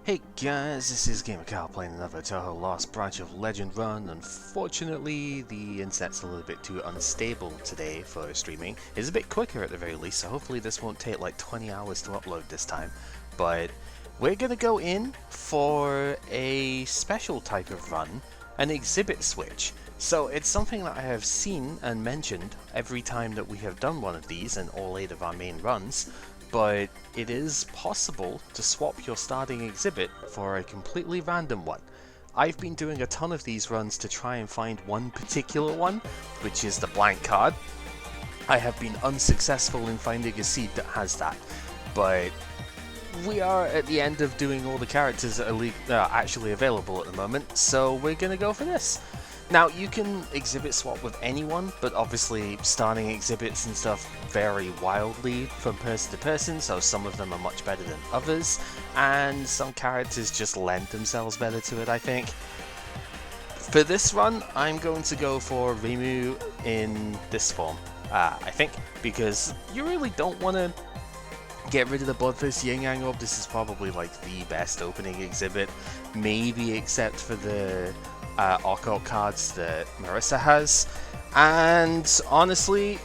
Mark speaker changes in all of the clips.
Speaker 1: Hey guys, this is GamerCal playing another Touhou Lost Branch of Legend run. Unfortunately, the internet's a little bit too unstable today for streaming. It's a bit quicker at the very least, so hopefully this won't take like 20 hours to upload this time. But we're gonna go in for a special type of run, an exhibit switch. So it's something that I have seen and mentioned every time that we have done one of these in all 8 of our main runs. But it is possible to swap your starting exhibit for a completely random one. I've been doing a ton of these runs to try and find one particular one, which is the blank card. I have been unsuccessful in finding a seed that has that, but we are at the end of doing all the characters that are actually available at the moment, so we're going to go for this. Now, you can exhibit swap with anyone, but obviously starting exhibits and stuff vary wildly from person to person, so some of them are much better than others, and some characters just lend themselves better to it, I think. For this run, I'm going to go for Reimu in this form, I think, because you really don't want to get rid of the Bloodthirst Yin Yang Orb. This is probably like the best opening exhibit, maybe except for the occult cards that Marissa has, and honestly,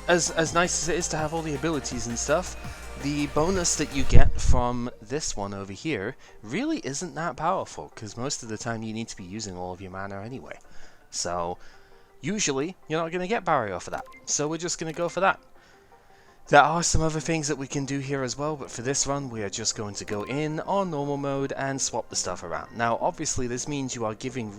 Speaker 1: as nice as it is to have all the abilities and stuff, the bonus that you get from this one over here really isn't that powerful, because most of the time you need to be using all of your mana anyway. So usually you're not going to get barrier for that, so we're just going to go for that. There are some other things that we can do here as well, but for this run we are just going to go in on normal mode and swap the stuff around. Now obviously this means you are getting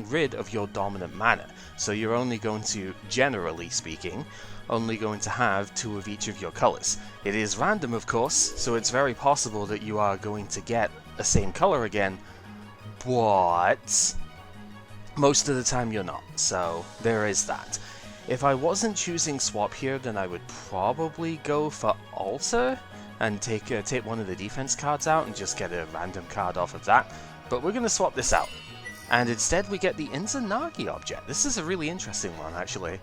Speaker 1: rid of your dominant mana, so you're only going to, generally speaking, only going to have 2 of each of your colours. It is random of course, so it's very possible that you are going to get the same colour again, but most of the time you're not, so there is that. If I wasn't choosing swap here, then I would probably go for alter and take one of the defense cards out and just get a random card off of that. But we're going to swap this out. And instead we get the Izanagi object. This is a really interesting one, actually.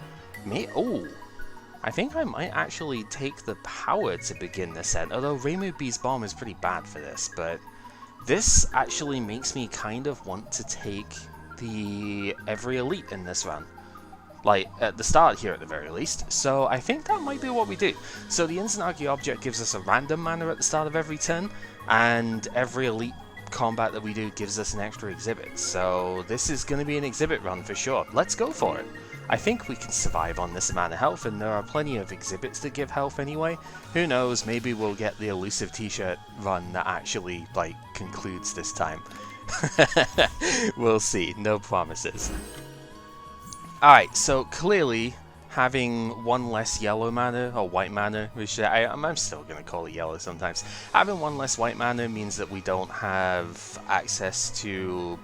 Speaker 1: I think I might actually take the power to begin this set, although Reimu B's bomb is pretty bad for this, but this actually makes me kind of want to take the every elite in this run. Like, at the start here at the very least, so I think that might be what we do. So the Izanagi object gives us a random mana at the start of every turn, and every elite combat that we do gives us an extra exhibit. So this is going to be an exhibit run for sure. Let's go for it. I think we can survive on this amount of health, and there are plenty of exhibits that give health anyway. Who knows, maybe we'll get the elusive t-shirt run that actually, like, concludes this time. We'll see, no promises. Alright, so clearly having 1 less yellow mana, or white mana, which I'm still going to call it yellow sometimes, having 1 less white mana means that we don't have access to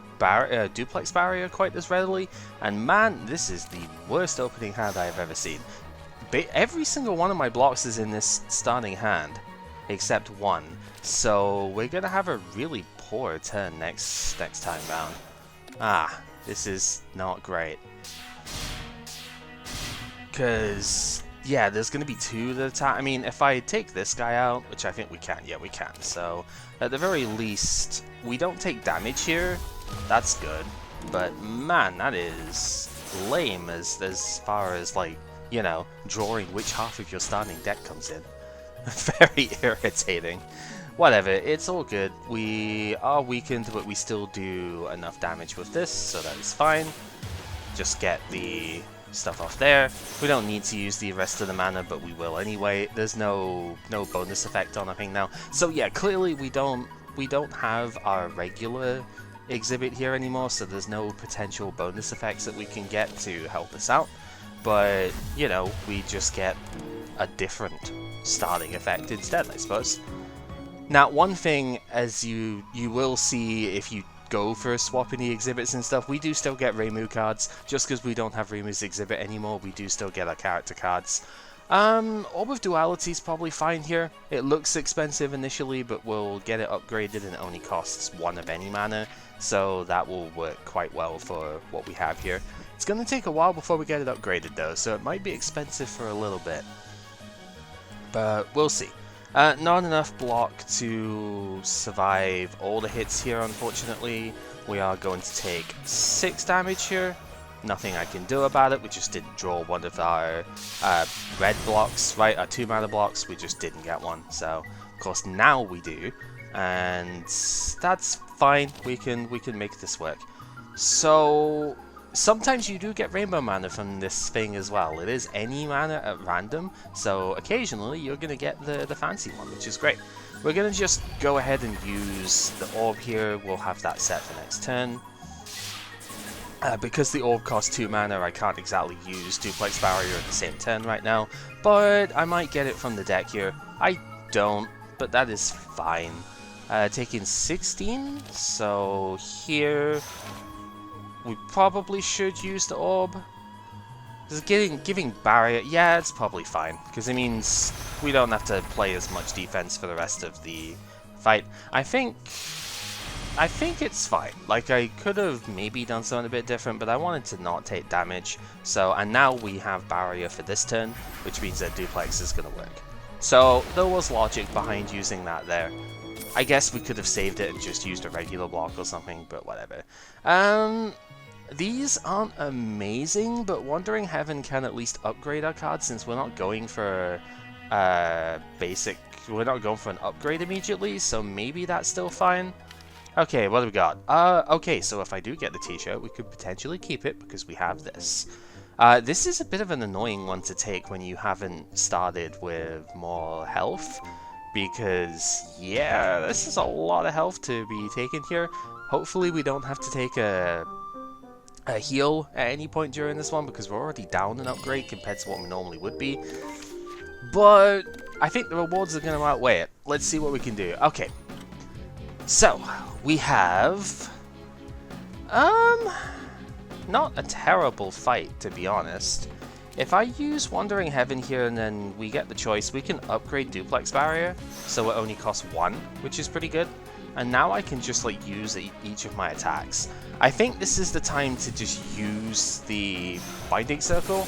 Speaker 1: duplex barrier quite as readily, and man, this is the worst opening hand I've ever seen. Every single one of my blocks is in this starting hand, except 1, so we're going to have a really poor turn next time round. This is not great. Because, yeah, there's going to be 2 at a time. I mean, if I take this guy out, which I think we can, yeah, we can. So, at the very least, we don't take damage here. That's good. But, man, that is lame as far as, like, you know, drawing which half of your starting deck comes in. Very irritating. Whatever, it's all good. We are weakened, but we still do enough damage with this, so that is fine. Just get the stuff off there. We don't need to use the rest of the mana, but we will anyway. There's no bonus effect on a thing now. So yeah, clearly we don't have our regular exhibit here anymore, so there's no potential bonus effects that we can get to help us out. But, you know, we just get a different starting effect instead, I suppose. Now, one thing, as you will see if you go for swapping the exhibits and stuff, we do still get Reimu cards. Just because we don't have Reimu's exhibit anymore, we do still get our character cards. Orb of Duality is probably fine here. It looks expensive initially, but we'll get it upgraded and it only costs 1 of any mana, so that will work quite well for what we have here. It's going to take a while before we get it upgraded though, so it might be expensive for a little bit. But we'll see. Not enough block to survive all the hits here, unfortunately. We are going to take 6 damage here. Nothing I can do about it. We just didn't draw one of our red blocks, right? Our 2 mana blocks. We just didn't get one. So, of course, now we do, and that's fine. We can make this work. So, sometimes you do get rainbow mana from this thing as well. It is any mana at random, so occasionally you're going to get the fancy one, which is great. We're going to just go ahead and use the orb here. We'll have that set for next turn. Because the orb costs 2 mana, I can't exactly use Duplex Barrier at the same turn right now, but I might get it from the deck here. I don't, but that is fine. Taking 16, so here we probably should use the orb. Just giving barrier, yeah, it's probably fine, because it means we don't have to play as much defense for the rest of the fight. I think it's fine. Like, I could have maybe done something a bit different, but I wanted to not take damage. So, and now we have barrier for this turn, which means that duplex is going to work. So, there was logic behind using that there. I guess we could have saved it and just used a regular block or something, but whatever. These aren't amazing, but Wandering Heaven can at least upgrade our cards since we're not going for basic. We're not going for an upgrade immediately, so maybe that's still fine. Okay, what do we got? Okay, so if I do get the t-shirt, we could potentially keep it because we have this. This is a bit of an annoying one to take when you haven't started with more health, because, yeah, this is a lot of health to be taken here. Hopefully we don't have to take a heal at any point during this one, because we're already down an upgrade compared to what we normally would be. But I think the rewards are going to outweigh it. Let's see what we can do. Okay. So, we have, not a terrible fight, to be honest. If I use Wandering Heaven here and then we get the choice, we can upgrade Duplex Barrier, so it only costs 1, which is pretty good. And now I can just, like, use each of my attacks. I think this is the time to just use the Binding Circle,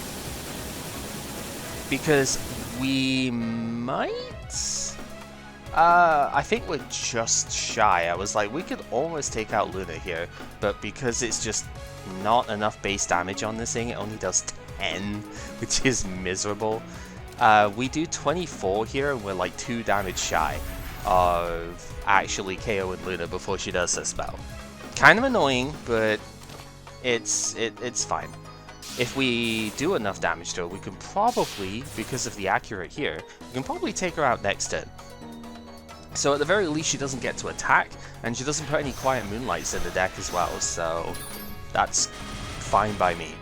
Speaker 1: because we might... I think we're just shy. I was like, we could almost take out Luna here, but because it's just not enough base damage on this thing, it only does 10, which is miserable. We do 24 here, and we're like 2 damage shy of actually KOing Luna before she does her spell. Kind of annoying, but it's fine. If we do enough damage to her, we can probably, because of the accurate here, we can probably take her out next turn. So at the very least she doesn't get to attack, and she doesn't put any Quiet Moonlights in the deck as well, so that's fine by me.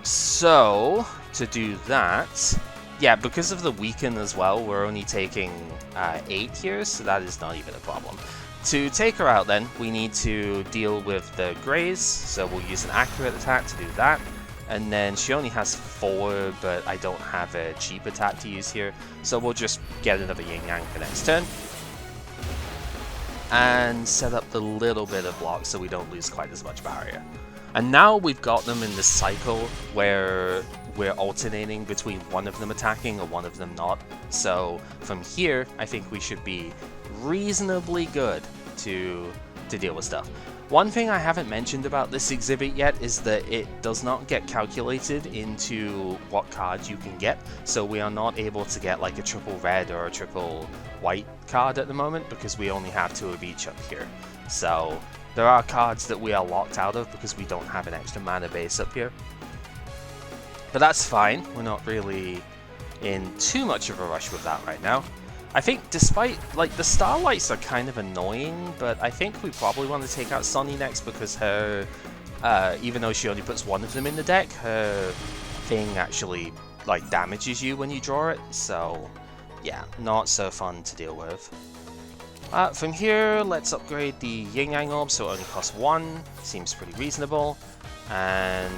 Speaker 1: So, to do that, yeah, because of the weaken as well, we're only taking 8 here, so that is not even a problem. To take her out then, we need to deal with the Greys, so we'll use an accurate attack to do that. And then she only has 4, but I don't have a cheap attack to use here, so we'll just get another Yin Yang for next turn. And set up the little bit of block so we don't lose quite as much barrier. And now we've got them in this cycle where we're alternating between one of them attacking or one of them not. So from here, I think we should be reasonably good to deal with stuff. One thing I haven't mentioned about this exhibit yet is that it does not get calculated into what cards you can get, so we are not able to get like a triple red or a triple white card at the moment because we only have 2 of each up here. So there are cards that we are locked out of because we don't have an extra mana base up here. But that's fine, we're not really in too much of a rush with that right now. I think despite, like, the Starlights are kind of annoying, but I think we probably want to take out Sunny next because her, even though she only puts 1 of them in the deck, her thing actually, like, damages you when you draw it, so yeah, not so fun to deal with. From here, let's upgrade the Yin Yang Orb so it only costs 1, seems pretty reasonable, and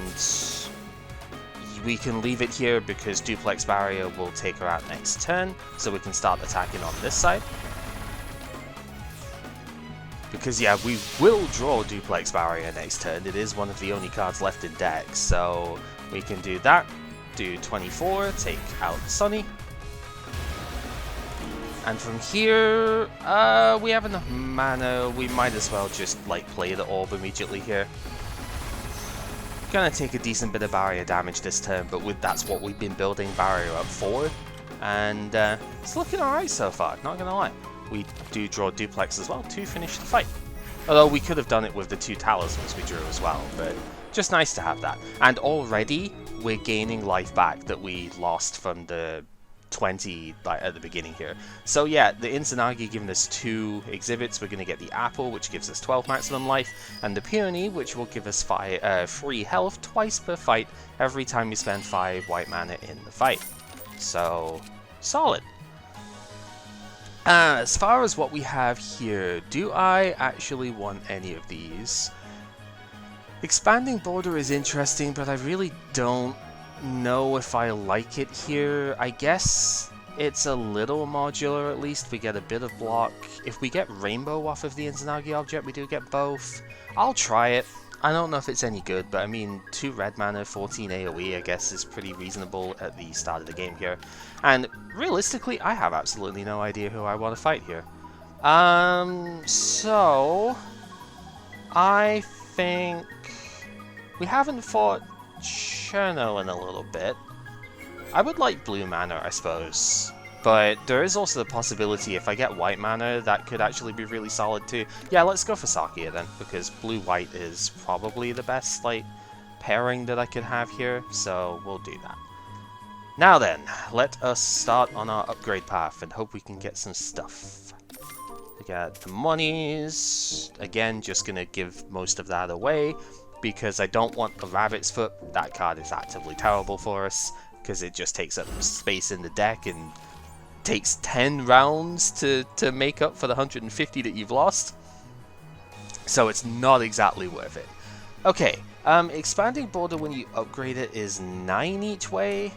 Speaker 1: we can leave it here because Duplex Barrier will take her out next turn, so we can start attacking on this side. Because yeah, we will draw Duplex Barrier next turn, it is one of the only cards left in deck, so we can do that, do 24, take out Sunny. And from here, we have enough mana, we might as well just like play the orb immediately here. Gonna take a decent bit of barrier damage this turn, but that's what we've been building barrier up for. And it's looking alright so far, not gonna lie. We do draw duplex as well to finish the fight. Although we could have done it with the 2 talismans we drew as well, but just nice to have that. And already we're gaining life back that we lost from the 20 at the beginning here. So yeah, the Izanagi giving us 2 exhibits. We're going to get the apple, which gives us 12 maximum life, and the peony, which will give us 3 health twice per fight every time we spend 5 white mana in the fight. So solid. As far as what we have here, do I actually want any of these? Expanding border is interesting, but I really don't know if I like it here. I guess it's a little modular at least. We get a bit of block. If we get rainbow off of the Izanagi object, we do get both. I'll try it. I don't know if it's any good, but I mean, 2 red mana, 14 AoE, I guess is pretty reasonable at the start of the game here. And realistically, I have absolutely no idea who I want to fight here. So I think we haven't fought Cherno in a little bit. I would like blue mana, I suppose. But there is also the possibility if I get white mana, that could actually be really solid too. Yeah, let's go for Sakia then, because blue-white is probably the best pairing that I could have here, so we'll do that. Now then, let us start on our upgrade path and hope we can get some stuff. We got the monies. Again, just gonna give most of that away, because I don't want the Rabbit's Foot. That card is actively terrible for us, because it just takes up space in the deck and takes 10 rounds to make up for the 150 that you've lost. So it's not exactly worth it. Okay, expanding border when you upgrade it is 9 each way.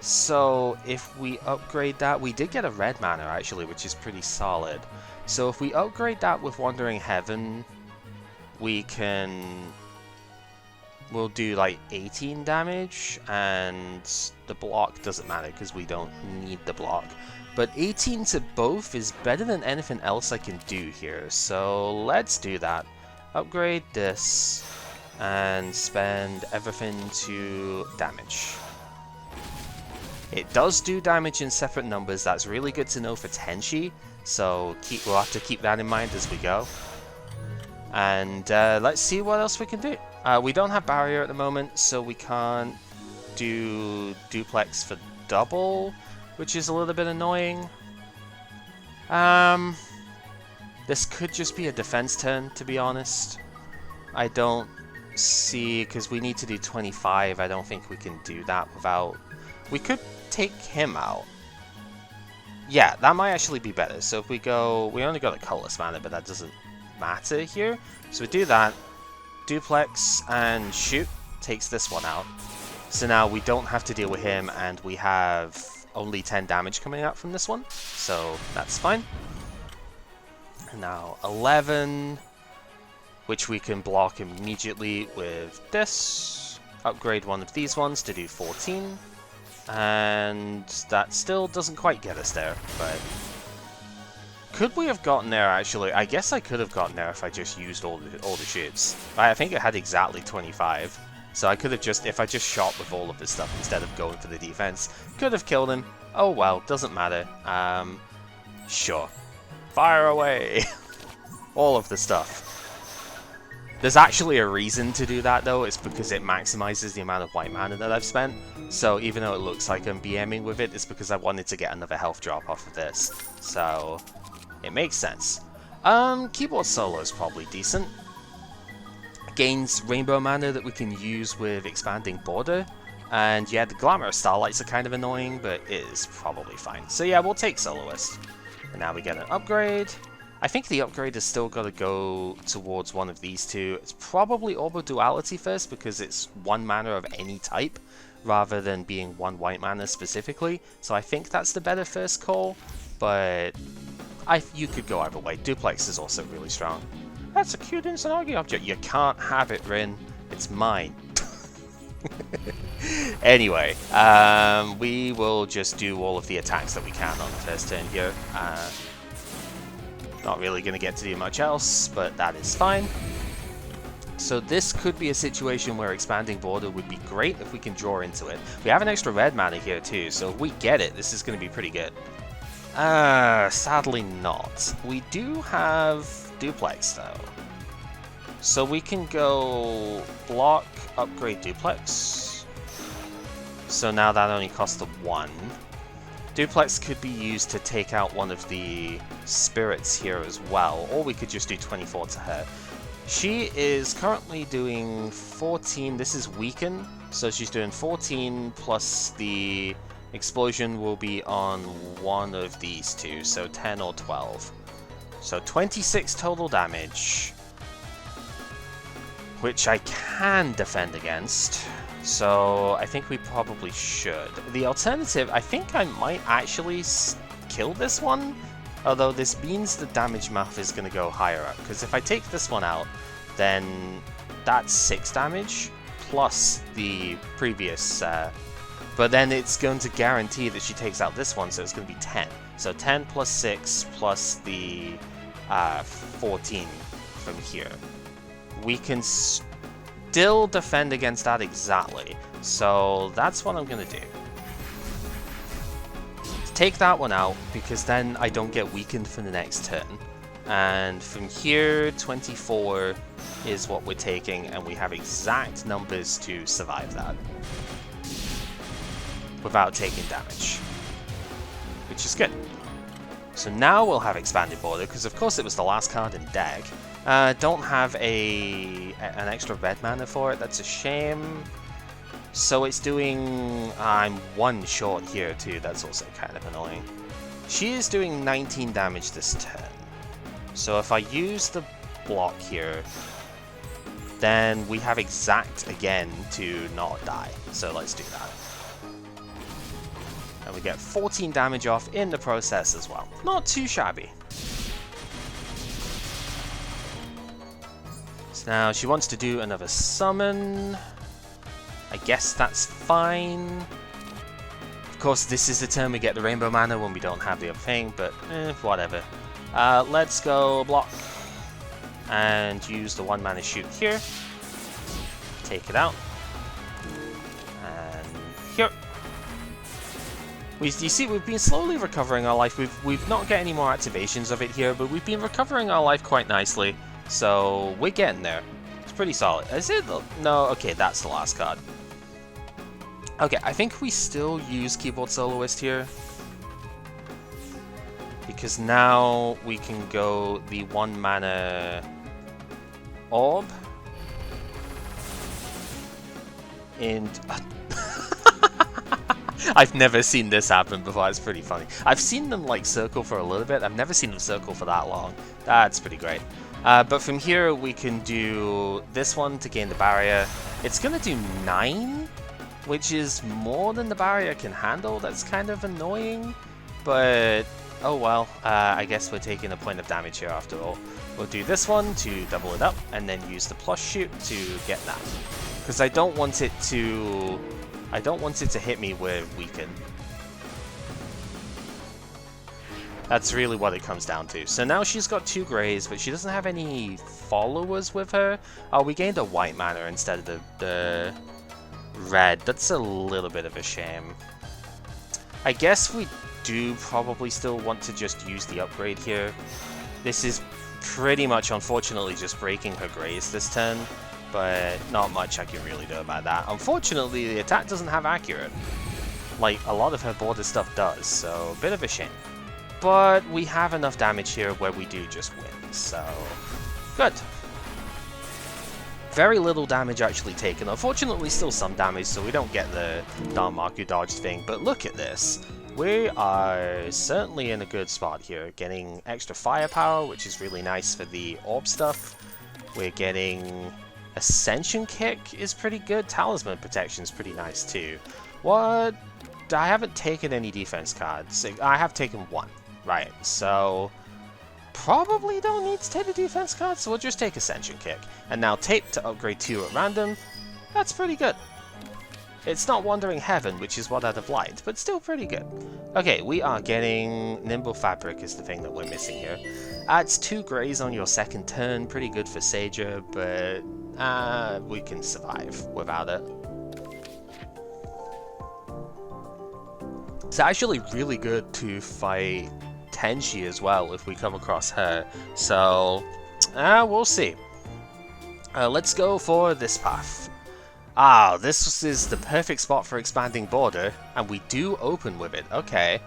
Speaker 1: So if we upgrade that, we did get a red mana actually, which is pretty solid. So if we upgrade that with Wandering Heaven, we'll do like 18 damage, and the block doesn't matter because we don't need the block. But 18 to both is better than anything else I can do here, so let's do that. Upgrade this, and spend everything to damage. It does do damage in separate numbers, that's really good to know for Tenchi, so we'll have to keep that in mind as we go. And let's see what else we can do. We don't have barrier at the moment, so we can't do duplex for double, which is a little bit annoying. This could just be a defense turn, to be honest. I don't see, because we need to do 25, I don't think we can do that without... We could take him out. Yeah, that might actually be better. So if we go... We only got a colorless mana, but that doesn't matter here. So we do that. Duplex and shoot takes this one out. So now we don't have to deal with him, and we have only 10 damage coming out from this one. So that's fine. And now 11, which we can block immediately with this. Upgrade one of these ones to do 14. And that still doesn't quite get us there, but... Could we have gotten there, actually? I guess I could have gotten there if I just used all the shoots. I think it had exactly 25. So I could have just, if I just shot with all of this stuff instead of going for the defense, could have killed him. Oh well, doesn't matter. Sure. Fire away! All of the stuff. There's actually a reason to do that though, it's because it maximizes the amount of white mana that I've spent. So even though it looks like I'm BMing with it, it's because I wanted to get another health drop off of this. So... it makes sense. Keyboard solo is probably decent. Gains rainbow mana that we can use with expanding border. And yeah, the glamorous starlights are kind of annoying, but it is probably fine. So yeah, we'll take soloist. And now we get an upgrade. I think the upgrade has still got to go towards one of these two. It's probably Orb of Duality first, because it's 1 mana of any type, rather than being 1 white mana specifically. So I think that's the better first call, but... you could go either way. Duplex is also really strong. That's a cute Izanagi object. You can't have it, Rin. It's mine. Anyway, we will just do all of the attacks that we can on the first turn here. Not really going to get to do much else, but that is fine. So this could be a situation where expanding border would be great if we can draw into it. We have an extra red mana here too, so if we get it, this is going to be pretty good. Sadly not. We do have duplex though. So we can go block, upgrade duplex. So now that only costs a 1. Duplex could be used to take out one of the spirits here as well, or we could just do 24 to her. She is currently doing 14, this is weaken, so she's doing 14 plus the explosion will be on one of these two, so 10 or 12. So 26 total damage, which I can defend against. So I think we probably should. The alternative, I think I might actually kill this one, although this means the damage math is going to go higher up, because if I take this one out, then that's 6 damage, plus the previous, but then it's going to guarantee that she takes out this one, so it's going to be 10. So 10 plus 6 plus the 14 from here. We can still defend against that exactly, so that's what I'm going to do. Take that one out, because then I don't get weakened for the next turn. And from here, 24 is what we're taking, and we have exact numbers to survive that without taking damage, which is good. So now we'll have expanded border, because of course it was the last card in deck. Don't have an extra red mana for it, that's a shame. So it's doing... I'm 1 short here too, that's also kind of annoying. She is doing 19 damage this turn. So if I use the block here, then we have exact again to not die. So let's do that. And we get 14 damage off in the process as well. Not too shabby. So now she wants to do another summon. I guess that's fine. Of course, this is the turn we get the rainbow mana when we don't have the other thing, but whatever. Let's go block and use the 1 mana shoot here. Take it out. And here. You see, we've been slowly recovering our life. We've not got any more activations of it here, but we've been recovering our life quite nicely. So we're getting there. It's pretty solid. Is it? No, okay, that's the last card. Okay, I think we still use Keyboard Soloist here, because now we can go the 1 mana orb. And I've never seen this happen before, it's pretty funny. I've seen them like circle for a little bit, I've never seen them circle for that long. That's pretty great. But from here we can do this one to gain the barrier. It's gonna do 9, which is more than the barrier can handle. That's kind of annoying, but oh well. I guess we're taking a point of damage here after all. We'll do this one to double it up, and then use the plus shoot to get that. Because I don't want it to hit me with weaken. That's really what it comes down to. So now she's got 2 greys, but she doesn't have any followers with her. Oh, we gained a white mana instead of the red. That's a little bit of a shame. I guess we do probably still want to just use the upgrade here. This is pretty much, unfortunately, just breaking her greys this turn, but not much I can really do about that. Unfortunately, the attack doesn't have accurate, like a lot of her border stuff does, so a bit of a shame. But we have enough damage here where we do just win, so good. Very little damage actually taken. Unfortunately, still some damage, so we don't get the Darmaku dodge thing, but look at this. We are certainly in a good spot here, getting extra firepower, which is really nice for the orb stuff. We're getting Ascension Kick is pretty good. Talisman Protection is pretty nice too. What? I haven't taken any defense cards. I have taken 1. Right, so probably don't need to take the defense card, so we'll just take Ascension Kick. And now tape to upgrade 2 at random. That's pretty good. It's not Wandering Heaven, which is what I'd have liked, but still pretty good. Okay, we are getting Nimble Fabric is the thing that we're missing here. Adds 2 greys on your second turn, pretty good for Sager, but we can survive without it. It's actually really good to fight Tenchi as well if we come across her, so we'll see. Let's go for this path. Ah, this is the perfect spot for Expanding Border, and we do open with it. Okay,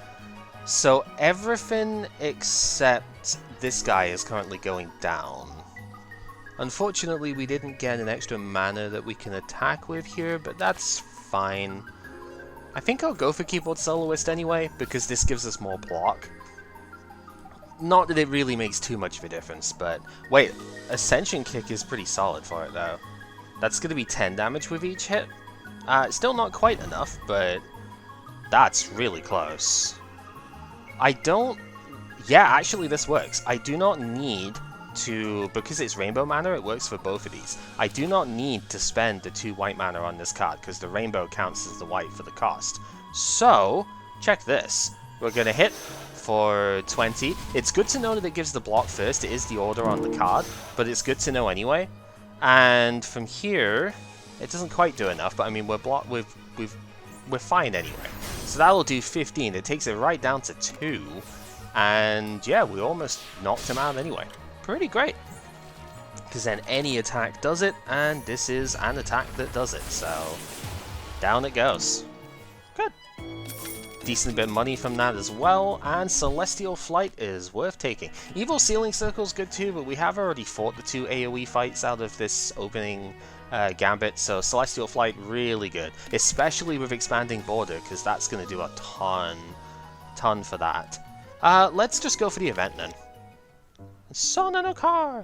Speaker 1: so everything except this guy is currently going down. Unfortunately, we didn't get an extra mana that we can attack with here, but that's fine. I think I'll go for Keyboard Soloist anyway, because this gives us more block. Not that it really makes too much of a difference, but... Wait, Ascension Kick is pretty solid for it, though. That's going to be 10 damage with each hit. Still not quite enough, but... That's really close. I don't... Yeah, actually this works. I do not need to... Because it's Rainbow mana, it works for both of these. I do not need to spend the 2 white mana on this card, because the Rainbow counts as the white for the cost. So, check this. We're going to hit for 20. It's good to know that it gives the block first. It is the order on the card, but it's good to know anyway. And from here, it doesn't quite do enough, but I mean, we're fine anyway. So that'll do 15. It takes it right down to 2. And yeah, we almost knocked him out anyway. Pretty great. Because then any attack does it, and this is an attack that does it. So down it goes. Good. Decent bit of money from that as well, and Celestial Flight is worth taking. Evil Sealing Circle's good too, but we have already fought the 2 AoE fights out of this opening gambit, so Celestial Flight really good, especially with Expanding Border, because that's going to do a ton for that. Let's just go for the event then. Sona no car!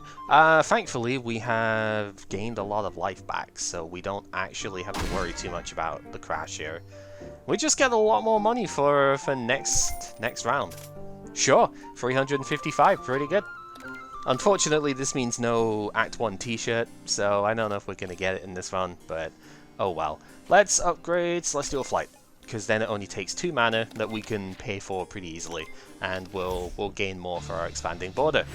Speaker 1: Thankfully, we have gained a lot of life back, so we don't actually have to worry too much about the crash here. We just get a lot more money for next round. Sure, 355, pretty good. Unfortunately, this means no Act 1 t-shirt, so I don't know if we're going to get it in this run, but oh well. Let's upgrade Celestial Flight, because then it only takes 2 mana that we can pay for pretty easily, and we'll gain more for our Expanding Border.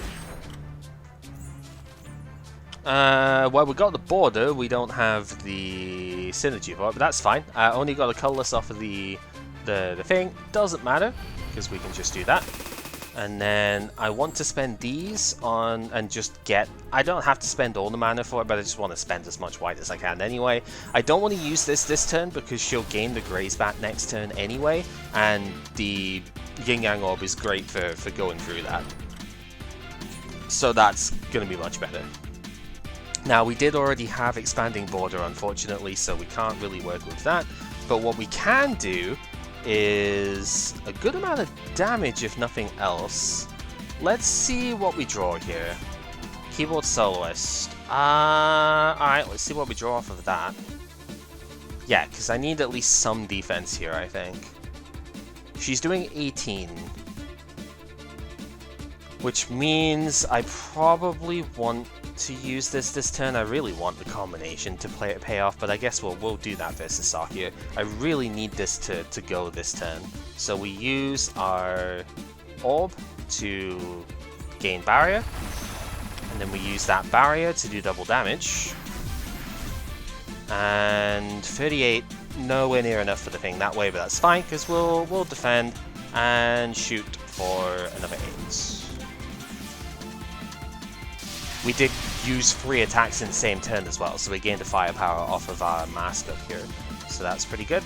Speaker 1: Well, we got the border, we don't have the synergy for it, but that's fine. Only got a colorless off of the thing. Doesn't matter, because we can just do that. And then I want to spend these on and just get... I don't have to spend all the mana for it, but I just want to spend as much white as I can anyway. I don't want to use this turn because she'll gain the Graze back next turn anyway, and the Yin Yang Orb is great for going through that. So that's going to be much better. Now, we did already have Expanding Border, unfortunately, so we can't really work with that. But what we can do is a good amount of damage, if nothing else. Let's see what we draw here. Keyboard Soloist. Alright, let's see what we draw off of that. Yeah, because I need at least some defense here, I think. She's doing 18. Which means I probably want to use this turn. I really want the combination to pay off, but I guess we'll do that versus Sakia. I really need this to go this turn. So we use our orb to gain barrier, and then we use that barrier to do double damage. And 38, nowhere near enough for the thing that way, but that's fine because we'll defend and shoot for another 8. We did use 3 attacks in the same turn as well, so we gained the firepower off of our mask up here. So that's pretty good.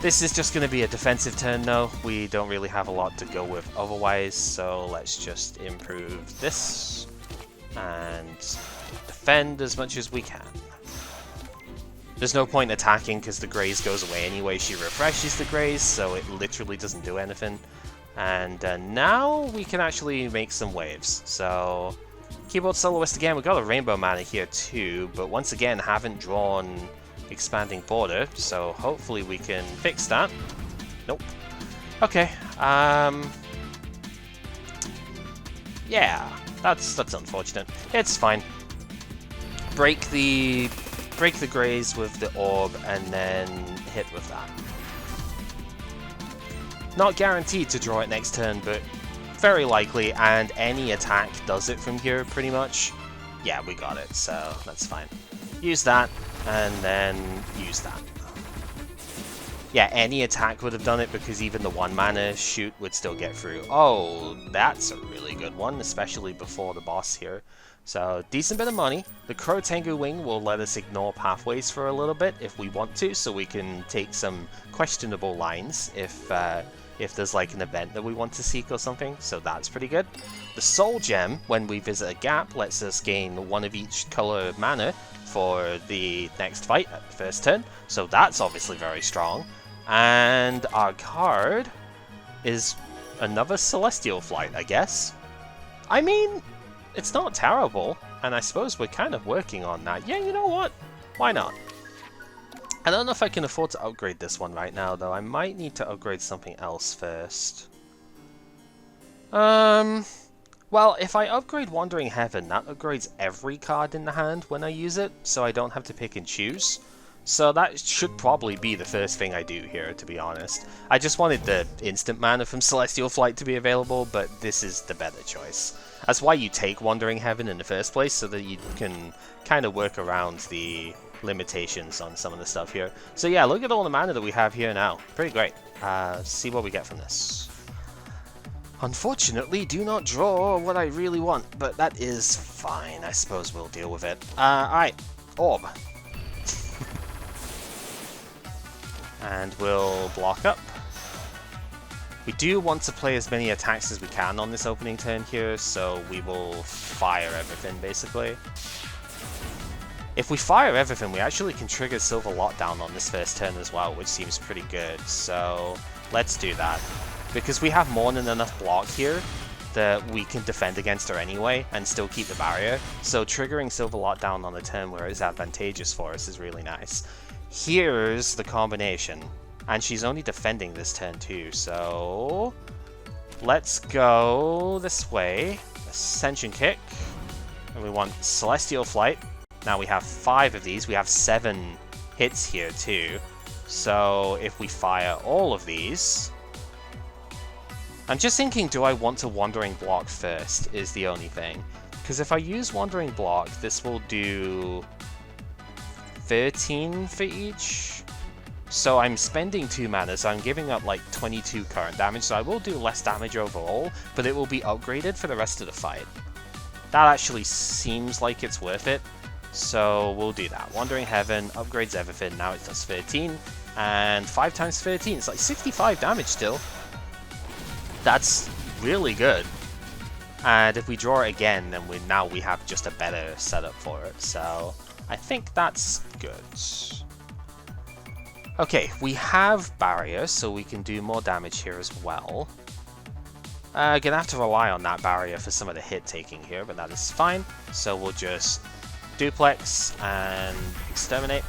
Speaker 1: This is just going to be a defensive turn though. We don't really have a lot to go with otherwise, so let's just improve this and defend as much as we can. There's no point attacking because the Graze goes away anyway. She refreshes the Graze, so it literally doesn't do anything. And now we can actually make some waves. So... Keyboard Soloist again, we got a Rainbow mana here too, but once again haven't drawn Expanding Border, so hopefully we can fix that. Nope. Okay, yeah, that's unfortunate. It's fine. Break the break the graze with the orb, and then hit with that. Not guaranteed to draw it next turn, but very likely, and any attack does it from here, pretty much. Yeah, we got it, so that's fine. Use that, and then use that. Yeah, any attack would have done it, because even the 1 mana shoot would still get through. Oh, that's a really good one, especially before the boss here. So, decent bit of money. The Crow Tengu Wing will let us ignore pathways for a little bit if we want to, so we can take some questionable lines if there's like an event that we want to seek or something, so that's pretty good. The Soul Gem, when we visit a gap, lets us gain 1 of each color mana for the next fight at the first turn, so that's obviously very strong. And our card is another Celestial Flight, I guess. I mean, it's not terrible, and I suppose we're kind of working on that. Yeah, you know what? Why not? I don't know if I can afford to upgrade this one right now, though. I might need to upgrade something else first. Well, if I upgrade Wandering Heaven, that upgrades every card in the hand when I use it, so I don't have to pick and choose. So that should probably be the first thing I do here, to be honest. I just wanted the instant mana from Celestial Flight to be available, but this is the better choice. That's why you take Wandering Heaven in the first place, so that you can kind of work around the limitations on some of the stuff here. So yeah, look at all the mana that we have here now. Pretty great. See what we get from this. Unfortunately, do not draw what I really want, but that is fine. I suppose we'll deal with it. Alright, Orb. And we'll block up. We do want to play as many attacks as we can on this opening turn here, so we will fire everything, basically. If we fire everything, we actually can trigger Silver Lockdown on this first turn as well, which seems pretty good, so let's do that. Because we have more than enough block here that we can defend against her anyway, and still keep the barrier, so triggering Silver Lockdown on a turn where it's advantageous for us is really nice. Here's the combination, and she's only defending this turn too, so let's go this way. Ascension Kick, and we want Celestial Flight. Now we have 5 of these, we have 7 hits here too, so if we fire all of these... I'm just thinking, do I want to Wandering Block first, is the only thing. Because if I use Wandering Block, this will do 13 for each. So I'm spending 2 mana, so I'm giving up like 22 current damage, so I will do less damage overall, but it will be upgraded for the rest of the fight. That actually seems like it's worth it, so we'll do that. Wandering Heaven upgrades everything, now it does 13, and 5 times 13, it's like 65 damage still. That's really good. And if we draw it again, then we have just a better setup for it, so I think that's good. Okay, we have barrier, so we can do more damage here as well. Gonna have to rely on that barrier for some of the hit taking here, but that is fine. So we'll just duplex and exterminate.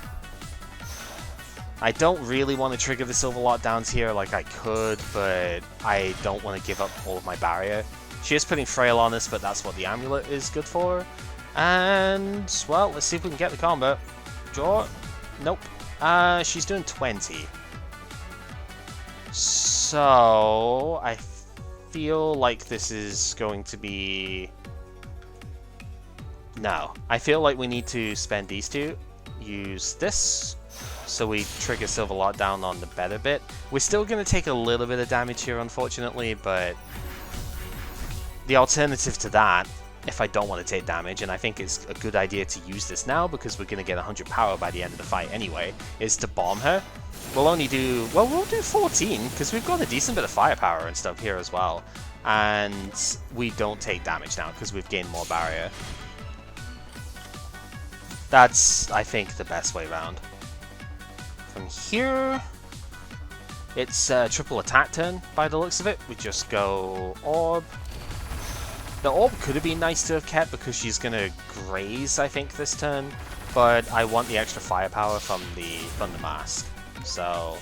Speaker 1: I don't really want to trigger the Silver Lockdowns here like I could, but I don't want to give up all of my barrier. She is putting Frail on us, but that's what the amulet is good for. And, well, let's see if we can get the combo. Draw. Nope. She's doing 20. So, I feel like this is going to be... No. I feel like we need to spend these 2. Use this. So we trigger Silver Lockdown on the better bit. We're still going to take a little bit of damage here, unfortunately, but the alternative to that, if I don't want to take damage, and I think it's a good idea to use this now because we're going to get 100 power by the end of the fight anyway, is to bomb her. We'll only do, well, we'll do 14 because we've got a decent bit of firepower and stuff here as well. And we don't take damage now because we've gained more barrier. That's, I think, the best way around. From here, it's a triple attack turn by the looks of it. We just go Orb. The Orb could have been nice to have kept because she's going to graze, I think, this turn. But I want the extra firepower from the mask. So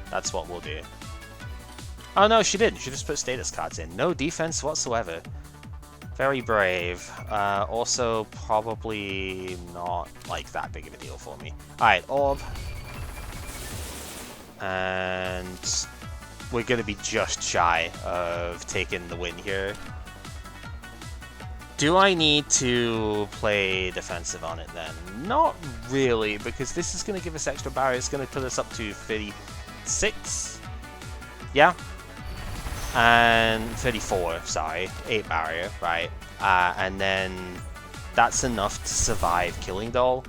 Speaker 1: that's what we'll do. Oh no, she didn't. She just put status cards in. No defense whatsoever. Very brave. Also, probably not like that big of a deal for me. Alright, orb. And we're going to be just shy of taking the win here. Do I need to play defensive on it then? Not really, because this is going to give us extra barrier. It's going to put us up to 36. Yeah. And 34, sorry. 8 barrier, right. And then that's enough to survive Killing Doll.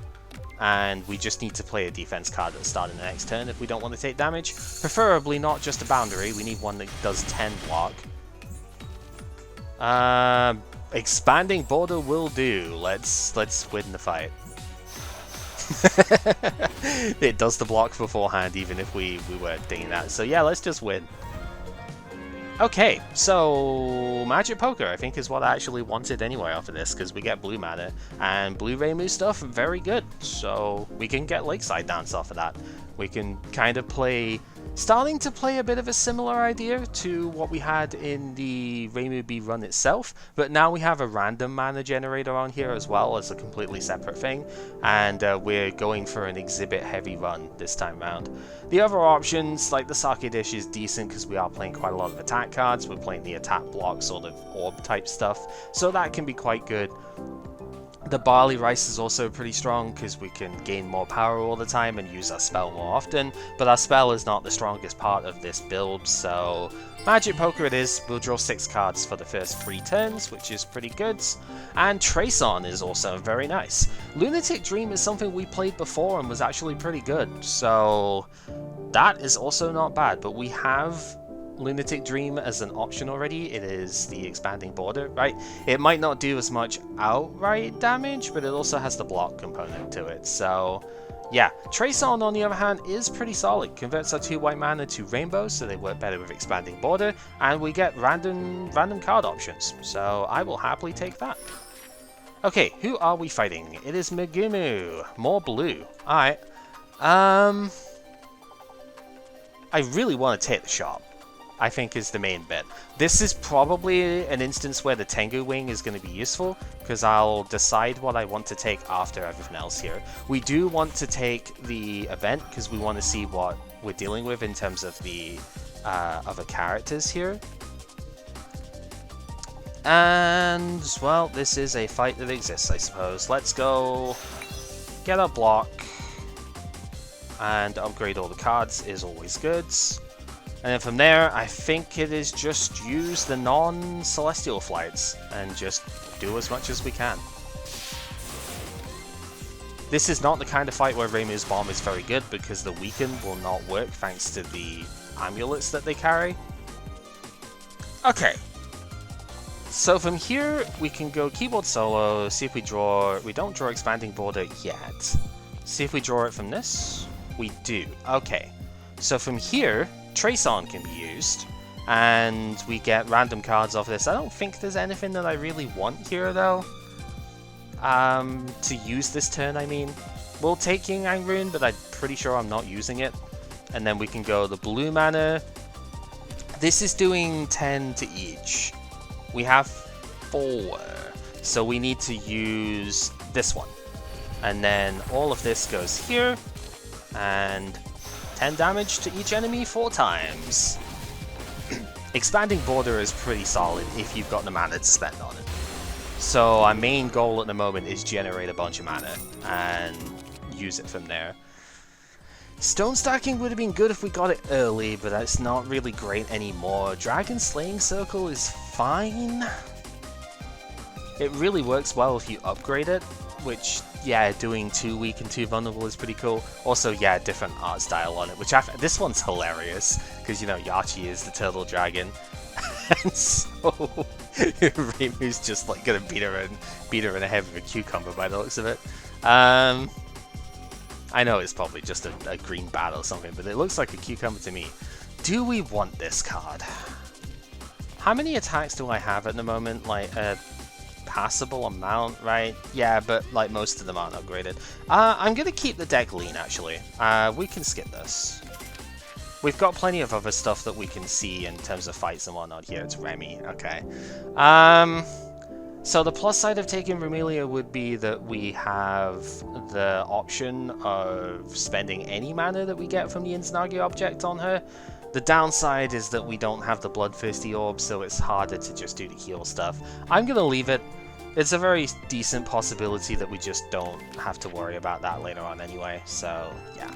Speaker 1: And we just need to play a defense card at the start of the next turn if we don't want to take damage. Preferably not just a boundary. We need one that does 10 block. Expanding border will do. Let's win the fight. It does the block beforehand, even if we weren't thinking that. So yeah, let's just win. Okay, so Magic Poker, I think, is what I actually wanted anyway after this, because we get blue mana, and blue Reimu stuff, very good. So we can get Lakeside Dance off of that. We can kind of play, starting to play a bit of a similar idea to what we had in the Reimu B run itself, but now we have a random mana generator on here as well as a completely separate thing, and we're going for an exhibit heavy run this time around. The other options, like the Sake Dish, is decent because we are playing quite a lot of attack cards. We're playing the attack block sort of orb type stuff, so that can be quite good. The Barley Rice is also pretty strong because we can gain more power all the time and use our spell more often, but our spell is not the strongest part of this build, so Magic Poker it is. We'll draw 6 cards for the first 3 turns, which is pretty good, and Trace On is also very nice. Lunatic Dream is something we played before and was actually pretty good, so that is also not bad, but we have Lunatic Dream as an option already. It is the expanding border, right? It might not do as much outright damage, but it also has the block component to it. So yeah, Trace On the other hand is pretty solid. Converts our 2 white mana to rainbow, so they work better with expanding border, and we get random card options. So I will happily take that. Okay, who are we fighting? It is Megumu. More blue. Alright. I really want to take the shop, I think, is the main bit. This is probably an instance where the Tengu Wing is going to be useful, because I'll decide what I want to take after everything else here. We do want to take the event, because we want to see what we're dealing with in terms of the other characters here. And, well, this is a fight that exists, I suppose. Let's go get a block, and upgrade all the cards is always good. And then from there, I think it is just use the non-celestial flights and just do as much as we can. This is not the kind of fight where Reimu's bomb is very good because the weaken will not work thanks to the amulets that they carry. Okay. So from here, we can go keyboard solo, see if we draw... We don't draw expanding border yet. See if we draw it from this. We do. Okay. So from here, Trace On can be used, and we get random cards off this. I don't think there's anything that I really want here, though. To use this turn, I mean. We'll take Yin Yang Rune, but I'm pretty sure I'm not using it. And then we can go the blue mana. This is doing 10 to each. We have 4, so we need to use this one. And then all of this goes here, and 10 damage to each enemy 4 times. Expanding border is pretty solid if you've got the mana to spend on it. So our main goal at the moment is generate a bunch of mana and use it from there. Stone stacking would have been good if we got it early, but that's not really great anymore. Dragon Slaying Circle is fine. It really works well if you upgrade it, which, yeah, doing 2 weak and 2 vulnerable is pretty cool. Also, yeah, different art style on it, which this one's hilarious, because, you know, Yachi is the turtle dragon, and so Reimu's just, like, gonna beat her in the head with a cucumber by the looks of it. I know it's probably just a green bat or something, but it looks like a cucumber to me. Do we want this card? How many attacks do I have at the moment? Like, passable amount, right? Yeah, but like most of them aren't upgraded. I'm gonna keep the deck lean, actually. We can skip this. We've got plenty of other stuff that we can see in terms of fights and whatnot here. It's Remy, okay. So the plus side of taking Rumelia would be that we have the option of spending any mana that we get from the Izanagi object on her. The downside is that we don't have the Bloodthirsty Orb, so it's harder to just do the heal stuff. I'm gonna leave it. It's a very decent possibility that we just don't have to worry about that later on anyway, so yeah.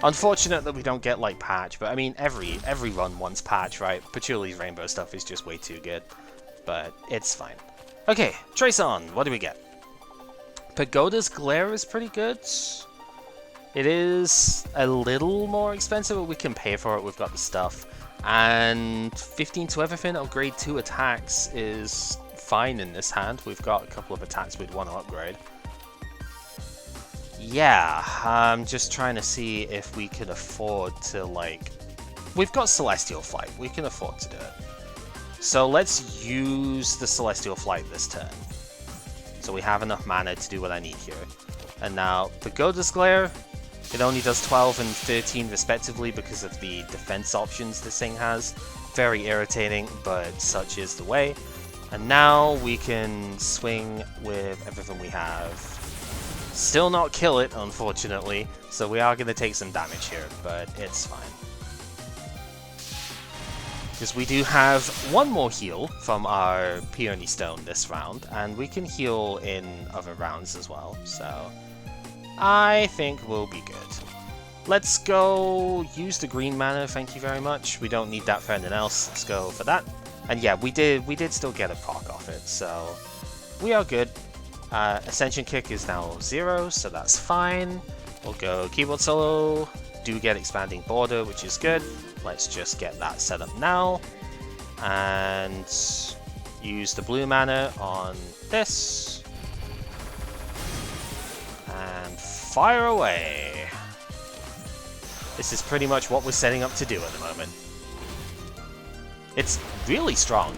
Speaker 1: Unfortunate that we don't get like patch, but I mean every run wants patch, right? Patchouli's rainbow stuff is just way too good, but it's fine. Okay, Trace on. What do we get? Pagoda's Glare is pretty good. It is a little more expensive, but we can pay for it. We've got the stuff. And 15 to everything, upgrade 2 attacks is fine in this hand. We've got a couple of attacks we'd want to upgrade. Yeah, I'm just trying to see if we can afford to, like... We've got Celestial Flight. We can afford to do it. So let's use the Celestial Flight this turn. So we have enough mana to do what I need here. And now, Pagoda's Glare, it only does 12 and 13 respectively because of the defense options this thing has. Very irritating, but such is the way. And now we can swing with everything we have. Still not kill it, unfortunately, so we are going to take some damage here, but it's fine. Because we do have one more heal from our Peony Stone this round, and we can heal in other rounds as well, so I think we'll be good. Let's go use the green mana, thank you very much. We don't need that for anything else, let's go for that. And yeah, we did still get a proc off it, so we are good. Ascension Kick is now 0, so that's fine. We'll go Keyboard Solo, do get Expanding Border, which is good. Let's just get that set up now. And use the blue mana on this. And fire away. This is pretty much what we're setting up to do at the moment. It's really strong.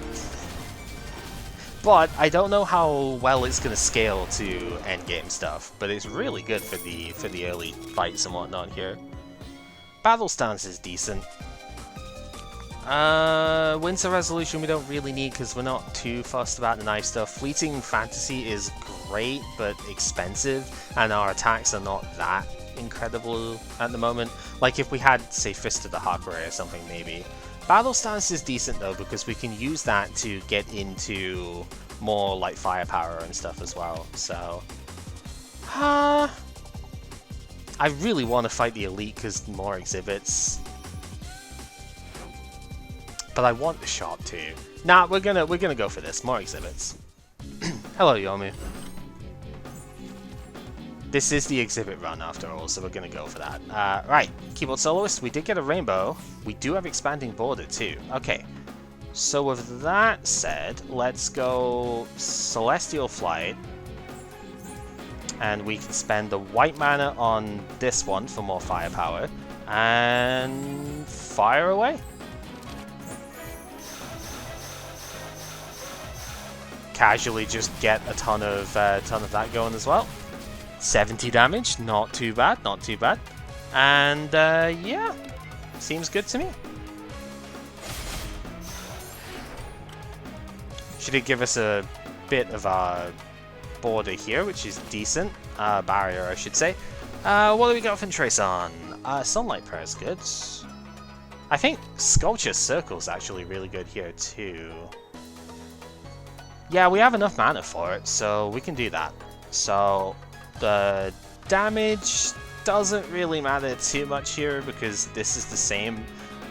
Speaker 1: But I don't know how well it's going to scale to endgame stuff, but it's really good for the early fights and whatnot here. Battle Stance is decent. Winter Resolution we don't really need because we're not too fussed about the knife stuff. Fleeting Fantasy is great, but expensive, and our attacks are not that incredible at the moment. Like if we had, say, Fist of the Hakurai or something maybe. Battle Stance is decent though, because we can use that to get into more like firepower and stuff as well, so... I really want to fight the Elite because more exhibits. But I want the shop too. Nah, we're gonna go for this. More exhibits. Hello, Yomu. This is the exhibit run after all, so we're gonna go for that. Right, Keyboard Soloist, we did get a rainbow. We do have Expanding Border too. Okay, so with that said, let's go Celestial Flight. And we can spend the white mana on this one for more firepower. And fire away. Casually just get a ton of that going as well. 70 damage, not too bad, not too bad. And yeah, seems good to me. She did give us a bit of a border here, which is decent. Barrier, I should say. What do we got from Trace on? Sunlight Prayer is good. I think Sculpture Circle is actually really good here too. Yeah, we have enough mana for it, so we can do that. So the damage doesn't really matter too much here because this is the same.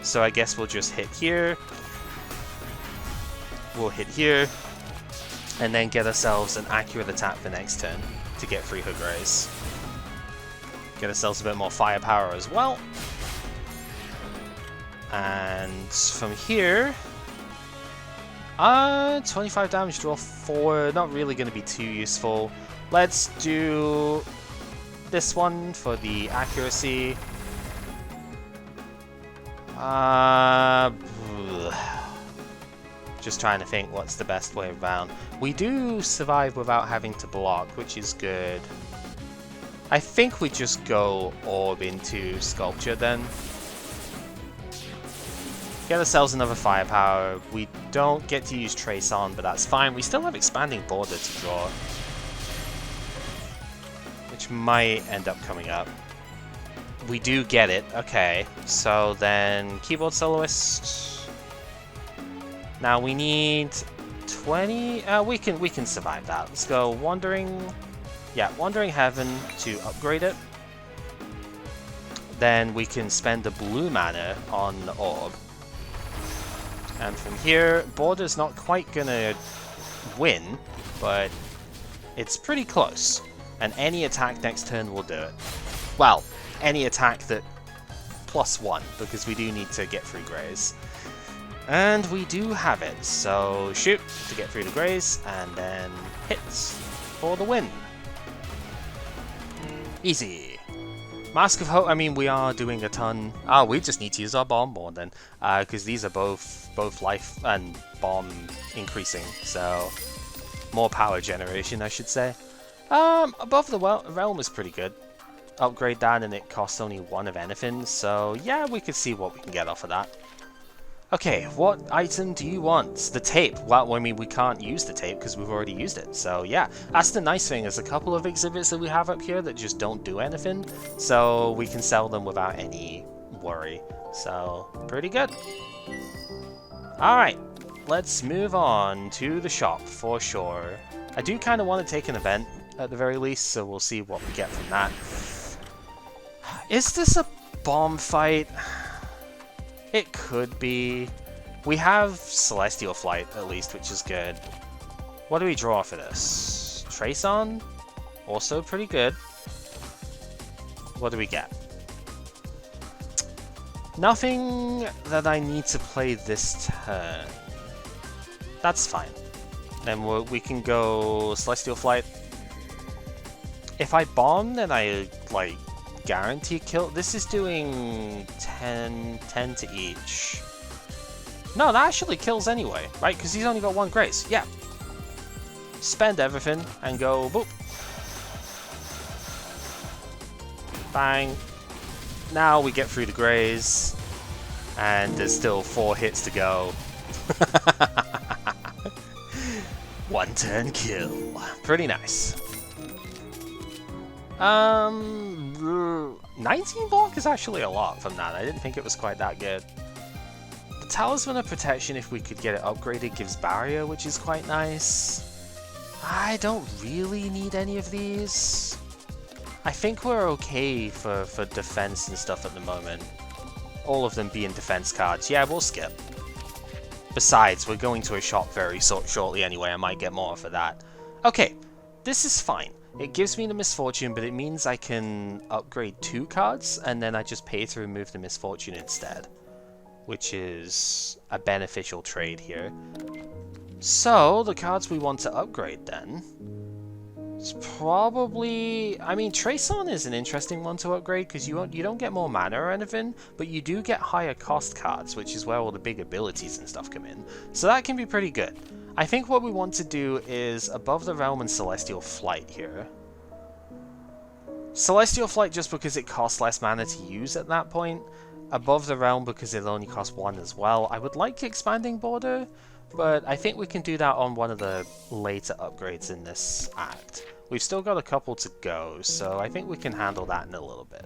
Speaker 1: So I guess we'll just hit here. We'll hit here. And then get ourselves an accurate attack for next turn to get 3 Hood Rays. Get ourselves a bit more firepower as well. And from here... 25 damage, draw 4, not really going to be too useful. Let's do this one for the accuracy. Just trying to think what's the best way around. We do survive without having to block, which is good. I think we just go Orb into Sculpture then. Get ourselves another firepower. We don't get to use Trace on, but that's fine. We still have Expanding Border to draw, which might end up coming up. We do get it. Okay, so then Keyboard Soloist. Now we need 20. We can survive that. Let's go Wandering. Yeah, Wandering Heaven to upgrade it. Then we can spend the blue mana on the Orb. And from here, Border's not quite gonna win, but it's pretty close. And any attack next turn will do it. Well, any attack that +1, because we do need to get through Greys. And we do have it, so shoot to get through the Greys, and then hits for the win. Easy. Mask of Hope, I mean, we are doing a ton. Oh, we just need to use our bomb more then, because these are both life and bomb increasing, so more power generation, I should say. Above the realm is pretty good. Upgrade that, and it costs only 1 of anything, so yeah, we could see what we can get off of that. Okay, what item do you want? The tape. Well, I mean, we can't use the tape because we've already used it. So yeah, that's the nice thing. There's a couple of exhibits that we have up here that just don't do anything. So we can sell them without any worry. So, pretty good. Alright, let's move on to the shop for sure. I do kind of want to take an event at the very least, so we'll see what we get from that. Is this a bomb fight? It could be. We have Celestial Flight, at least, which is good. What do we draw for this? Trace on? Also pretty good. What do we get? Nothing that I need to play this turn. That's fine. Then we can go Celestial Flight. If I bomb, then I, like, guarantee kill. This is doing 10 to each. No, that actually kills anyway, right? Because he's only got 1 grace. Yeah. Spend everything and go boop. Bang. Now we get through the grays, and there's still 4 hits to go. 1 turn kill. Pretty nice. 19 block is actually a lot from that. I didn't think it was quite that good. The Talisman of Protection, if we could get it upgraded, gives Barrier, which is quite nice. I don't really need any of these. I think we're okay for defense and stuff at the moment. All of them being defense cards. Yeah, we'll skip. Besides, we're going to a shop very shortly anyway. I might get more for that. Okay, this is fine. It gives me the Misfortune, but it means I can upgrade 2 cards, and then I just pay to remove the Misfortune instead. Which is a beneficial trade here. So, the cards we want to upgrade then... It's probably... I mean, Trace On is an interesting one to upgrade, because you don't get more mana or anything, but you do get higher cost cards, which is where all the big abilities and stuff come in. So that can be pretty good. I think what we want to do is Above the Realm and Celestial Flight here. Celestial Flight just because it costs less mana to use at that point. Above the Realm because it only costs 1 as well. I would like Expanding Border, but I think we can do that on one of the later upgrades in this act. We've still got a couple to go, so I think we can handle that in a little bit.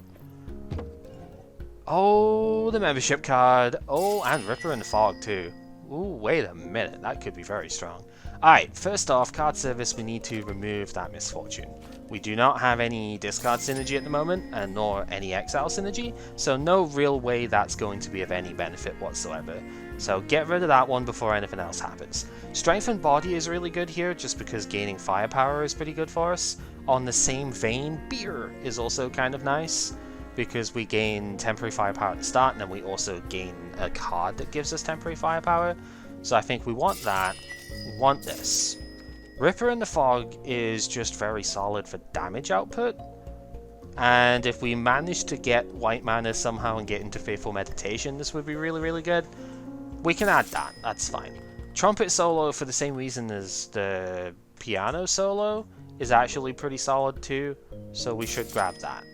Speaker 1: Oh, the membership card. Oh, and Ripper and Fog too. Ooh, wait a minute, that could be very strong. Alright, first off, card service, we need to remove that Misfortune. We do not have any discard synergy at the moment, and nor any exile synergy, so no real way that's going to be of any benefit whatsoever. So get rid of that one before anything else happens. Strength and Body is really good here, just because gaining firepower is pretty good for us. On the same vein, Beer is also kind of nice, because we gain temporary firepower at the start, and then we also gain a card that gives us temporary firepower. So I think we want that. We want this. Ripper in the Fog is just very solid for damage output. And if we manage to get white mana somehow and get into Faithful Meditation, this would be really, really good. We can add that. That's fine. Trumpet Solo, for the same reason as the Piano Solo, is actually pretty solid too. So we should grab that.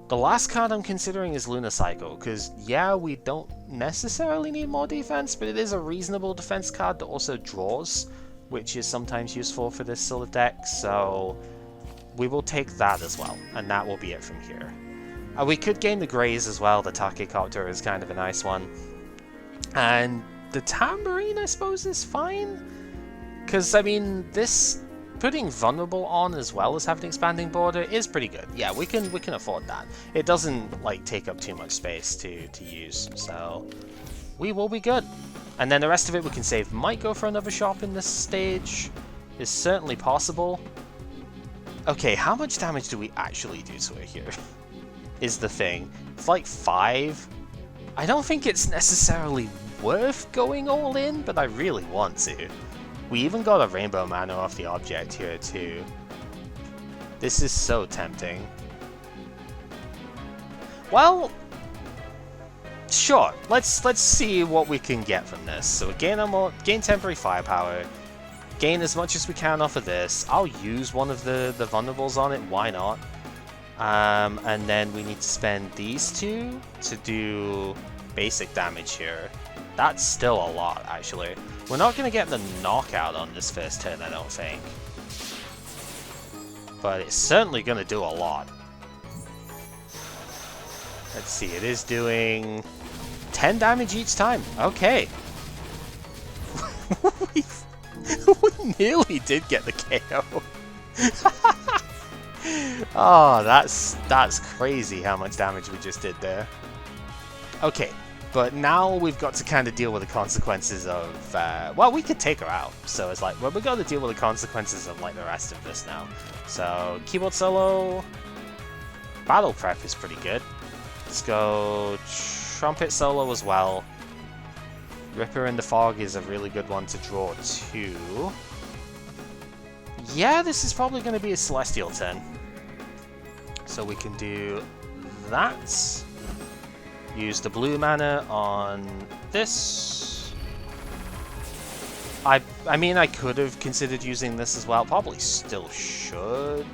Speaker 1: The last card I'm considering is Lunar Cycle, because yeah, we don't necessarily need more defense, but it is a reasonable defense card that also draws, which is sometimes useful for this sort of deck, so we will take that as well, and that will be it from here. We could gain the Greys as well. The Tachicopter is kind of a nice one. And the Tambourine, I suppose, is fine, because, I mean, this putting Vulnerable on as well as having Expanding Border is pretty good. Yeah, we can afford that. It doesn't, like, take up too much space to use, so we will be good. And then the rest of it we can save. Might go for another shop in this stage. Is certainly possible. Okay, how much damage do we actually do to it here? Is the thing. It's like 5. I don't think it's necessarily worth going all in, but I really want to. We even got a Rainbow Mana off the object here too. This is so tempting. Well, sure. Let's see what we can get from this. So gain temporary firepower. Gain as much as we can off of this. I'll use one of the vulnerables on it. Why not? And then we need to spend these 2 to do basic damage here. That's still a lot, actually. We're not going to get the knockout on this first turn, I don't think. But it's certainly going to do a lot. Let's see, it is doing 10 damage each time. Okay. we nearly did get the KO. Oh, that's crazy how much damage we just did there. Okay, but now we've got to kind of deal with the consequences of, well, we could take her out. So it's like, well, we've got to deal with the consequences of, like, the rest of this now. So, keyboard solo, battle prep is pretty good. Let's go trumpet solo as well. Ripper in the Fog is a really good one to draw too. Yeah, this is probably going to be a Celestial turn. So we can do that. Use the blue mana on this. I mean, I could have considered using this as well. Probably still should.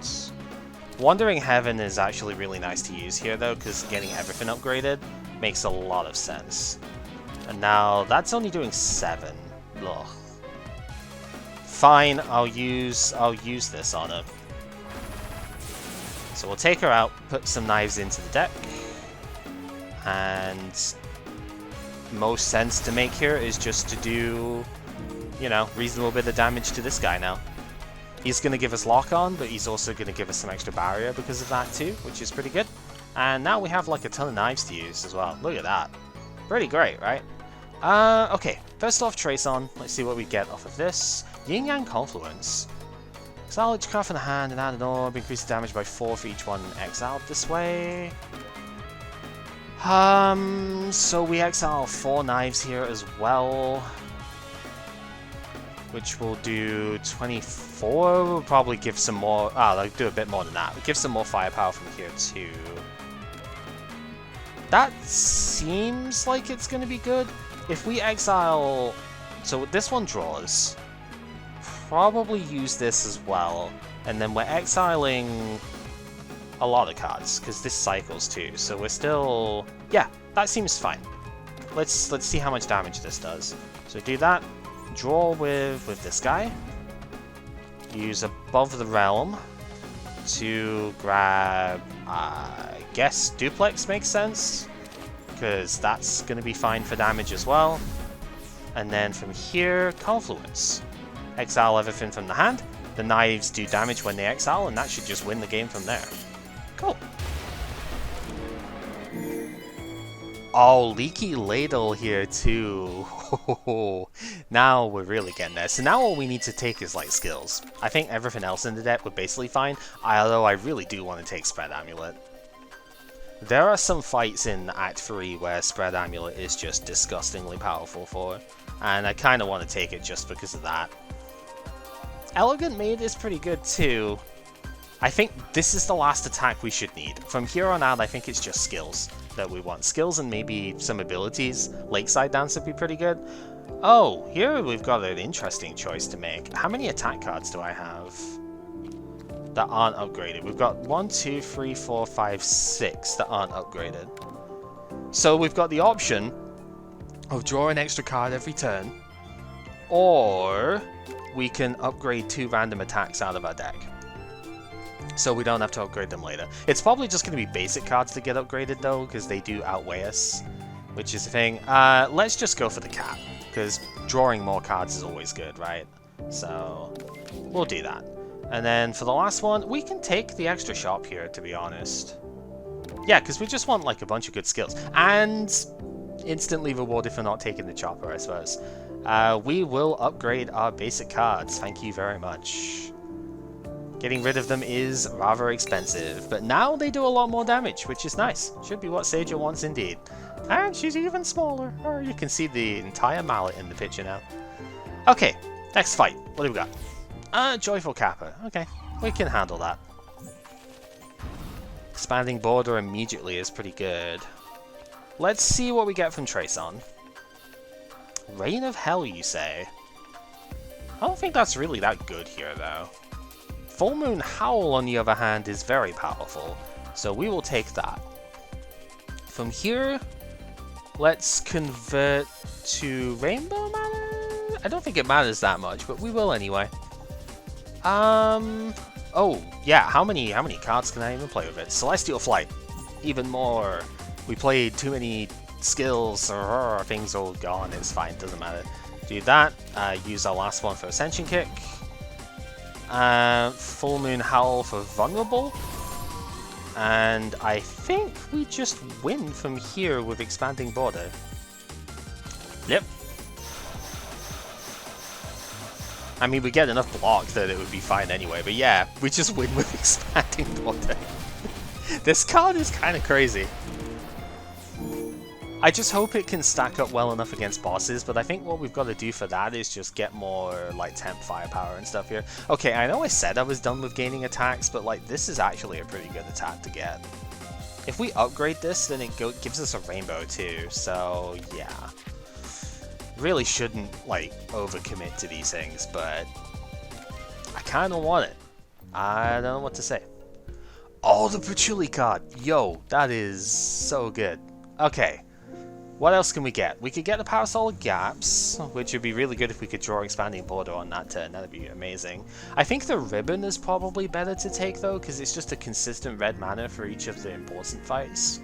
Speaker 1: Wandering Heaven is actually really nice to use here, though, because getting everything upgraded makes a lot of sense. And now that's only doing 7. Ugh. Fine, I'll use this on her. So we'll take her out, put some knives into the deck, and most sense to make here is just to do, you know, reasonable bit of damage to this guy now. He's going to give us lock on, but he's also going to give us some extra barrier because of that too, which is pretty good. And now we have like a ton of knives to use as well. Look at that. Pretty great, right? Okay, first off, Trace on. Let's see what we get off of this. Yin Yang Confluence. Exile each card from the hand and add an orb. Increase the damage by 4 for each one exiled this way. So we exile 4 knives here as well, which will do 24. We'll probably give some more. Like do a bit more than that. We'll give some more firepower from here too. That seems like it's going to be good. If we exile, so this one draws. Probably use this as well, and then we're exiling a lot of cards because this cycles too. So we're still, yeah, that seems fine. Let's see how much damage this does. So do that. Draw with this guy. Use Above the Realm to grab, I guess Duplex makes sense, because that's going to be fine for damage as well. And then from here, Confluence. Exile everything from the hand. The knives do damage when they exile, and that should just win the game from there. Cool. Oh, Leaky Ladle here too. Now we're really getting there. So now all we need to take is like skills. I think everything else in the deck would basically fine, although I really do want to take Spread Amulet. There are some fights in Act 3 where Spread Amulet is just disgustingly powerful for, and I kind of want to take it just because of that. Elegant Maid is pretty good too. I think this is the last attack we should need. From here on out, I think it's just skills that we want. Skills and maybe some abilities. Lakeside Dance would be pretty good. Oh, here we've got an interesting choice to make. How many attack cards do I have? that aren't upgraded. We've got 1, 2, 3, 4, 5, 6 that aren't upgraded. So we've got the option of draw an extra card every turn, or we can upgrade 2 random attacks out of our deck. So we don't have to upgrade them later. It's probably just going to be basic cards that get upgraded though, because they do outweigh us, which is the thing. Let's just go for the cap, because drawing more cards is always good, right? So we'll do that. And then for the last one, we can take the extra shop here, to be honest. Yeah, because we just want like a bunch of good skills. And instantly rewarded for not taking the chopper, I suppose. We will upgrade our basic cards. Thank you very much. Getting rid of them is rather expensive, but now they do a lot more damage, which is nice. Should be what Seija wants indeed. And she's even smaller. Oh, you can see the entire mallet in the picture now. Okay, next fight. What do we got? Joyful Kappa. Okay, we can handle that. Expanding border immediately is pretty good. Let's see what we get from Trason. Reign of Hell, you say? I don't think that's really that good here, though. Full Moon Howl, on the other hand, is very powerful, so we will take that. From here, let's convert to Rainbow Mana? I don't think it matters that much, but we will anyway. Oh, yeah, how many cards can I even play with it? Celestial Flight, even more. We played too many skills, or things all gone, it's fine, doesn't matter. Do that, use our last one for Ascension Kick. Full Moon Howl for Vulnerable. And I think we just win from here with Expanding Border. Yep. I mean, we get enough block that it would be fine anyway, but yeah, we just win with Expanding Border. This card is kind of crazy. I just hope it can stack up well enough against bosses, but I think what we've got to do for that is just get more, like, temp firepower and stuff here. Okay, I know I said I was done with gaining attacks, but, like, this is actually a pretty good attack to get. If we upgrade this, then it gives us a rainbow, too, so, yeah. Really shouldn't, like, overcommit to these things, but I kind of want it. I don't know what to say. Oh, the Patchouli card! Yo, that is so good. Okay. What else can we get? We could get the Parasol of Gaps, which would be really good if we could draw Expanding Border on that turn. That'd be amazing. I think the Ribbon is probably better to take, though, because it's just a consistent red mana for each of the important fights.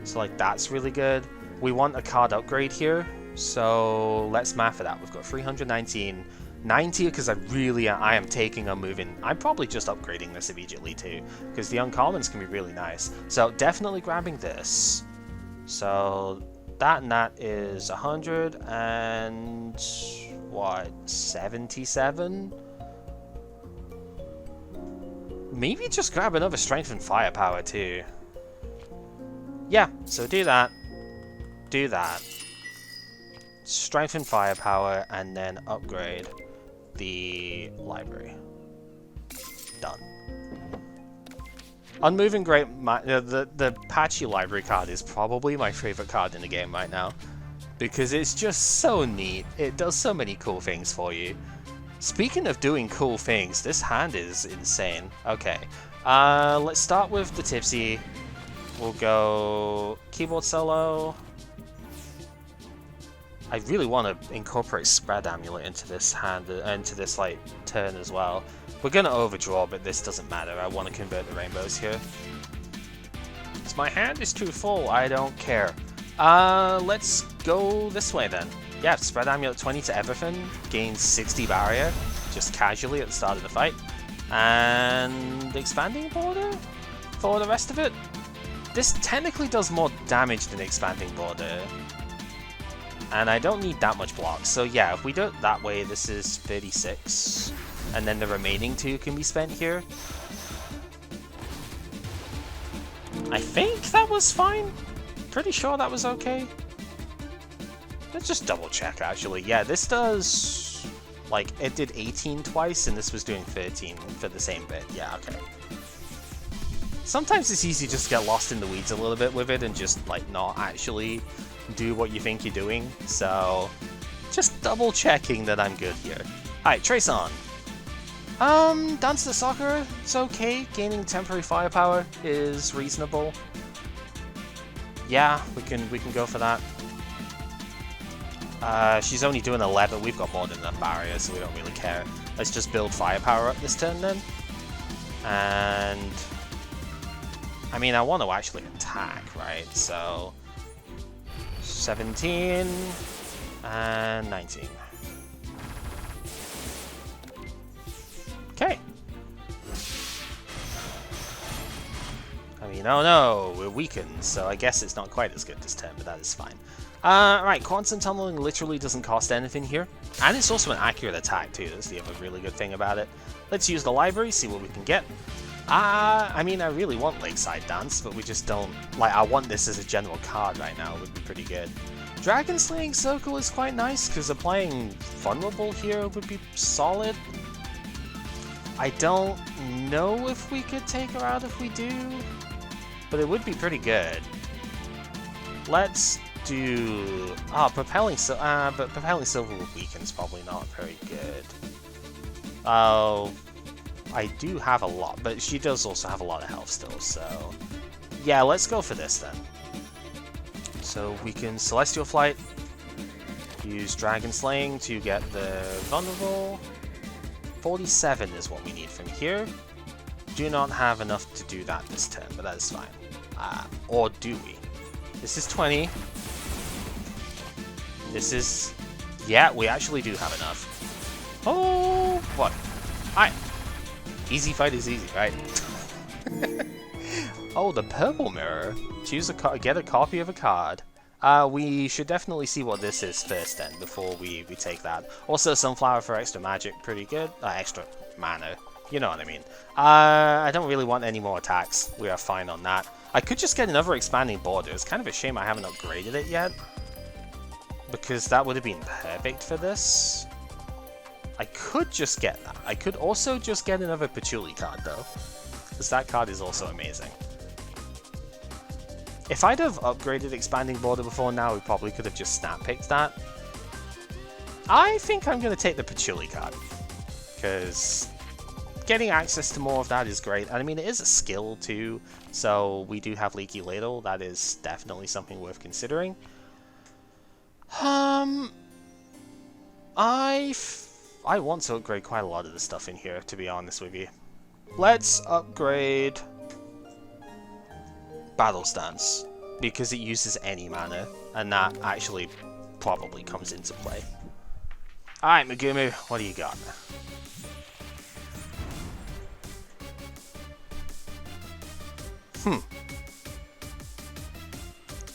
Speaker 1: So, like, that's really good. We want a card upgrade here, so let's math it out. We've got 319, 90, because I am taking a move in. I'm probably just upgrading this immediately, too, because the uncommons can be really nice. So, definitely grabbing this. So that and that is 100 and what, 77? Maybe just grab another strength and firepower too. Yeah, so do that. Do that. Strength and firepower, and then upgrade the library. Done. Unmoving Great the Patchy Library card is probably my favorite card in the game right now, because it's just so neat. It does so many cool things for you. Speaking of doing cool things, this hand is insane. Okay, let's start with the Tipsy. We'll go Keyboard Solo. I really want to incorporate Spread Amulet into this hand, into this like turn as well. We're gonna overdraw, but this doesn't matter. I want to convert the rainbows here. So my hand is too full. I don't care. Let's go this way then. Yeah, Spread Amulet 20 to everything. Gains 60 barrier, just casually at the start of the fight. And Expanding Border for the rest of it. This technically does more damage than Expanding Border. And I don't need that much block. So yeah, if we do it that way, this is 36. And then the remaining 2 can be spent here. I think that was fine. Pretty sure that was okay. Let's just double check actually. Yeah, this does... like, it did 18 twice and this was doing 13 for the same bit. Yeah, okay. Sometimes it's easy just to get lost in the weeds a little bit with it and just, like, not actually do what you think you're doing. So, just double checking that I'm good here. Alright, Trace on. Dance the Sakura, it's okay. Gaining temporary firepower is reasonable. Yeah, we can go for that. She's only doing 11, we've got more than enough barriers, so we don't really care. Let's just build firepower up this turn then. And I mean, I want to actually attack, right? So 17 and 19. Okay. I mean, oh no, we're weakened, so I guess it's not quite as good this turn, but that is fine. Right, Quantum Tunneling literally doesn't cost anything here, and it's also an accurate attack too, that's the other really good thing about it. Let's use the library, see what we can get. I mean, I really want Lakeside Dance, but we just don't... Like, I want this as a general card right now, it would be pretty good. Dragon Slaying Circle is quite nice, because applying Vulnerable here would be solid. I don't know if we could take her out if we do, but it would be pretty good. Let's do... but Propelling Silver with Weaken is probably not very good. Oh, I do have a lot, but she does also have a lot of health still, so... Yeah, let's go for this then. So we can Celestial Flight, use Dragon Slaying to get the Vulnerable. 47 is what we need from here. Do not have enough to do that this turn, but that is fine. Or do we? This is 20. This is... Yeah, we actually do have enough. Oh, what? Hi. Easy fight is easy, right? Oh, the purple mirror. Choose a get a copy of a card. We should definitely see what this is first then, before we take that. Also, Sunflower for extra magic, pretty good. Extra mana. You know what I mean. I don't really want any more attacks. We are fine on that. I could just get another expanding border. It's kind of a shame I haven't upgraded it yet, because that would have been perfect for this. I could just get that. I could also just get another Patchouli card though, because that card is also amazing. If I'd have upgraded Expanding Border before now, we probably could have just snap-picked that. I think I'm going to take the Patchouli card, because getting access to more of that is great. And I mean, it is a skill too, so we do have Leaky Ladle. That is definitely something worth considering. I want to upgrade quite a lot of the stuff in here, to be honest with you. Let's upgrade Battle Stance, because it uses any mana, and that actually probably comes into play. Alright, Megumu, what do you got?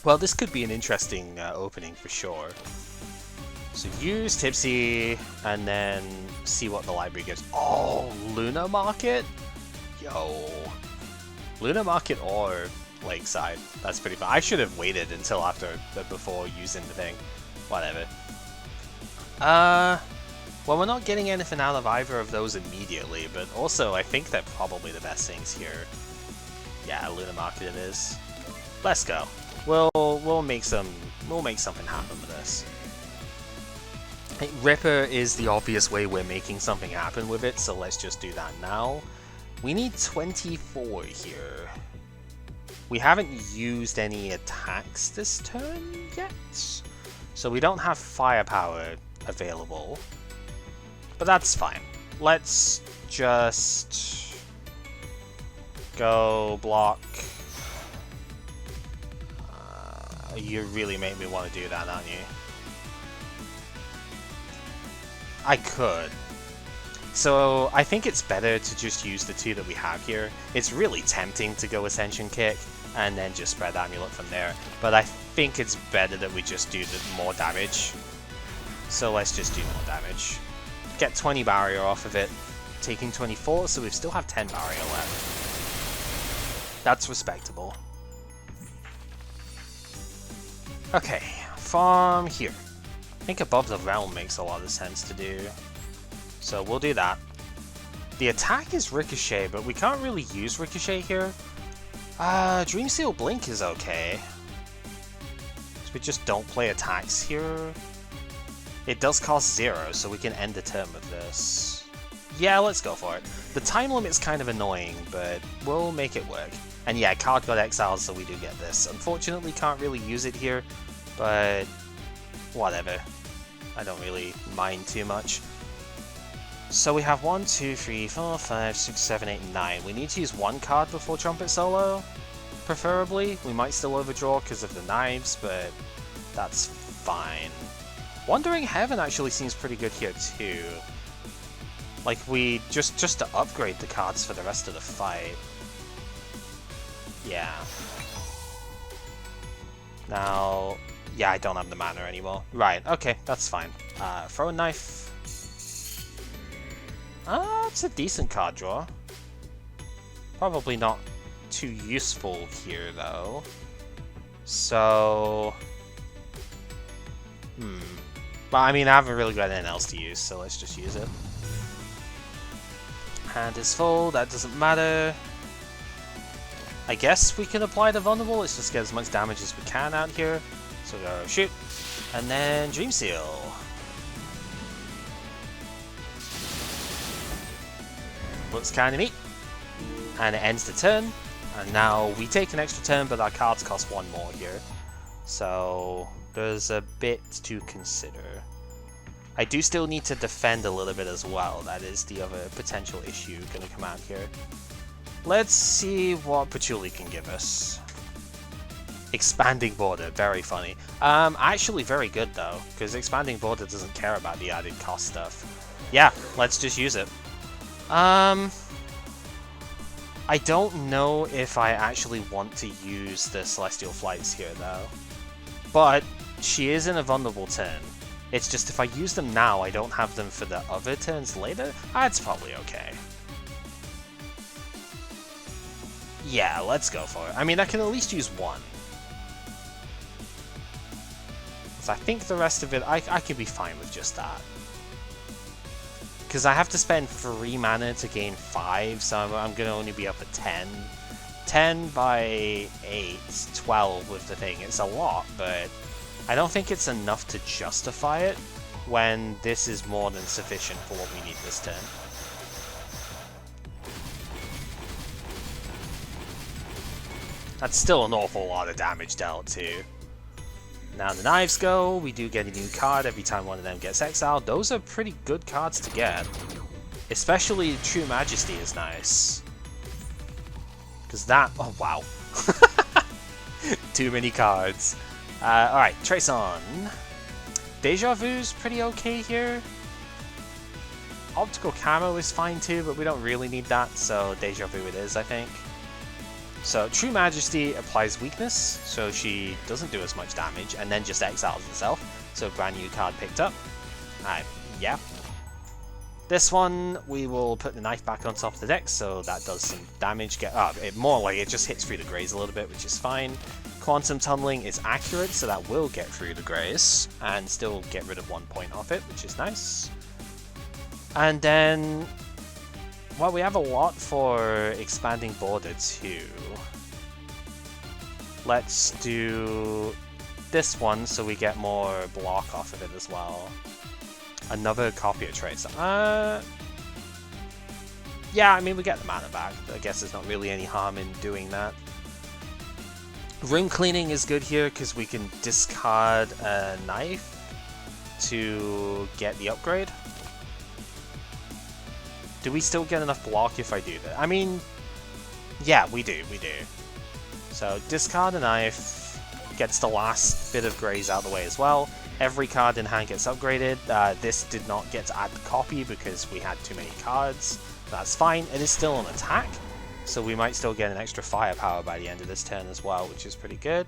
Speaker 1: Well, this could be an interesting opening for sure. So use Tipsy, and then see what the library gives. Oh, Luna Market? Yo. Luna Market or Lakeside. That's pretty fun. I should have waited until after, before using the thing. Whatever. Well, we're not getting anything out of either of those immediately, but also I think they're probably the best things here. Yeah, Luna Market it is. Let's go. We'll make something happen with this. Ripper is the obvious way we're making something happen with it, so let's just do that now. We need 24 here. We haven't used any attacks this turn yet, so we don't have firepower available, but that's fine. Let's just go block. You really make me want to do that, aren't you? I could. So I think it's better to just use the two that we have here. It's really tempting to go Ascension Kick and then just spread Amulet from there, but I think it's better that we just do the more damage. So let's just do more damage. Get 20 barrier off of it, taking 24, so we still have 10 barrier left. That's respectable. Okay, from here. I think Above the Realm makes a lot of sense to do. So we'll do that. The attack is Ricochet, but we can't really use Ricochet here. Dreamseal Blink is okay. So we just don't play attacks here. It does cost 0, so we can end the turn with this. Yeah, let's go for it. The time limit's kind of annoying, but we'll make it work. And yeah, card got exiled, so we do get this. Unfortunately, can't really use it here, but whatever. I don't really mind too much. So we have 1, 2, 3, 4, 5, 6, 7, 8, 9. We need to use one card before Trumpet Solo, preferably. We might still overdraw because of the knives, but that's fine. Wandering Heaven actually seems pretty good here too. Like, we just to upgrade the cards for the rest of the fight. Yeah. Now, yeah, I don't have the mana anymore. Right, okay, that's fine. Throw a knife. It's a decent card draw. Probably not too useful here, though. So... But, I mean, I haven't really got anything else to use, so let's just use it. Hand is full, that doesn't matter. I guess we can apply the vulnerable, let's just get as much damage as we can out here. So go shoot, and then Dream Seal. Looks kinda neat. And it ends the turn, and now we take an extra turn, but our cards cost 1 more here. So there's a bit to consider. I do still need to defend a little bit as well, that is the other potential issue gonna come out here. Let's see what Patchouli can give us. Expanding Border, very funny. Actually very good though, because Expanding Border doesn't care about the added cost stuff. Yeah, let's just use it. I don't know if I actually want to use the Celestial Flights here though. But she is in a vulnerable turn. It's just if I use them now, I don't have them for the other turns later. That's probably okay. Yeah, let's go for it. I mean, I can at least use one. So I think the rest of it, I could be fine with just that. Because I have to spend 3 mana to gain 5, so I'm going to only be up at 10. 10 by 8, 12 with the thing. It's a lot, but I don't think it's enough to justify it when this is more than sufficient for what we need this turn. That's still an awful lot of damage dealt too. Now the knives go, we do get a new card every time one of them gets exiled. Those are pretty good cards to get. Especially True Majesty is nice. Because that... oh wow. Too many cards. Alright, Trace on. Deja Vu's pretty okay here. Optical Camo is fine too, but we don't really need that, so Deja Vu it is, I think. So True Majesty applies weakness, so she doesn't do as much damage, and then just exiles herself. So brand new card picked up. Yeah. This one, we will put the knife back on top of the deck, so that does some damage. More like it just hits through the grays a little bit, which is fine. Quantum Tunneling is accurate, so that will get through the grays, and still get rid of 1 point off it, which is nice. And then... well, we have a lot for Expanding Border too. Let's do this one so we get more block off of it as well. Another copy of Trace. Yeah, I mean, we get the mana back. I guess there's not really any harm in doing that. Room Cleaning is good here because we can discard a knife to get the upgrade. Do we still get enough block if I do that? I mean, yeah, we do. So, discard a knife, gets the last bit of grays out of the way as well. Every card in hand gets upgraded. This did not get to add the copy because we had too many cards. That's fine. It is still an attack, so we might still get an extra firepower by the end of this turn as well, which is pretty good.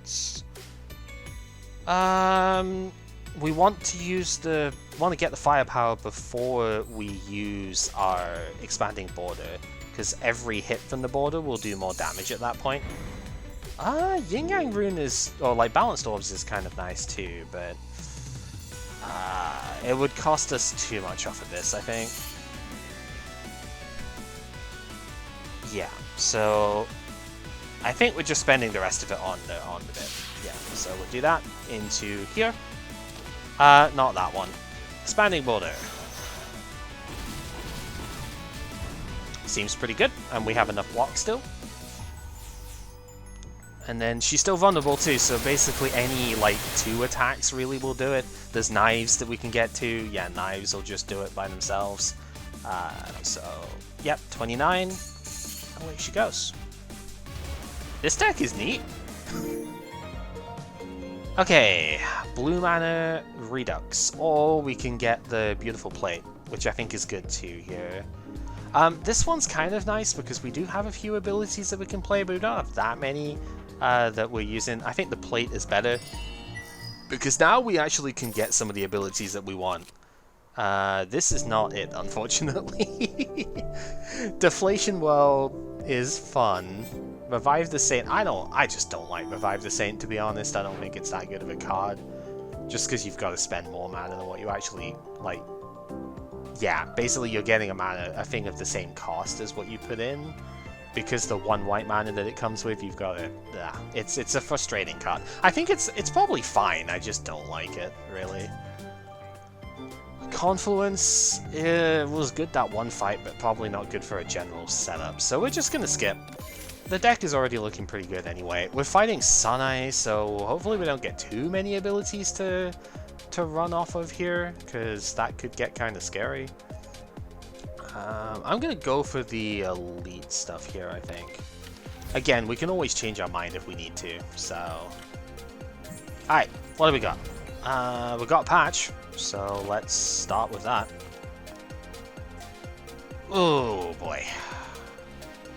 Speaker 1: We want to get the firepower before we use our Expanding Border, because every hit from the border will do more damage at that point. Yin Yang Rune is, or like Balanced Orbs is kind of nice too, but it would cost us too much off of this, I think. Yeah, so I think we're just spending the rest of it on the bit. Yeah, so we'll do that into here. Not that one. Expanding Border. Seems pretty good, and we have enough block still. And then she's still vulnerable too, so basically any like 2 attacks really will do it. There's knives that we can get to. Yeah, knives will just do it by themselves. So, yep, 29. Away she goes. This deck is neat. Okay, blue mana Redux, or we can get the beautiful plate, which I think is good too here. This one's kind of nice because we do have a few abilities that we can play, but we don't have that many that we're using. I think the plate is better because now we actually can get some of the abilities that we want. This is not it, unfortunately. Deflation World is fun. Revive the Saint, I just don't like Revive the Saint, to be honest. I don't think it's that good of a card. Just because you've got to spend more mana than what you actually, like... Yeah, basically you're getting a thing of the same cost as what you put in. Because the 1 white mana that it comes with, you've got to... It's a frustrating card. I think it's probably fine, I just don't like it, really. Confluence was good that one fight, but probably not good for a general setup. So we're just going to skip. The deck is already looking pretty good anyway. We're fighting Sunai, so hopefully we don't get too many abilities to run off of here, because that could get kind of scary. I'm going to go for the elite stuff here, I think. Again, we can always change our mind if we need to, so... Alright, what do we got? We got Patch, so let's start with that. Oh boy.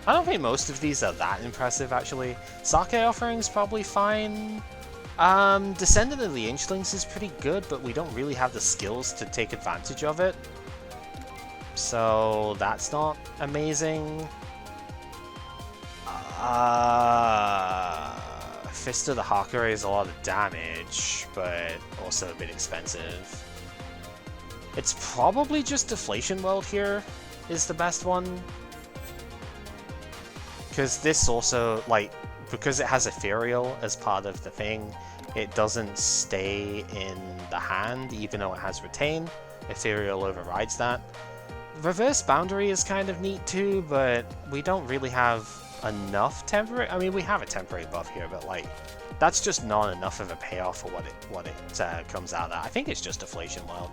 Speaker 1: I don't think most of these are that impressive, actually. Sake Offering's probably fine. Descendant of the Anchlings is pretty good, but we don't really have the skills to take advantage of it. So that's not amazing. Fist of the Hakare is a lot of damage, but also a bit expensive. It's probably just Deflation World here is the best one. Because this also, like, because it has Ethereal as part of the thing, it doesn't stay in the hand, even though it has Retain. Ethereal overrides that. Reverse Boundary is kind of neat too, but we don't really have enough temporary... I mean, we have a temporary buff here, but, like, that's just not enough of a payoff for what it comes out at. I think it's just Deflation World.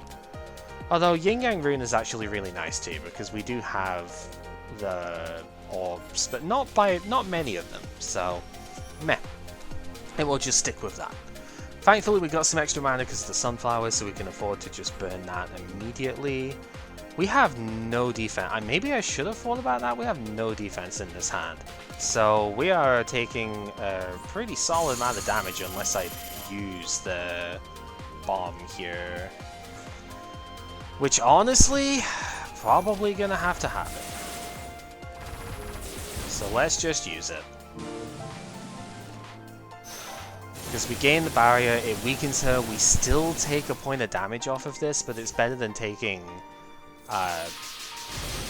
Speaker 1: Although Yin Yang Rune is actually really nice too, because we do have the orbs, but not many of them, so meh. And we'll just stick with that. Thankfully we got some extra mana because of the sunflowers, so we can afford to just burn that immediately. We have no defense. Maybe I should have thought about that. We have no defense in this hand. So we are taking a pretty solid amount of damage unless I use the bomb here. Which honestly, probably gonna have to happen. So let's just use it. Because we gain the barrier, it weakens her, we still take a point of damage off of this, but it's better than taking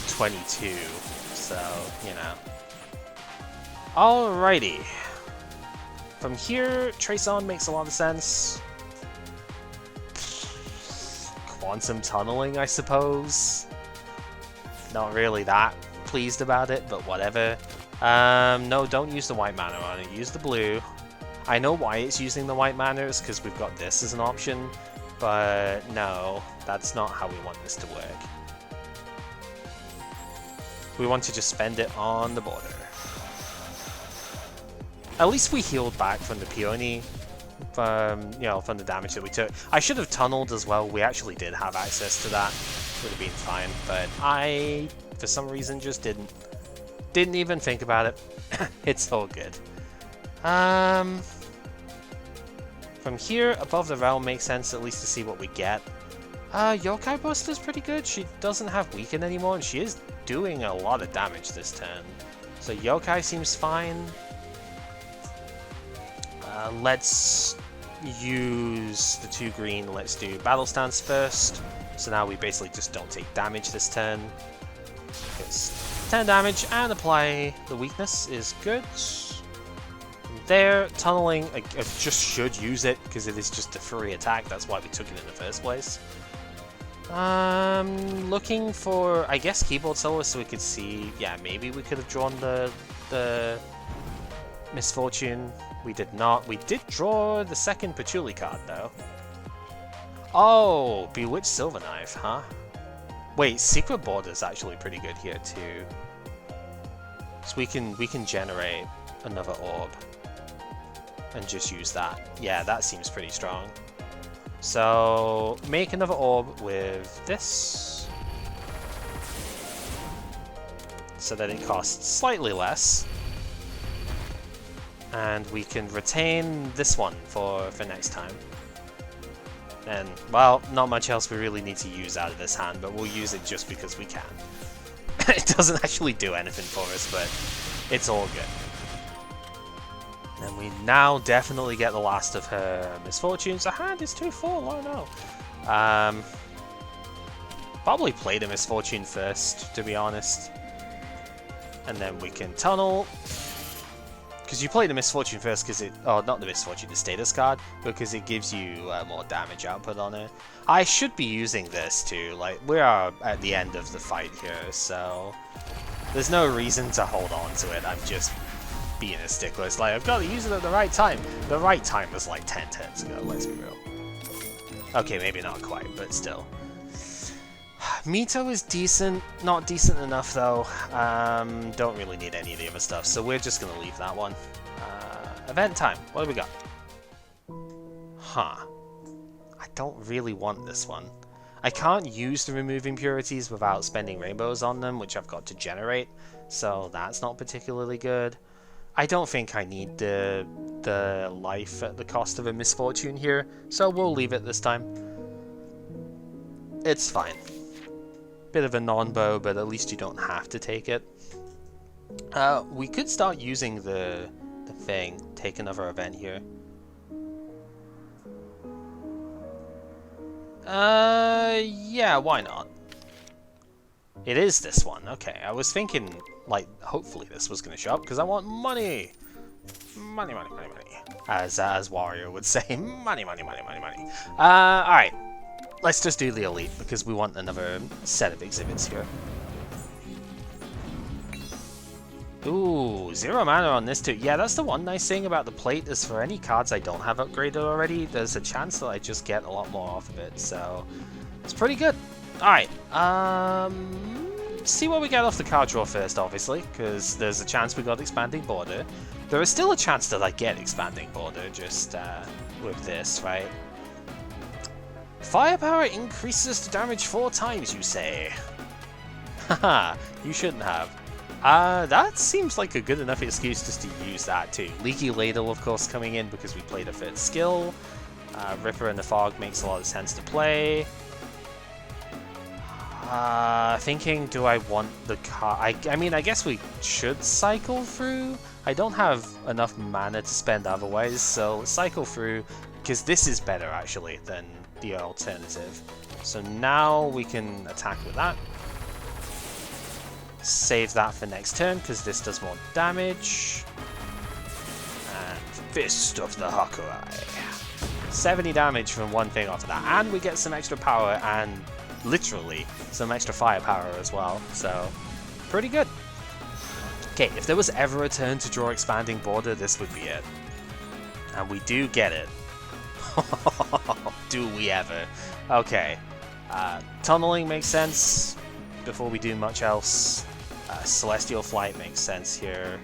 Speaker 1: 22, so, you know. Alrighty. From here, Trace On makes a lot of sense. Quantum Tunneling, I suppose. Not really that pleased about it, but whatever. No, don't use the white mana on it, use the blue. I know why it's using the white mana, is because we've got this as an option, but no, that's not how we want this to work. We want to just spend it on the border. At least we healed back from the peony, from the damage that we took. I should have tunneled as well. We actually did have access to that. Would have been fine, but I, for some reason, just didn't. Didn't even think about it. It's all good. From here, above the realm makes sense, at least to see what we get. Yokai Buster's pretty good. She doesn't have Weaken anymore, and she is doing a lot of damage this turn. So Yokai seems fine. Let's use the 2 green. Let's do Battle Stance first. So now we basically just don't take damage this turn. It's 10 damage, and apply the weakness is good. There, tunneling, I just should use it, because it is just a free attack, that's why we took it in the first place. Looking for, I guess, keyboard solo so we could see. Yeah, maybe we could have drawn the misfortune. We did not. We did draw the second patchouli card though. Oh, Bewitched Silver Knife, huh? Wait, Secret Border is actually pretty good here too. So we can generate another orb and just use that. Yeah, that seems pretty strong. So make another orb with this, so that it costs slightly less, and we can retain this one for next time. And well, not much else we really need to use out of this hand, but we'll use it just because we can. It doesn't actually do anything for us, but it's all good. And we now definitely get the last of her misfortunes. The hand is too full, oh no. Probably play the misfortune first, to be honest. And then we can tunnel. Because you play the misfortune first because it... Oh, not the misfortune, the status card. Because it gives you more damage output on it. I should be using this too. Like, we are at the end of the fight here, so... There's no reason to hold on to it. I'm just... being a stickler. It's like, I've got to use it at the right time. The right time was like 10 turns ago, let's be real. Okay, maybe not quite, but still. Mito is decent, not decent enough though. Don't really need any of the other stuff, so we're just gonna leave that one. Event time, what do we got? Huh. I don't really want this one. I can't use the remove impurities without spending rainbows on them, which I've got to generate, so that's not particularly good. I don't think I need the life at the cost of a misfortune here, so we'll leave it this time. It's fine. Bit of a non-bow, but at least you don't have to take it. We could start using the thing. Take another event here. Yeah, why not? It is this one. Okay, I was thinking, like, hopefully this was going to show up, because I want money! Money, money, money, money. As Warrior would say, money, money, money, money, money. Alright. Let's just do the Elite, because we want another set of exhibits here. Ooh, 0 mana on this too. Yeah, that's the one nice thing about the plate, is for any cards I don't have upgraded already, there's a chance that I just get a lot more off of it, so... It's pretty good. Alright, see what we get off the card draw first, obviously, because there's a chance we got Expanding Border. There is still a chance that I get Expanding Border, just with this, right? Firepower increases the damage 4 times, you say? Haha, you shouldn't have. That seems like a good enough excuse just to use that too. Leaky Ladle, of course, coming in because we played a third skill. Ripper in the Fog makes a lot of sense to play. Thinking, do I want the card? I mean, I guess we should cycle through. I don't have enough mana to spend otherwise, so let's cycle through, because this is better actually than the alternative. So now we can attack with that. Save that for next turn, because this does more damage. And Fist of the Hakurai. 70 damage from one thing off of that, and we get some extra power and literally some extra firepower as well, so pretty good. Okay, if there was ever a turn to draw Expanding Border, this would be it. And we do get it. Do we ever? Okay. Tunneling makes sense before we do much else. Celestial Flight makes sense here.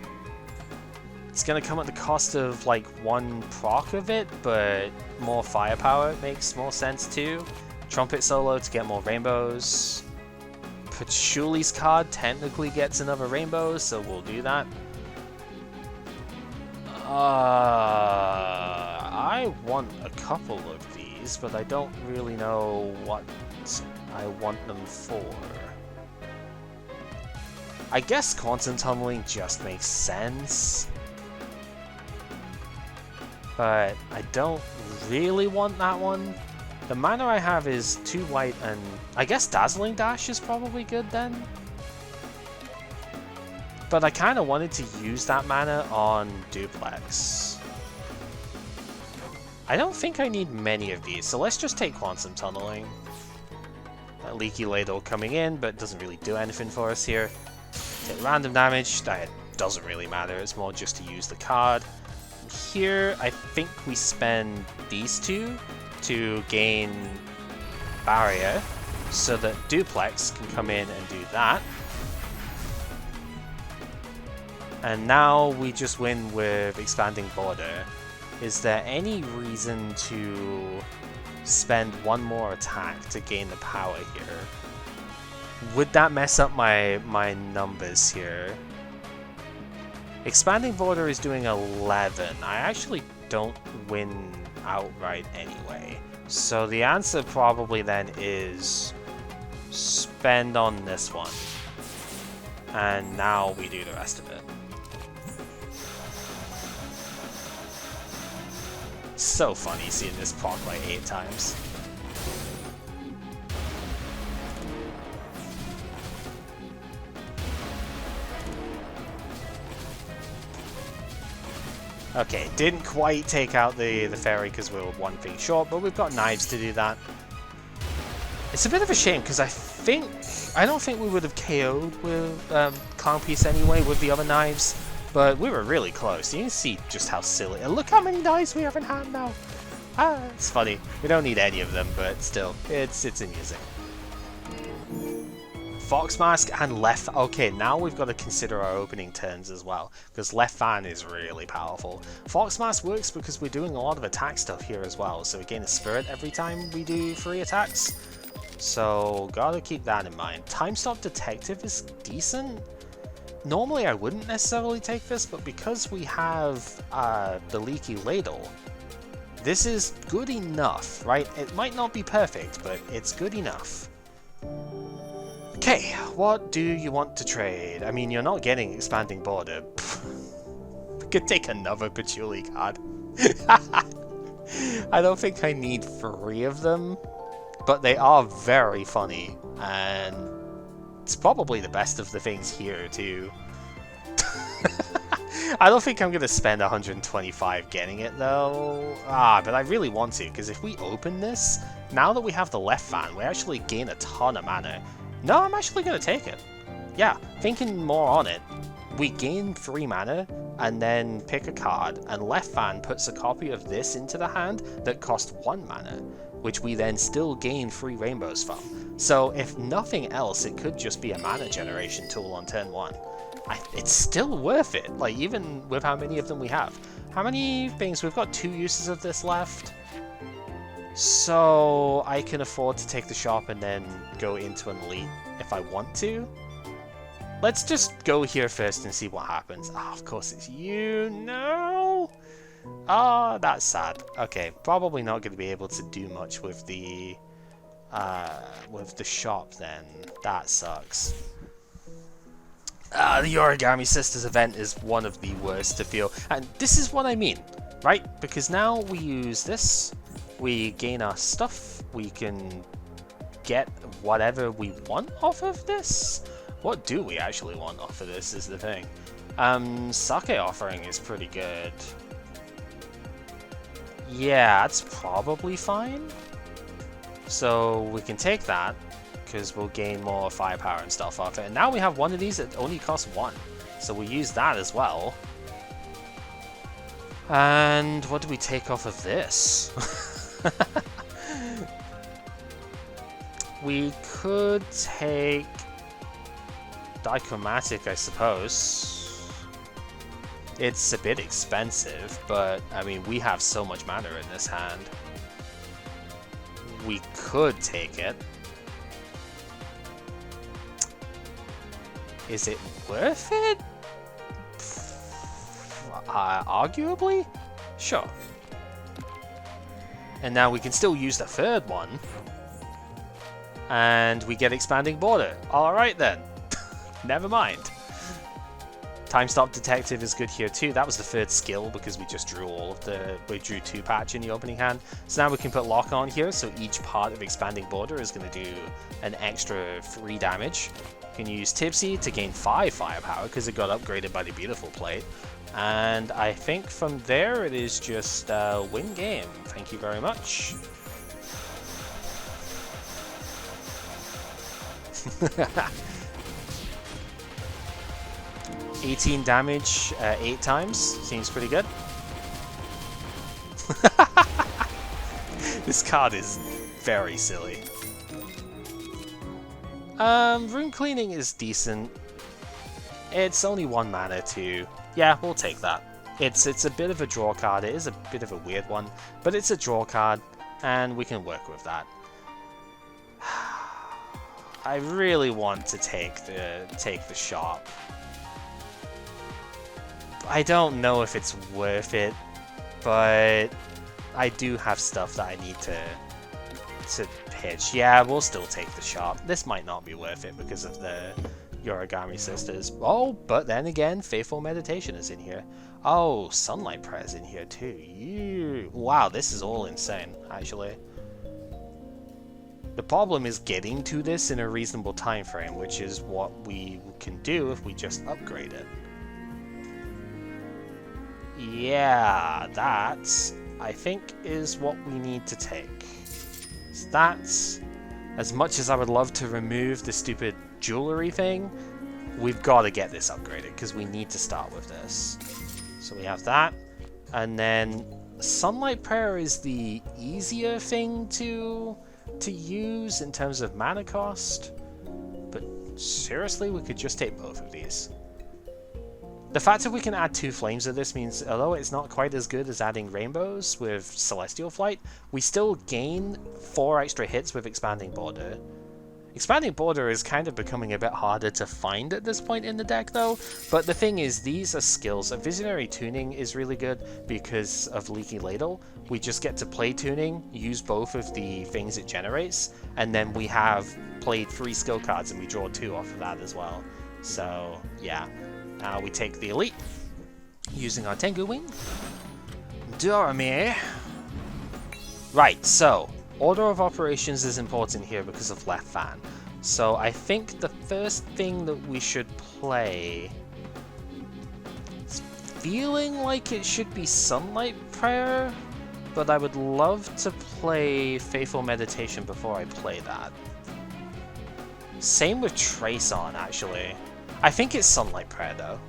Speaker 1: It's gonna come at the cost of like 1 proc of it, but more firepower makes more sense too. Trumpet Solo to get more rainbows. Patchouli's card technically gets another rainbow, so we'll do that. I want a couple of these, but I don't really know what I want them for. I guess Quantum Tunneling just makes sense, but I don't really want that one. The mana I have is 2 white, and I guess Dazzling Dash is probably good then. But I kind of wanted to use that mana on Duplex. I don't think I need many of these, so let's just take Quantum Tunneling. A leaky ladle coming in, but doesn't really do anything for us here. Take random damage, that doesn't really matter, it's more just to use the card. Here, I think we spend these two to gain barrier, so that Duplex can come in and do that. And now we just win with Expanding Border. Is there any reason to spend one more attack to gain the power here? Would that mess up my numbers here? Expanding Border is doing 11. I actually don't win outright anyway. So the answer probably then is spend on this one. And now we do the rest of it. So funny seeing this proc like 8 times. Okay, didn't quite take out the fairy because we were one thing short, but we've got knives to do that. It's a bit of a shame because I don't think we would have KO'd with Clown Piece anyway with the other knives, but we were really close. You can see just how silly. Look how many knives we have in hand now. Ah, it's funny. We don't need any of them, but still, it's amusing. Fox Mask and left. Okay, now we've got to consider our opening turns as well, because left fan is really powerful. Fox Mask works because we're doing a lot of attack stuff here as well, so we gain a spirit every time we do 3 attacks. So gotta keep that in mind. Time Stop Detective is decent. Normally I wouldn't necessarily take this, but because we have the Leaky Ladle, this is good enough, right? It might not be perfect, but it's good enough. Okay, what do you want to trade? I mean, you're not getting Expanding Border. We could take another Patchouli card. I don't think I need 3 of them, but they are very funny, and it's probably the best of the things here, too. I don't think I'm going to spend 125 getting it, though. But I really want to, because if we open this, now that we have the left fan, we actually gain a ton of mana. No, I'm actually going to take it. Yeah, thinking more on it, we gain 3 mana, and then pick a card, and left fan puts a copy of this into the hand that cost 1 mana, which we then still gain 3 rainbows from. So if nothing else, it could just be a mana generation tool on turn 1. It's still worth it, like even with how many of them we have. How many things? We've got 2 uses of this left. So I can afford to take the shop and then go into an elite if I want to. Let's just go here first and see what happens. Ah, of course it's you. No. Ah, that's sad. Okay, probably not going to be able to do much with the shop then. That sucks. The Origami Sisters event is one of the worst to feel, and this is what I mean, right? Because now we use this. We gain our stuff, we can get whatever we want off of this. What do we actually want off of this is the thing. Sake offering is pretty good. Yeah, that's probably fine. So we can take that, because we'll gain more firepower and stuff off it. And now we have one of these that only costs 1. So we use that as well. And what do we take off of this? We could take Dichromatic, I suppose. It's a bit expensive, but I mean, we have so much mana in this hand. We could take it. Is it worth it? Arguably? Sure. And now we can still use the 3rd one. And we get Expanding Border. Alright then. Never mind. Time Stop Detective is good here too. That was the 3rd skill because we just drew we drew 2 patch in the opening hand. So now we can put Lock on here, so each part of Expanding Border is going to do an extra 3 damage. You can use Tipsy to gain 5 firepower because it got upgraded by the Beautiful Plate. And I think from there it is just win game. Thank you very much. $18 damage 8 times. Seems pretty good. This card is very silly. Room cleaning is decent. It's only 1 mana too. Yeah, we'll take that. It's a bit of a draw card. It is a bit of a weird one, but it's a draw card, and we can work with that. I really want to take the shop. I don't know if it's worth it, but I do have stuff that I need to pitch. Yeah, we'll still take the shop. This might not be worth it because of the Origami Sisters. Oh, but then again, Faithful Meditation is in here. Oh, Sunlight Prayer is in here too. Wow, this is all insane, actually. The problem is getting to this in a reasonable time frame, which is what we can do if we just upgrade it. Yeah, that, I think, is what we need to take. So that's, as much as I would love to remove the stupid jewelry thing, we've got to get this upgraded, because we need to start with this. So we have that, and then Sunlight Prayer is the easier thing to use in terms of mana cost, but seriously, we could just take both of these. The fact that we can add 2 flames of this means, although it's not quite as good as adding rainbows with Celestial Flight, we still gain 4 extra hits with Expanding Border. Expanding Border is kind of becoming a bit harder to find at this point in the deck though, but the thing is, these are skills. Visionary Tuning is really good because of Leaky Ladle. We just get to play Tuning, use both of the things it generates, and then we have played 3 skill cards and we draw 2 off of that as well. So yeah, now we take the Elite, using our Tengu Wing. Dorame. Right, so order of operations is important here because of Left Fan. So I think the first thing that we should play, it's feeling like it should be Sunlight Prayer, but I would love to play Faithful Meditation before I play that. Same with Trace On, actually. I think it's Sunlight Prayer though,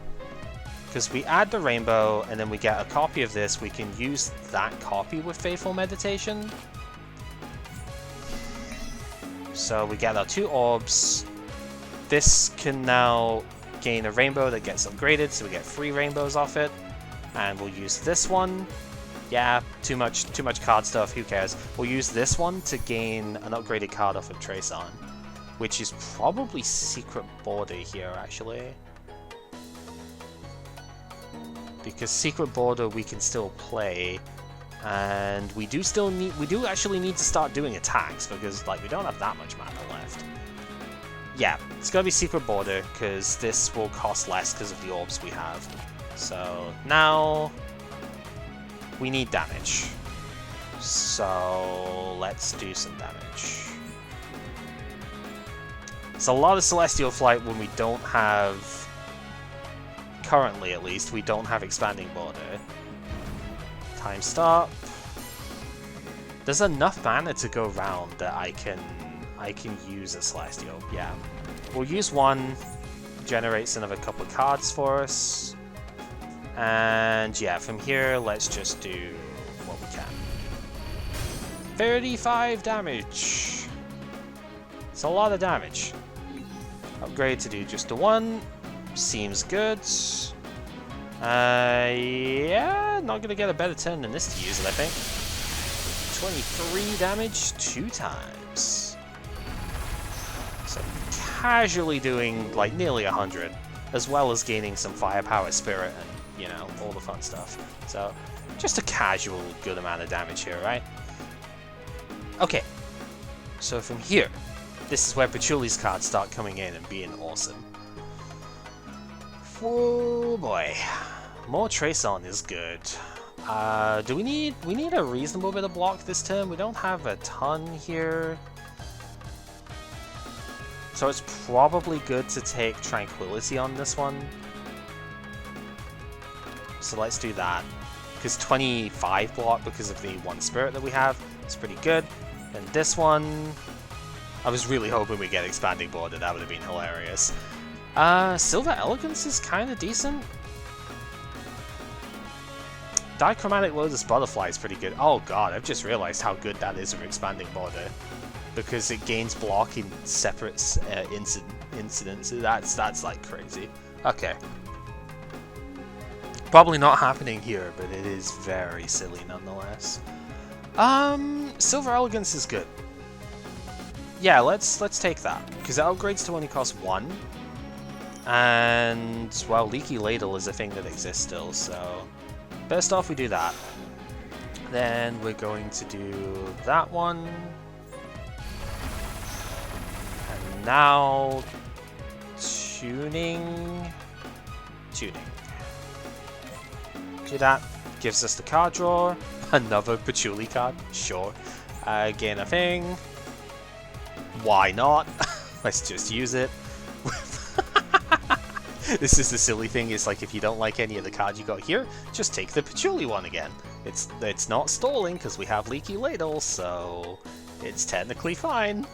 Speaker 1: because we add the rainbow and then we get a copy of this. We can use that copy with Faithful Meditation. So we get our 2 orbs. This can now gain a rainbow that gets upgraded, so we get 3 rainbows off it. And we'll use this one. Yeah, too much card stuff, who cares? We'll use this one to gain an upgraded card off of Trace On, which is probably Secret Border here, actually. Because Secret Border we can still play. And we do actually need to start doing attacks, because like we don't have that much mana left. Yeah, it's gotta be Secret Border, because this will cost less because of the orbs we have. So now we need damage. So let's do some damage. It's a lot of Celestial Flight when we don't have, currently at least, we don't have Expanding Border. Time stop. There's enough mana to go around that I can use a Celestial. Yeah, we'll use 1. Generates another couple of cards for us, and yeah, from here let's just do what we can. 35 damage. It's a lot of damage. Upgrade to do just the 1. Seems good. Yeah, not gonna get a better turn than this to use it, I think. 23 damage 2 times. So casually doing like nearly 100, as well as gaining some firepower, spirit, and you know, all the fun stuff. So just a casual good amount of damage here, right? Okay, so from here, this is where Patchouli's cards start coming in and being awesome. Oh boy, more Trace On is good. Do we need a reasonable bit of block this turn? We don't have a ton here, so it's probably good to take Tranquility on this one. So let's do that, because 25 block because of the 1 spirit that we have is pretty good. And this one, I was really hoping we get expanding border, that would have been hilarious. Silver Elegance is kind of decent. Dichromatic Lotus Butterfly is pretty good. Oh god, I've just realized how good that is with expanding border. Because it gains block in separate incidents. That's like crazy. Okay. Probably not happening here, but it is very silly nonetheless. Silver Elegance is good. Yeah, let's take that, because it upgrades to only cost 1. And, well, Leaky Ladle is a thing that exists still, so... First off, we do that. Then we're going to do that one. And now... Tuning... Do that. Gives us the card draw. Another Patchouli card. Sure. Gain a thing. Why not? Let's just use it. This is the silly thing, it's like if you don't like any of the cards you got here, just take the Patchouli one again. It's not stalling because we have Leaky Ladle, so it's technically fine.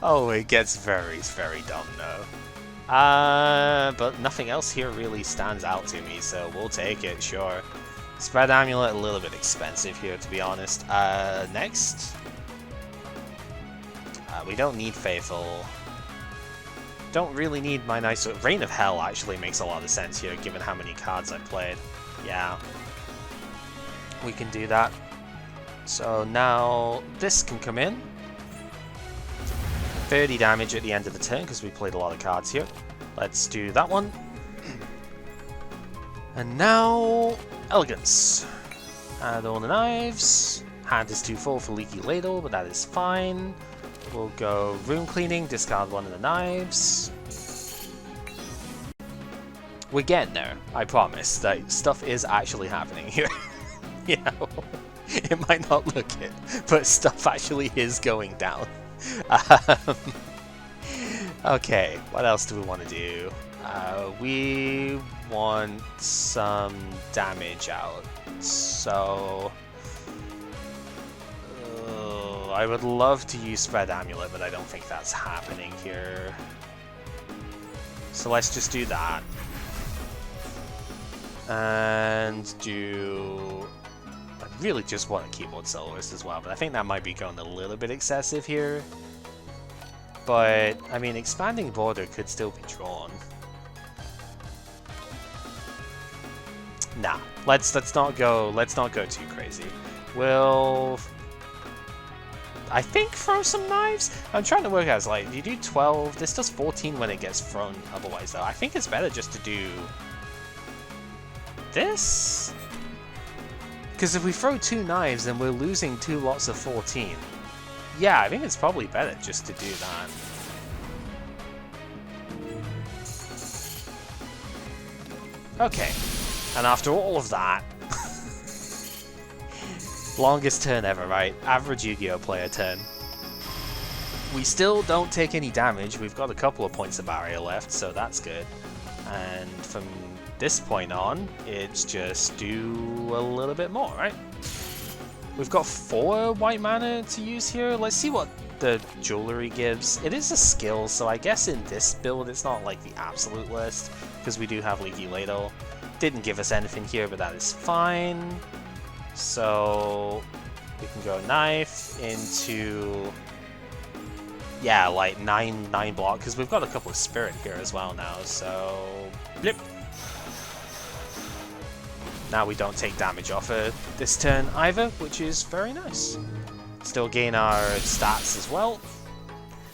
Speaker 1: Oh, it gets very, very dumb though. But nothing else here really stands out to me, so we'll take it, sure. Spread Amulet, a little bit expensive here, to be honest. Next. We don't need Faithful. Don't really need my nice... Reign of Hell actually makes a lot of sense here, given how many cards I've played. Yeah. We can do that. So now this can come in. 30 damage at the end of the turn, because we played a lot of cards here. Let's do that one. And now... Elegance. Add all the knives. Hand is too full for Leaky Ladle, but that is fine. We'll go Room Cleaning, discard one of the knives. We're getting there, I promise. That stuff is actually happening here. You know, it might not look it, but stuff actually is going down. Okay, what else do we want to do? We want some damage out, so... I would love to use Spread Amulet, but I don't think that's happening here. So let's just do that. And do... I really just want a Keyboard Soloist as well, but I think that might be going a little bit excessive here. But, I mean, Expanding Border could still be drawn. Nah, let's not go too crazy. We'll... I think throw some knives? I'm trying to work out, like, you do 12, this does 14 when it gets thrown otherwise though. I think it's better just to do this? Because if we throw 2 knives, then we're losing 2 lots of 14. Yeah, I think it's probably better just to do that. Okay, and after all of that, longest turn ever, right? Average Yu-Gi-Oh! Player turn. We still don't take any damage. We've got a couple of points of barrier left, so that's good. And from this point on, it's just do a little bit more, right? We've got 4 white mana to use here. Let's see what the jewelry gives. It is a skill, so I guess in this build it's not like the absolute worst, because we do have Leaky Ladle. Didn't give us anything here, but that is fine. So we can go knife into, yeah, like 9 block, because we've got a couple of spirit here as well now, so blip. Now we don't take damage off her this turn either, which is very nice. Still gain our stats as well.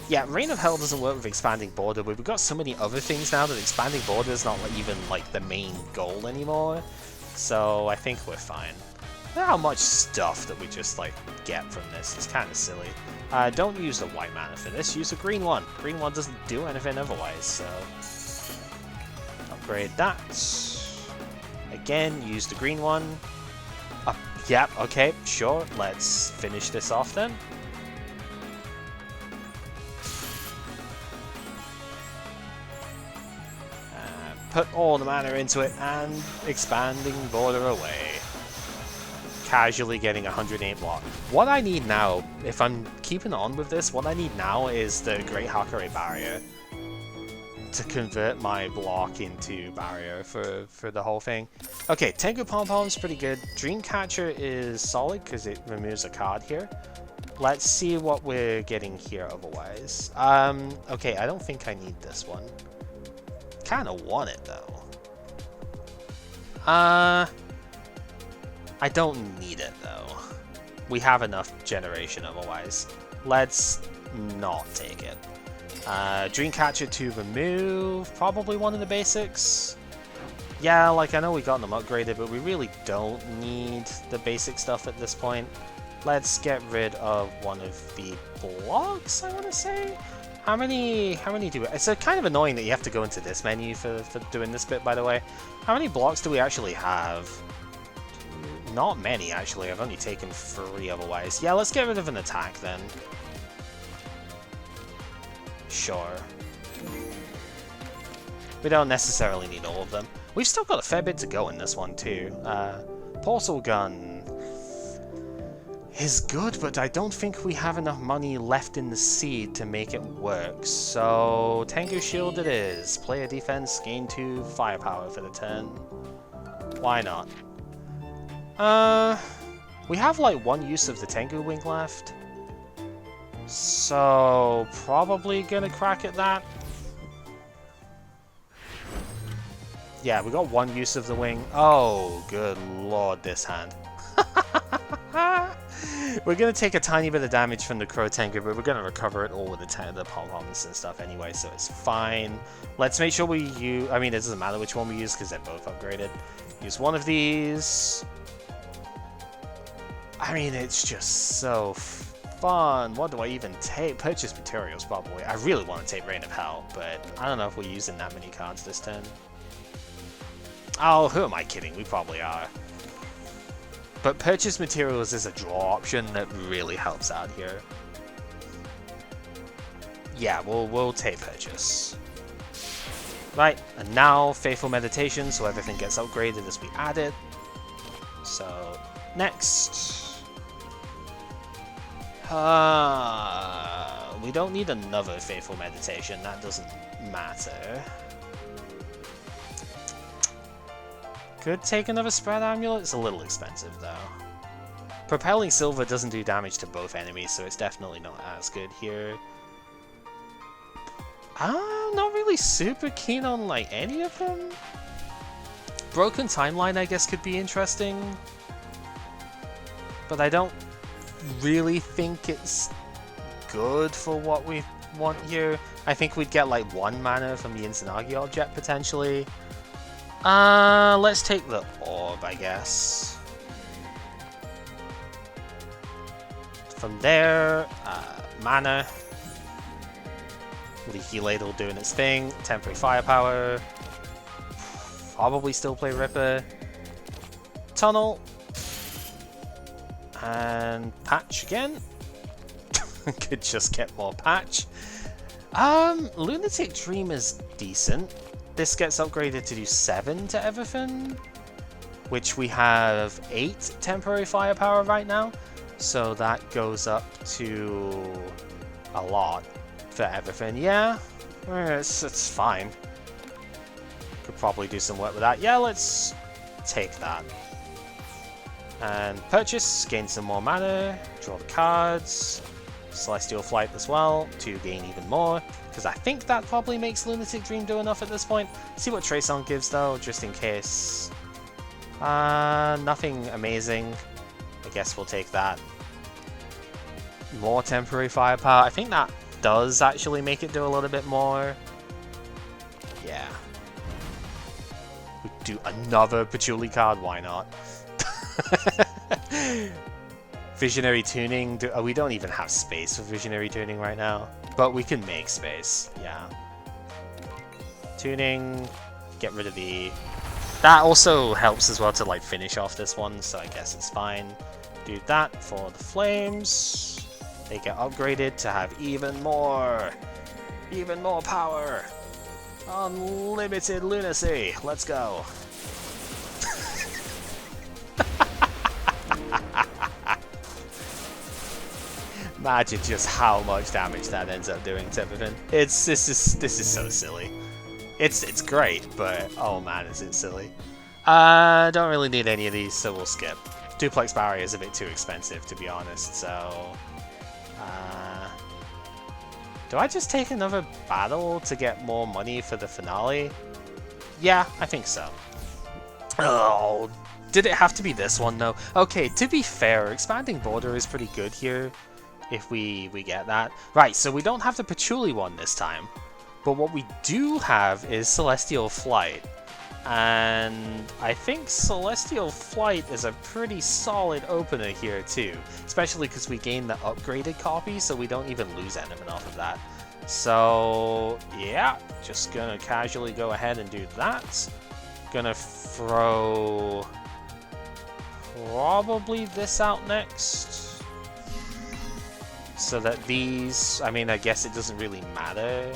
Speaker 1: Yeah, Reign of Hell doesn't work with Expanding Border, but we've got so many other things now that Expanding Border is not even like the main goal anymore. So I think we're fine. Look at how much stuff that we just like get from this. It's kind of silly. Don't use the white mana for this. Use the green one. Green one doesn't do anything otherwise. So upgrade that. Again, use the green one. Yep. Okay. Sure. Let's finish this off then. Put all the mana into it and Expanding Border away. casually getting 108 block. What I need now, if I'm keeping on with this, what I need now is the Great Hakare Barrier to convert my block into barrier for the whole thing. Okay, Tengu Pom-Pom's pretty good. Dreamcatcher is solid because it removes a card here. Let's see what we're getting here otherwise. Okay, I don't think I need this one. Kinda want it though. I don't need it though. We have enough generation otherwise. Let's not take it. Dreamcatcher to remove, probably one of the basics. Yeah, like I know we got them upgraded, but we really don't need the basic stuff at this point. Let's get rid of one of the blocks, I want to say. How many do we... It's kind of annoying that you have to go into this menu for doing this bit, by the way. How many blocks do we actually have? Not many, actually. I've only taken 3 otherwise. Yeah, let's get rid of an attack, then. Sure. We don't necessarily need all of them. We've still got a fair bit to go in this one, too. Portal Gun is good, but I don't think we have enough money left in the seed to make it work. So, Tengu Shield it is. Player defense, gain 2 firepower for the turn. Why not? We have like 1 use of the Tengu Wing left. So, probably gonna crack at that. Yeah, we got 1 use of the wing. Oh, good lord, this hand. We're gonna take a tiny bit of damage from the Crow Tengu, but we're gonna recover it all with the pom-poms and stuff anyway, so it's fine. Let's make sure we use... I mean, it doesn't matter which one we use because they're both upgraded. Use one of these. I mean, it's just so fun. What do I even take? Purchase materials, probably. I really want to take Reign of Hell, but I don't know if we're using that many cards this turn. Oh, who am I kidding? We probably are. But purchase materials is a draw option that really helps out here. Yeah, we'll take purchase. Right, and now Faithful Meditation, so everything gets upgraded as we add it. So, next. We don't need another Faithful Meditation, that doesn't matter. Could take another Spread Amulet, it's a little expensive though. Propelling Silver doesn't do damage to both enemies, so it's definitely not as good here. I'm not really super keen on like any of them. Broken Timeline I guess could be interesting. But I don't really think it's good for what we want here. I think we'd get like 1 mana from the Izanagi object potentially. Let's take the orb, I guess. From there, mana. Leaky Ladle doing its thing. Temporary Firepower. Probably still play Ripper. Tunnel. And Patch again. Could just get more Patch. Lunatic Dream is decent. This gets upgraded to do 7 to everything, which we have 8 temporary firepower right now, so that goes up to a lot for everything. Yeah, it's fine. Could probably do some work with that. Yeah, let's take that. And purchase, gain some more mana, draw the cards, Celestial Flight as well to gain even more. Because I think that probably makes Lunatic Dream do enough at this point. See what Trey Song gives though, just in case. Nothing amazing. I guess we'll take that. More temporary firepower. I think that does actually make it do a little bit more. Yeah. We do another Patchouli card, why not? Visionary Tuning, we don't even have space for Visionary Tuning right now, but we can make space, yeah. Tuning, get rid of the... That also helps as well to like finish off this one, so I guess it's fine. Do that for the flames. They get upgraded to have even more power. Unlimited lunacy, let's go. Imagine just how much damage that ends up doing to everything. This is so silly. It's great, but oh man, is it silly. Don't really need any of these, so we'll skip. Duplex barrier is a bit too expensive, to be honest, so... do I just take another battle to get more money for the finale? Yeah, I think so. Oh, did it have to be this one, though? Okay, to be fair, expanding border is pretty good here, if we get that. Right, so we don't have the patchouli one this time, but what we do have is Celestial Flight. And I think Celestial Flight is a pretty solid opener here too, especially because we gain the upgraded copy, so we don't even lose anything off of that. So yeah, just gonna casually go ahead and do that. Gonna throw probably this out next, so that these, I mean, I guess it doesn't really matter.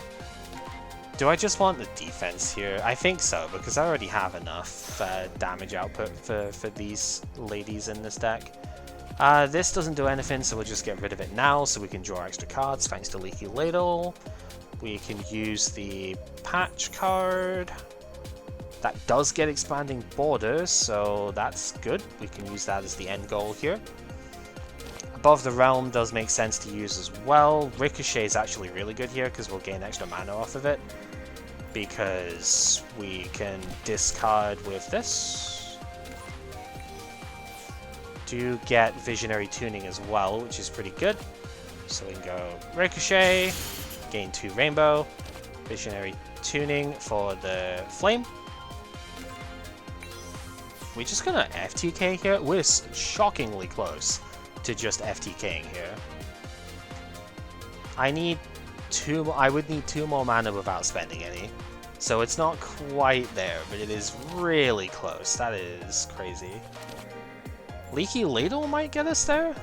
Speaker 1: Do I just want the defense here? I think so, because I already have enough damage output for these ladies in this deck. This doesn't do anything, so we'll just get rid of it now, so we can draw extra cards thanks to Leaky Ladle. We can use the patch card. That does get expanding borders, so that's good. We can use that as the end goal here. Above the Realm does make sense to use as well. Ricochet is actually really good here because we'll gain extra mana off of it, because we can discard with this to get Visionary Tuning as well, which is pretty good. So we can go Ricochet, gain 2 Rainbow, Visionary Tuning for the Flame. We're just gonna FTK here. We're shockingly close to just FTKing here. I would need 2 more mana without spending any. So it's not quite there, but it is really close. That is crazy. Leaky Ladle might get us there?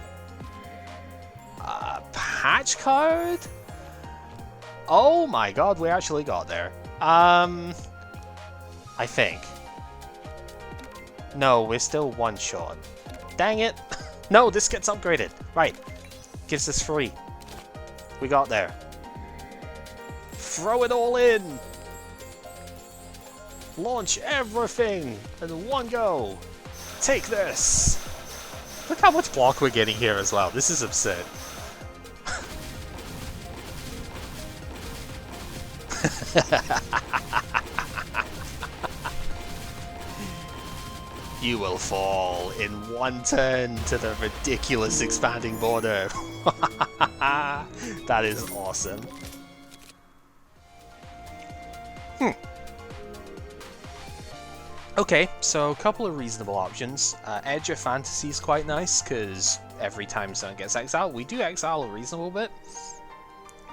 Speaker 1: Patch card? Oh my god, we actually got there. I think. No, we're still 1 short. Dang it! No, this gets upgraded. Right. Gives us 3. We got there. Throw it all in! Launch everything in 1 go! Take this! Look how much block we're getting here as well. This is absurd. You will fall in 1 turn to the ridiculous expanding border. That is awesome. Okay, so a couple of reasonable options. Edge of Fantasy is quite nice, because every time someone gets exiled, we do exile a reasonable bit.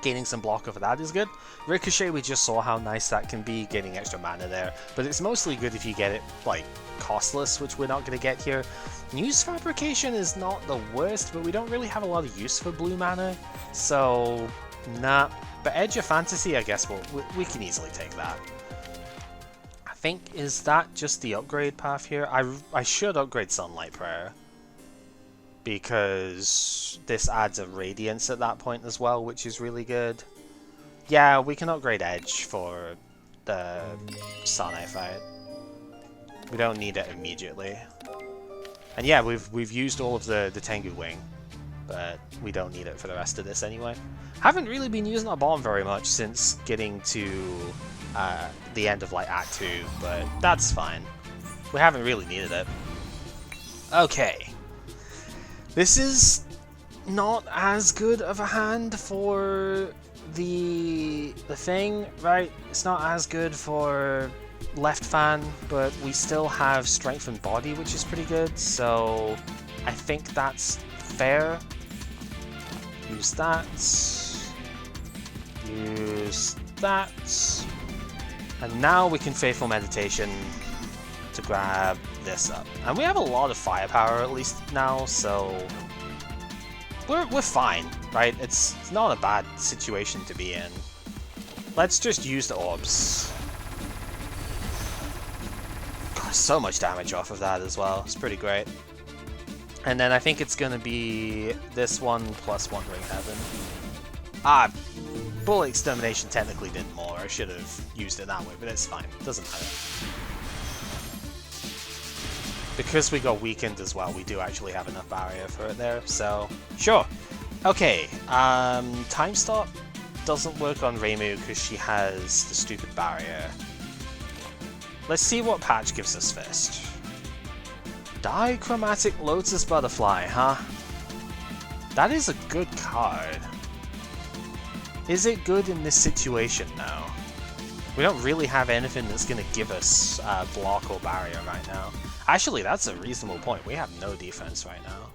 Speaker 1: Gaining some block over that is good. Ricochet, we just saw how nice that can be, getting extra mana there. But it's mostly good if you get it, like, costless, which we're not going to get here. News Fabrication is not the worst, but we don't really have a lot of use for blue mana. So, nah. But Edge of Fantasy, I guess we can easily take that. I think, is that just the upgrade path here? I should upgrade Sunlight Prayer, because this adds a Radiance at that point as well, which is really good. Yeah, we can upgrade Edge for the Sane fight. We don't need it immediately. And yeah, we've used all of the Tengu Wing, but we don't need it for the rest of this anyway. Haven't really been using our bomb very much since getting to the end of like Act 2, but that's fine. We haven't really needed it. Okay. This is not as good of a hand for the thing, right? It's not as good for left fan, but we still have Strength and Body, which is pretty good, so I think that's fair. Use that. Use that. And now we can Faithful Meditation to grab this up. And we have a lot of firepower at least now, so we're fine, right? It's not a bad situation to be in. Let's just use the orbs. God, so much damage off of that as well. It's pretty great. And then I think it's going to be this one plus Wandering Heaven. Ah, Bullet Extermination technically did more. I should have used it that way, but it's fine. Doesn't matter. Because we got weakened as well, we do actually have enough barrier for it there, so sure. Okay, Time Stop doesn't work on Reimu because she has the stupid barrier. Let's see what patch gives us first. Dichromatic Lotus Butterfly, huh? That is a good card. Is it good in this situation now? We don't really have anything that's going to give us block or barrier right now. Actually, that's a reasonable point. We have no defense right now.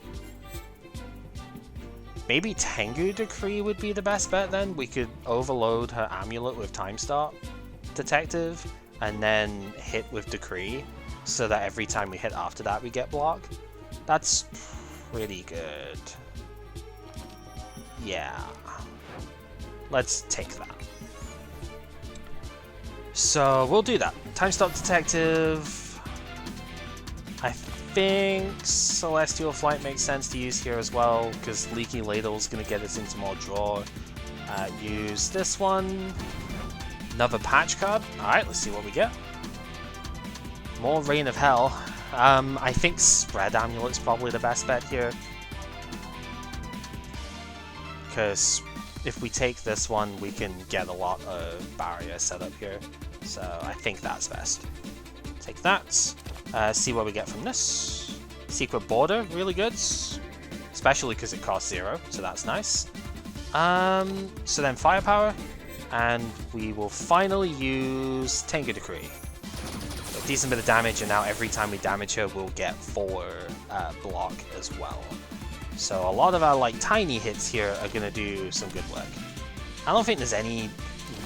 Speaker 1: Maybe Tengu Decree would be the best bet then? We could overload her amulet with Time Stop Detective and then hit with Decree so that every time we hit after that we get block. That's pretty good. Yeah. Let's take that. So we'll do that. Time Stop Detective. I think Celestial Flight makes sense to use here as well, because Leaky Ladle is going to get us into more draw. Use this one. Another patch card. Alright, let's see what we get. More Rain of Hell. I think Spread Amulet's probably the best bet here. Because if we take this one, we can get a lot of barrier set up here. So I think that's best. Take that. See what we get from this. Secret Border, really good. Especially because it costs 0, so that's nice. So then Firepower. And we will finally use Tengu Decree. A decent bit of damage, and now every time we damage her, we'll get 4 block as well. So a lot of our like tiny hits here are going to do some good work. I don't think there's any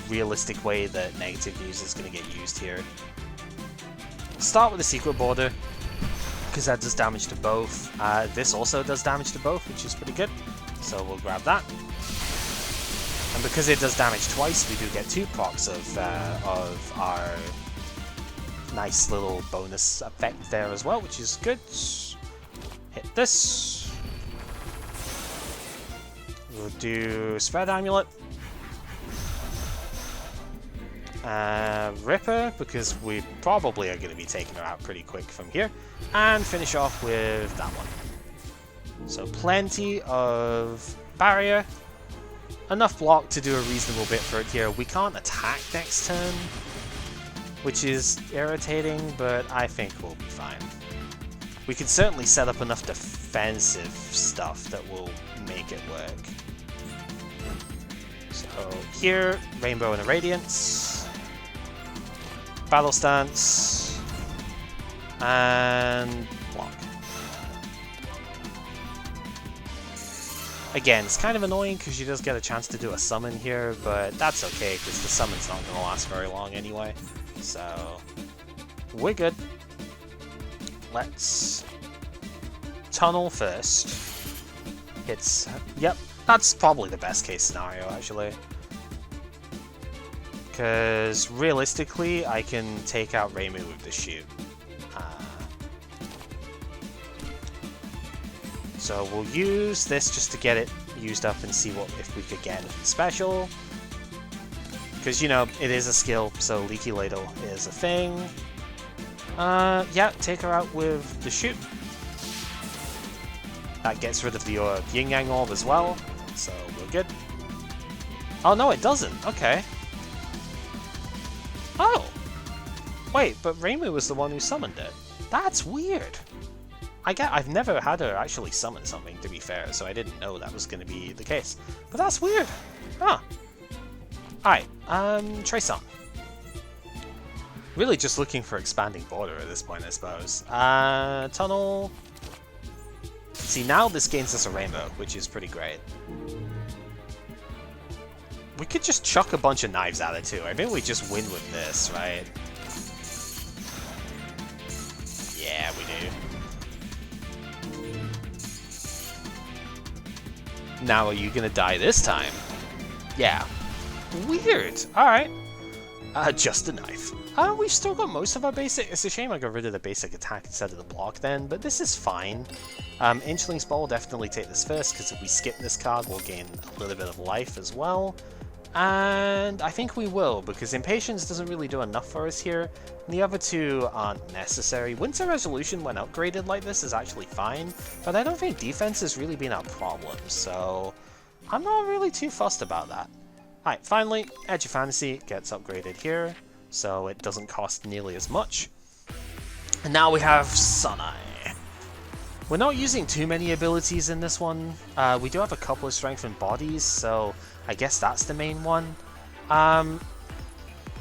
Speaker 1: realistic way that negative news is going to get used here. Start with the Secret Border, because that does damage to both. This also does damage to both, which is pretty good. So we'll grab that. And because it does damage twice, we do get 2 procs of our nice little bonus effect there as well, which is good. Hit this. We'll do Spread Amulet. Ripper, because we probably are going to be taking her out pretty quick from here. And finish off with that one. So plenty of barrier. Enough block to do a reasonable bit for it here. We can't attack next turn, which is irritating, but I think we'll be fine. We can certainly set up enough defensive stuff that will make it work. So here, Rainbow and Irradiance, Battle Stance, and block. Again, it's kind of annoying because she does get a chance to do a summon here, but that's okay because the summon's not going to last very long anyway. So we're good. Let's tunnel first. Yep, that's probably the best case scenario actually. Because realistically, I can take out Reimu with the shoot. So we'll use this just to get it used up and see if we could get anything special. Because, you know, it is a skill, so Leaky Ladle is a thing. Yeah, take her out with the shoot. That gets rid of your Yin Yang Orb as well, so we're good. Oh no, it doesn't. Okay. Oh! Wait, but Reimu was the one who summoned it. That's weird. I've never had her actually summon something, to be fair, so I didn't know that was going to be the case. But that's weird. Huh. Alright, Trace on. Really just looking for expanding border at this point, I suppose. Tunnel. See, now this gains us a rainbow, which is pretty great. We could just chuck a bunch of knives at it too. I think we just win with this, right? Yeah, we do. Now, are you gonna die this time? Yeah. Weird. Alright. Just a knife. We've still got most of our basic. It's a shame I got rid of the basic attack instead of the block then, but this is fine. Inchling's Ball will definitely take this first, because if we skip this card, we'll gain a little bit of life as well. And I think we will, because Impatience doesn't really do enough for us here. The other two aren't necessary. Winter Resolution, when upgraded like this, is actually fine, but I don't think defense has really been our problem, so I'm not really too fussed about that. Alright, finally, Edge of Fantasy gets upgraded here, so it doesn't cost nearly as much. And now we have Sunai. We're not using too many abilities in this one. We do have a couple of strengthened bodies, so I guess that's the main one.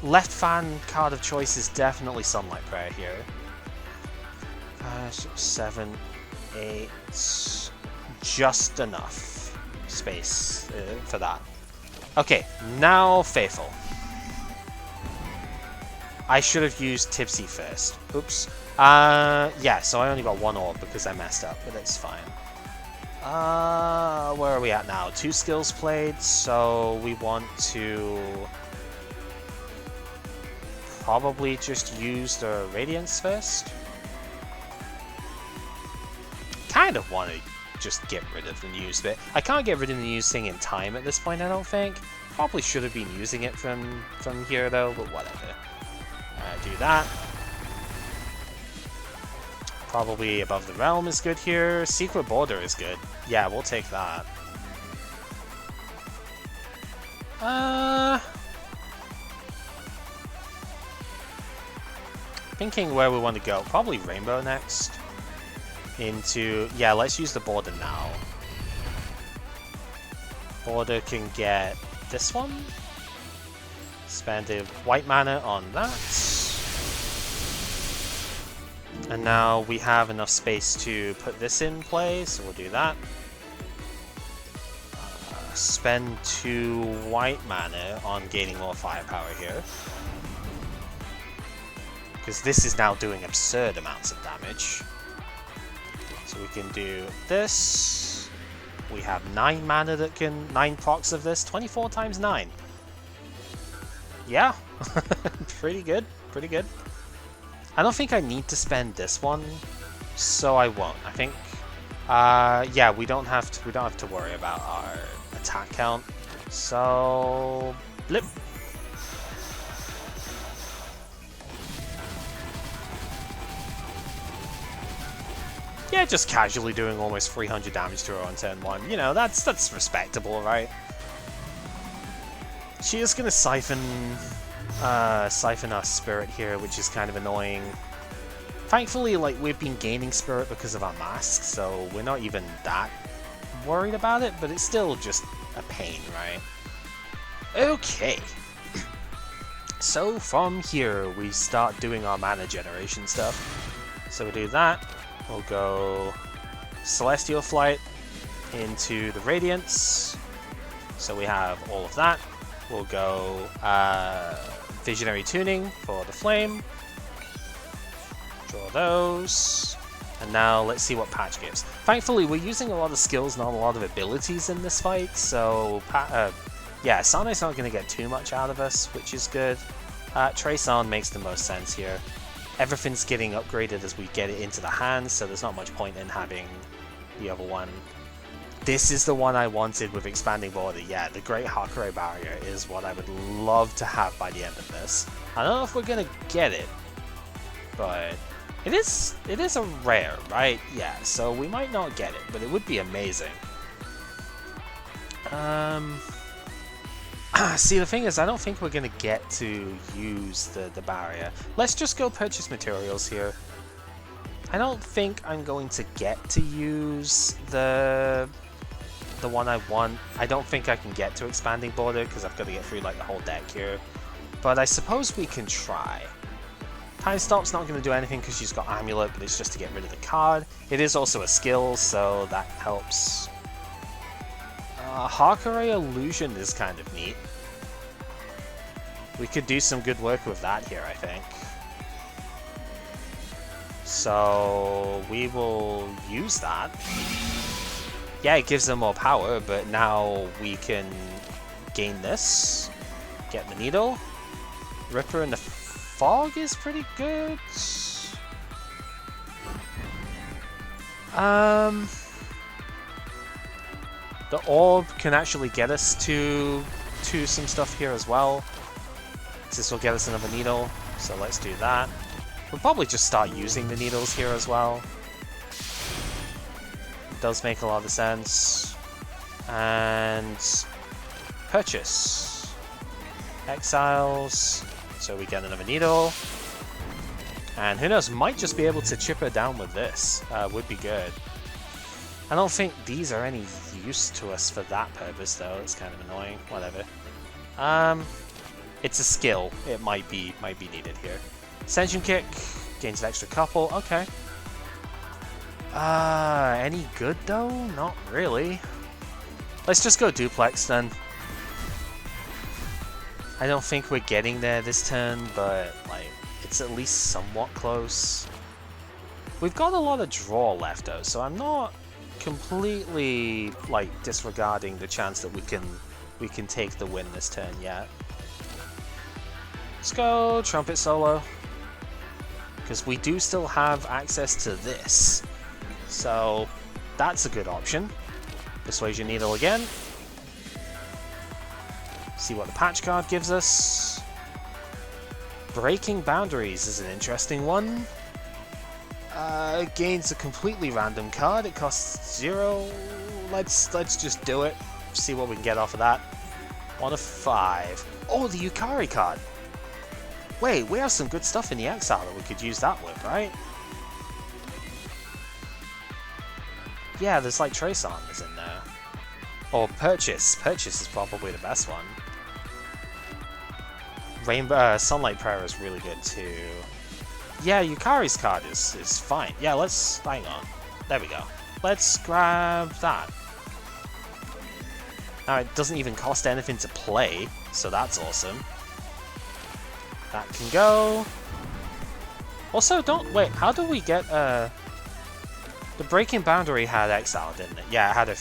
Speaker 1: Left fan card of choice is definitely Sunlight Prayer here. 7, 8, just enough space for that. Okay, now Faithful. I should have used Tipsy first. Oops. Yeah, so I only got one orb because I messed up, but it's fine. Where are we at now? 2 skills played, so we want to probably just use the Radiance first. Kind of want to just get rid of the News bit. I can't get rid of the News thing in time at this point, I don't think. Probably should have been using it from here though, but whatever. Do that. Probably Above the Realm is good here. Secret Border is good. Yeah, we'll take that. Thinking where we want to go. Probably Rainbow next. Yeah, let's use the Border now. Border can get this one. Spend a white mana on that. And now we have enough space to put this in play, so we'll do that. Spend 2 white mana on gaining more firepower here. Because this is now doing absurd amounts of damage. So we can do this. We have 9 mana that can... 9 procs of this. 24 times 9. Yeah. Pretty good. Pretty good. I don't think I need to spend this one, so I won't. I think, yeah, we don't have to worry about our attack count. So, blip. Yeah, just casually doing almost 300 damage to her on turn 1. You know, that's respectable, right? She is gonna siphon our spirit here, which is kind of annoying. Thankfully, like, we've been gaining spirit because of our masks, so we're not even that worried about it, but it's still just a pain, right? Okay. So from here, we start doing our mana generation stuff. So we do that. We'll go Celestial Flight into the Radiance. So we have all of that. We'll go Visionary Tuning for the Flame. Draw those. And now let's see what Patch gives. Thankfully, we're using a lot of skills, not a lot of abilities in this fight, so yeah, Sanai's not going to get too much out of us, which is good. Trace-On makes the most sense here. Everything's getting upgraded as we get it into the hands, so there's not much point in having the other one. This is the one I wanted with Expanding Border. Yeah, the Great Hakurei Barrier is what I would love to have by the end of this. I don't know if we're going to get it, but it is a rare, right? Yeah, so we might not get it, but it would be amazing. See, the thing is, I don't think we're going to get to use the barrier. Let's just go purchase materials here. I don't think I'm going to get to use the one I want. I don't think I can get to Expanding Border because I've got to get through like the whole deck here. But I suppose we can try. Time Stop's not going to do anything because she's got Amulet, but it's just to get rid of the card. It is also a skill, so that helps. Hakurei Illusion is kind of neat. We could do some good work with that here, I think. So we will use that. Yeah, it gives them more power, but now we can gain this. Get the needle. Ripper in the Fog is pretty good. The Orb can actually get us to some stuff here as well. This will get us another needle, so let's do that. We'll probably just start using the needles here as well. It does make a lot of sense. And purchase. Exiles. So we get another needle. And who knows, might just be able to chip her down with this. Would be good. I don't think these are any use to us for that purpose though. It's kind of annoying. Whatever. It's a skill. It might be needed here. Ascension Kick gains an extra couple. Okay. Any good though? Not really. Let's just go duplex then. I don't think we're getting there this turn, but like it's at least somewhat close. We've got a lot of draw left though, so I'm not completely like disregarding the chance that we can take the win this turn yet. Let's go Trumpet Solo, because we do still have access to this, so that's a good option. Persuasion Needle again. See what the patch card gives us. Breaking Boundaries is an interesting one. Gains a completely random card. It costs 0. Let's just do it. See what we can get off of that. 1 of 5. Oh, the Yukari card. Wait, we have some good stuff in the exile that we could use that with, right? Yeah, there's like Trace Armors in there. Or Purchase. Purchase is probably the best one. Rainbow Sunlight Prayer is really good too. Yeah, Yukari's card is fine. Yeah, let's... hang on. There we go. Let's grab that. Now, it doesn't even cost anything to play, so that's awesome. That can go. Also, don't... wait, how do we get... the Breaking Boundary had Exile, didn't it? Yeah, it had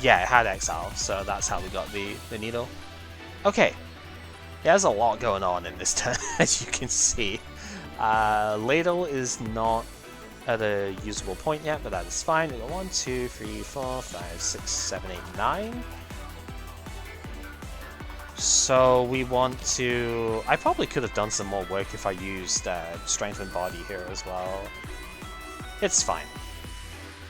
Speaker 1: yeah, it had Exile, so that's how we got the needle. Okay. Yeah, there's a lot going on in this turn, as you can see. Ladle is not at a usable point yet, but that is fine. We got 1, 2, 3, 4, 5, 6, 7, 8, 9. So we want to... I probably could have done some more work if I used Strength and Body here as well. It's fine.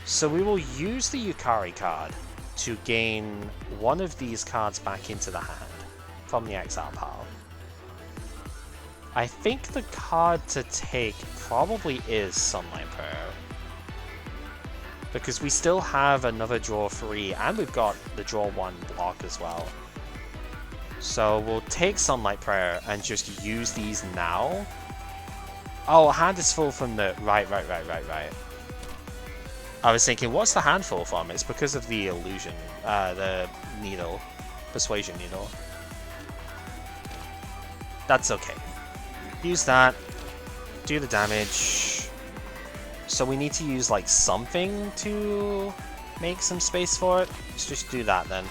Speaker 1: So we will use the Yukari card to gain one of these cards back into the hand from the exile pile. I think the card to take probably is Sunlight Prayer, because we still have another draw 3 and we've got the draw 1 block as well. So we'll take Sunlight Prayer and just use these now. Oh, hand is full from the... Right. I was thinking, what's the hand full from? It's because of the illusion, the needle, Persuasion Needle. That's okay. Use that, do the damage. So we need to use like something to make some space for it. Let's just do that then.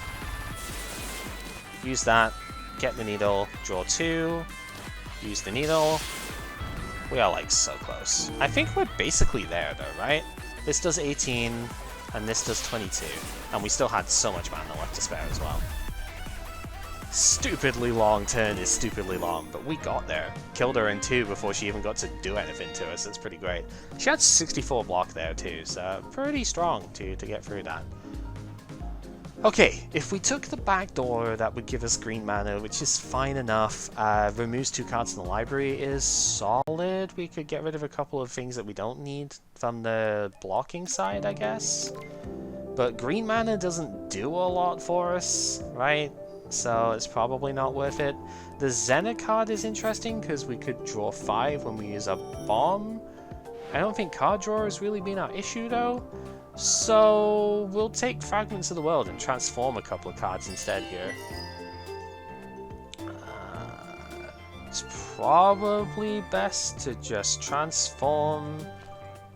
Speaker 1: Use that, get the needle, draw 2, use the needle. We are like so close. I think we're basically there though, right? This does 18 and this does 22. And we still had so much mana left to spare as well. Stupidly long turn is stupidly long, but we got there. Killed her in 2 before she even got to do anything to us. It's pretty great. She had 64 block there too, so pretty strong to get through that. Okay, if we took the back door, that would give us green mana, which is fine enough. Removes 2 cards in the library is solid. We could get rid of a couple of things that we don't need from the blocking side, I guess. But green mana doesn't do a lot for us, right? So it's probably not worth it. The Xena card is interesting because we could draw 5 when we use a bomb. I don't think card draw has really been our issue though. So we'll take Fragments of the World and transform a couple of cards instead here. It's probably best to just transform.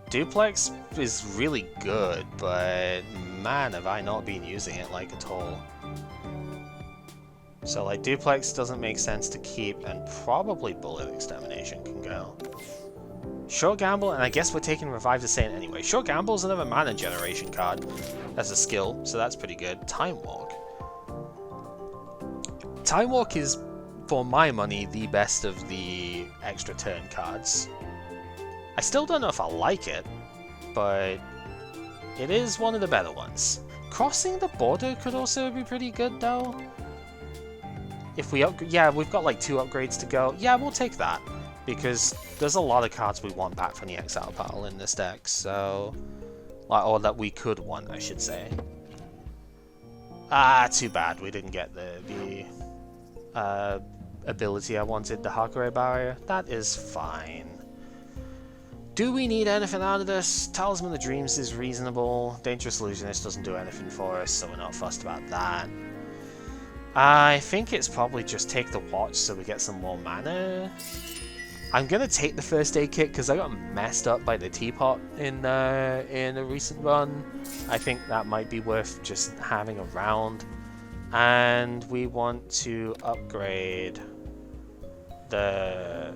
Speaker 1: Duplex is really good, but man, have I not been using it like at all. So like Duplex doesn't make sense to keep, and probably Bullet Extermination can go. Short Gamble, and I guess we're taking Revive the Saint anyway. Short Gamble is another mana generation card. That's a skill, so that's pretty good. Time Walk. Time Walk is, for my money, the best of the extra turn cards. I still don't know if I like it, but it is one of the better ones. Crossing the Border could also be pretty good though. If we yeah, we've got like 2 upgrades to go. Yeah, we'll take that, because there's a lot of cards we want back from the Exile Pile in this deck, so... or that we could want, I should say. Ah, too bad we didn't get the ability I wanted, the Hakure Barrier. That is fine. Do we need anything out of this? Talisman of Dreams is reasonable. Dangerous Illusionist doesn't do anything for us, so we're not fussed about that. I think it's probably just take the Watch so we get some more mana. I'm gonna take the First Aid Kit because I got messed up by the Teapot in a recent run. I think that might be worth just having around. And we want to upgrade the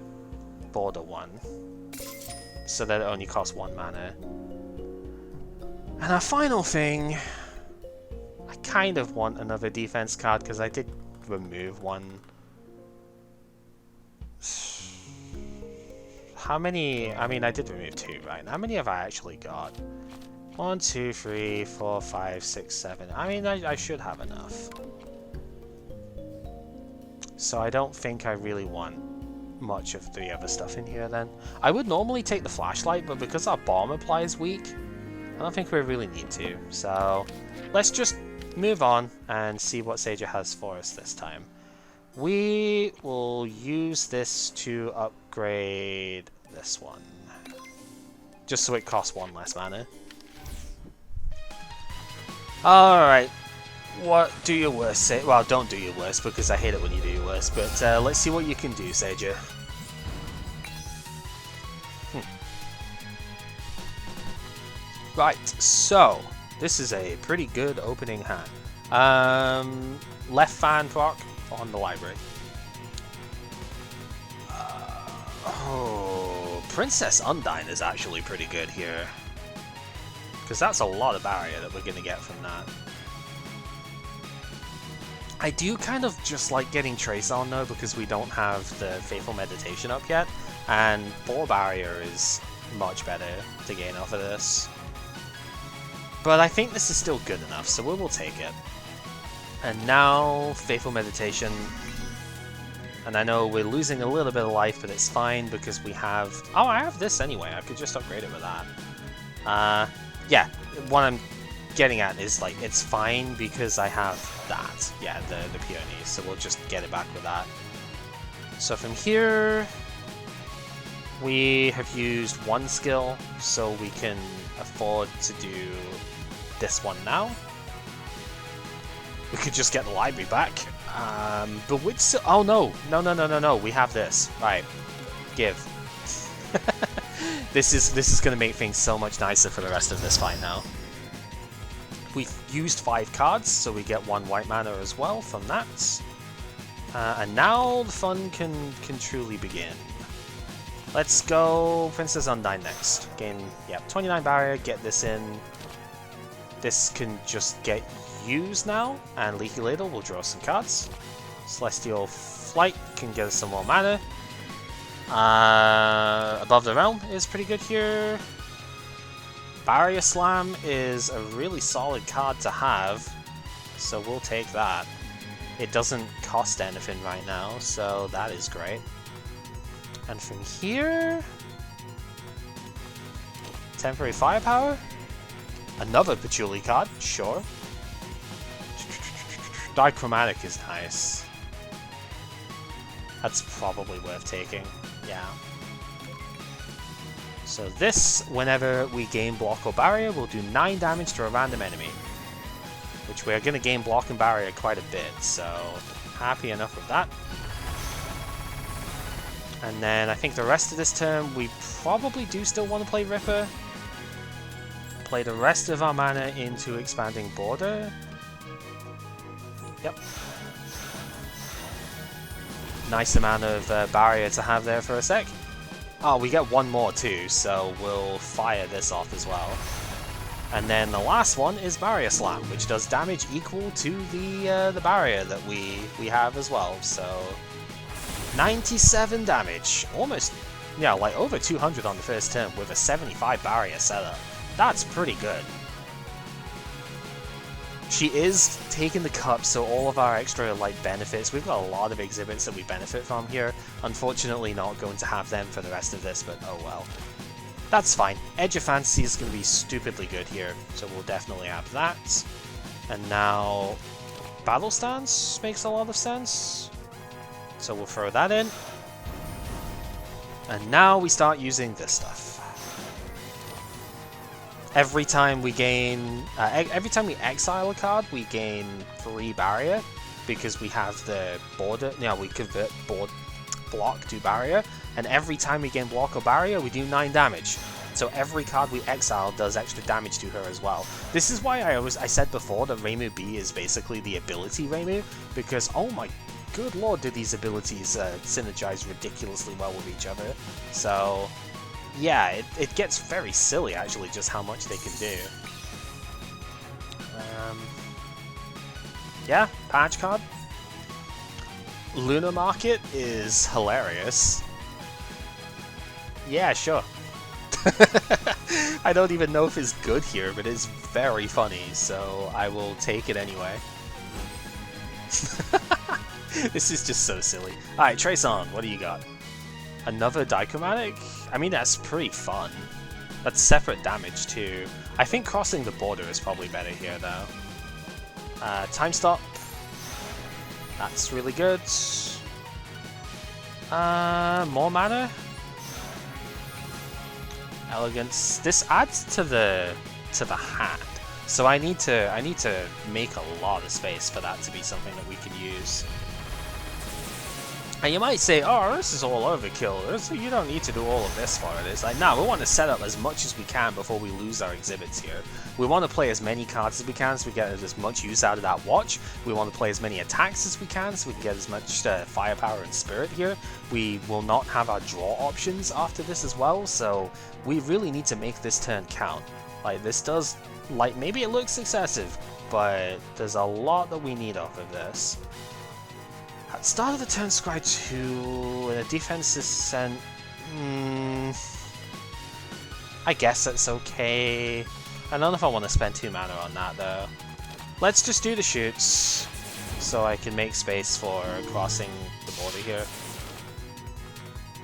Speaker 1: Border one, so that it only costs 1 mana. And our final thing, I kind of want another defense card because I did remove one. How many? I mean, I did remove 2, right? How many have I actually got? 1, 2, 3, 4, 5, 6, 7. I mean, I should have enough. So I don't think I really want much of the other stuff in here then. I would normally take the Flashlight, but because our Bomb Apply is weak, I don't think we really need to. So let's just move on and see what Sager has for us this time. We will use this to upgrade this one, just so it costs 1 less mana. Alright, what do your worst, say? Well, don't do your worst, because I hate it when you do your worst, but let's see what you can do, Sager. Right, so this is a pretty good opening hand. Left fan proc on the library. Oh, Princess Undyne is actually pretty good here, because that's a lot of barrier that we're going to get from that. I do kind of just like getting Trace on though, because we don't have the Faithful Meditation up yet, and 4 barrier is much better to gain off of this. But I think this is still good enough, so we will take it. And now, Faithful Meditation. And I know we're losing a little bit of life, but it's fine because we have... Oh, I have this anyway. I could just upgrade it with that. Yeah, what I'm getting at is, like, it's fine because I have that. Yeah, the Peonies, so we'll just get it back with that. So from here, we have used 1 skill, so we can afford to do this one now. We could just get the library back. But which... Oh, no. No. We have this. Right. Give. This is going to make things so much nicer for the rest of this fight now. We've used 5 cards, so we get 1 white mana as well from that. And now the fun can truly begin. Let's go Princess Undyne next. Gain, yeah, 29 barrier, get this in. This can just get used now, and Leaky Ladle will draw some cards. Celestial Flight can get us some more mana. Above the Realm is pretty good here. Barrier Slam is a really solid card to have, so we'll take that. It doesn't cost anything right now, so that is great. And from here... Temporary Firepower? Another Patchouli card, sure. Dichromatic is nice. That's probably worth taking, yeah. So this, whenever we gain block or barrier, will do 9 damage to a random enemy. Which we are going to gain block and barrier quite a bit, so happy enough with that. And then I think the rest of this turn, we probably do still want to play Ripper. Play the rest of our mana into Expanding Border. Yep. Nice amount of barrier to have there for a sec. Oh, we get one more too, so we'll fire this off as well. And then the last one is Barrier Slam, which does damage equal to the barrier that we have as well. So 97 damage, almost, yeah, like over 200 on the first turn with a 75 barrier setup. That's pretty good. She is taking the cup, so all of our extra like benefits, we've got a lot of exhibits that we benefit from here. Unfortunately not going to have them for the rest of this, but oh well. That's fine. Edge of Fantasy is going to be stupidly good here, so we'll definitely have that. And now Battle Stance makes a lot of sense, so we'll throw that in. And now we start using this stuff. Every time we gain, every time we exile a card, we gain 3 barrier because we have the border. We convert block to barrier, and every time we gain block or barrier, we do 9 damage. So every card we exile does extra damage to her as well. This is why I said before that Reimu B is basically the ability Reimu, because oh my good lord, do these abilities synergize ridiculously well with each other. So yeah, it gets very silly actually just how much they can do. Yeah, patch card. Lunar Market is hilarious. Yeah, sure. I don't even know if it's good here, but it's very funny, so I will take it anyway. This is just so silly. Alright, Trace on, what do you got? Another Dichromatic? I mean, that's pretty fun. That's separate damage too. I think crossing the border is probably better here though. Time Stop. That's really good. More mana? Elegance. This adds to the hand. So I need to make a lot of space for that to be something that we can use. And you might say, oh, this is all overkill, you don't need to do all of this for it. It's like, no, we want to set up as much as we can before we lose our exhibits here. We want to play as many cards as we can so we get as much use out of that watch. We want to play as many attacks as we can so we can get as much firepower and spirit here. We will not have our draw options after this as well, so we really need to make this turn count. Like, this does, like, maybe it looks excessive, but there's a lot that we need off of this. At the start of the turn, scry 2, and a defense is sent. I guess that's okay. I don't know if I want to spend 2 mana on that though. Let's just do the shoots, so I can make space for crossing the border here.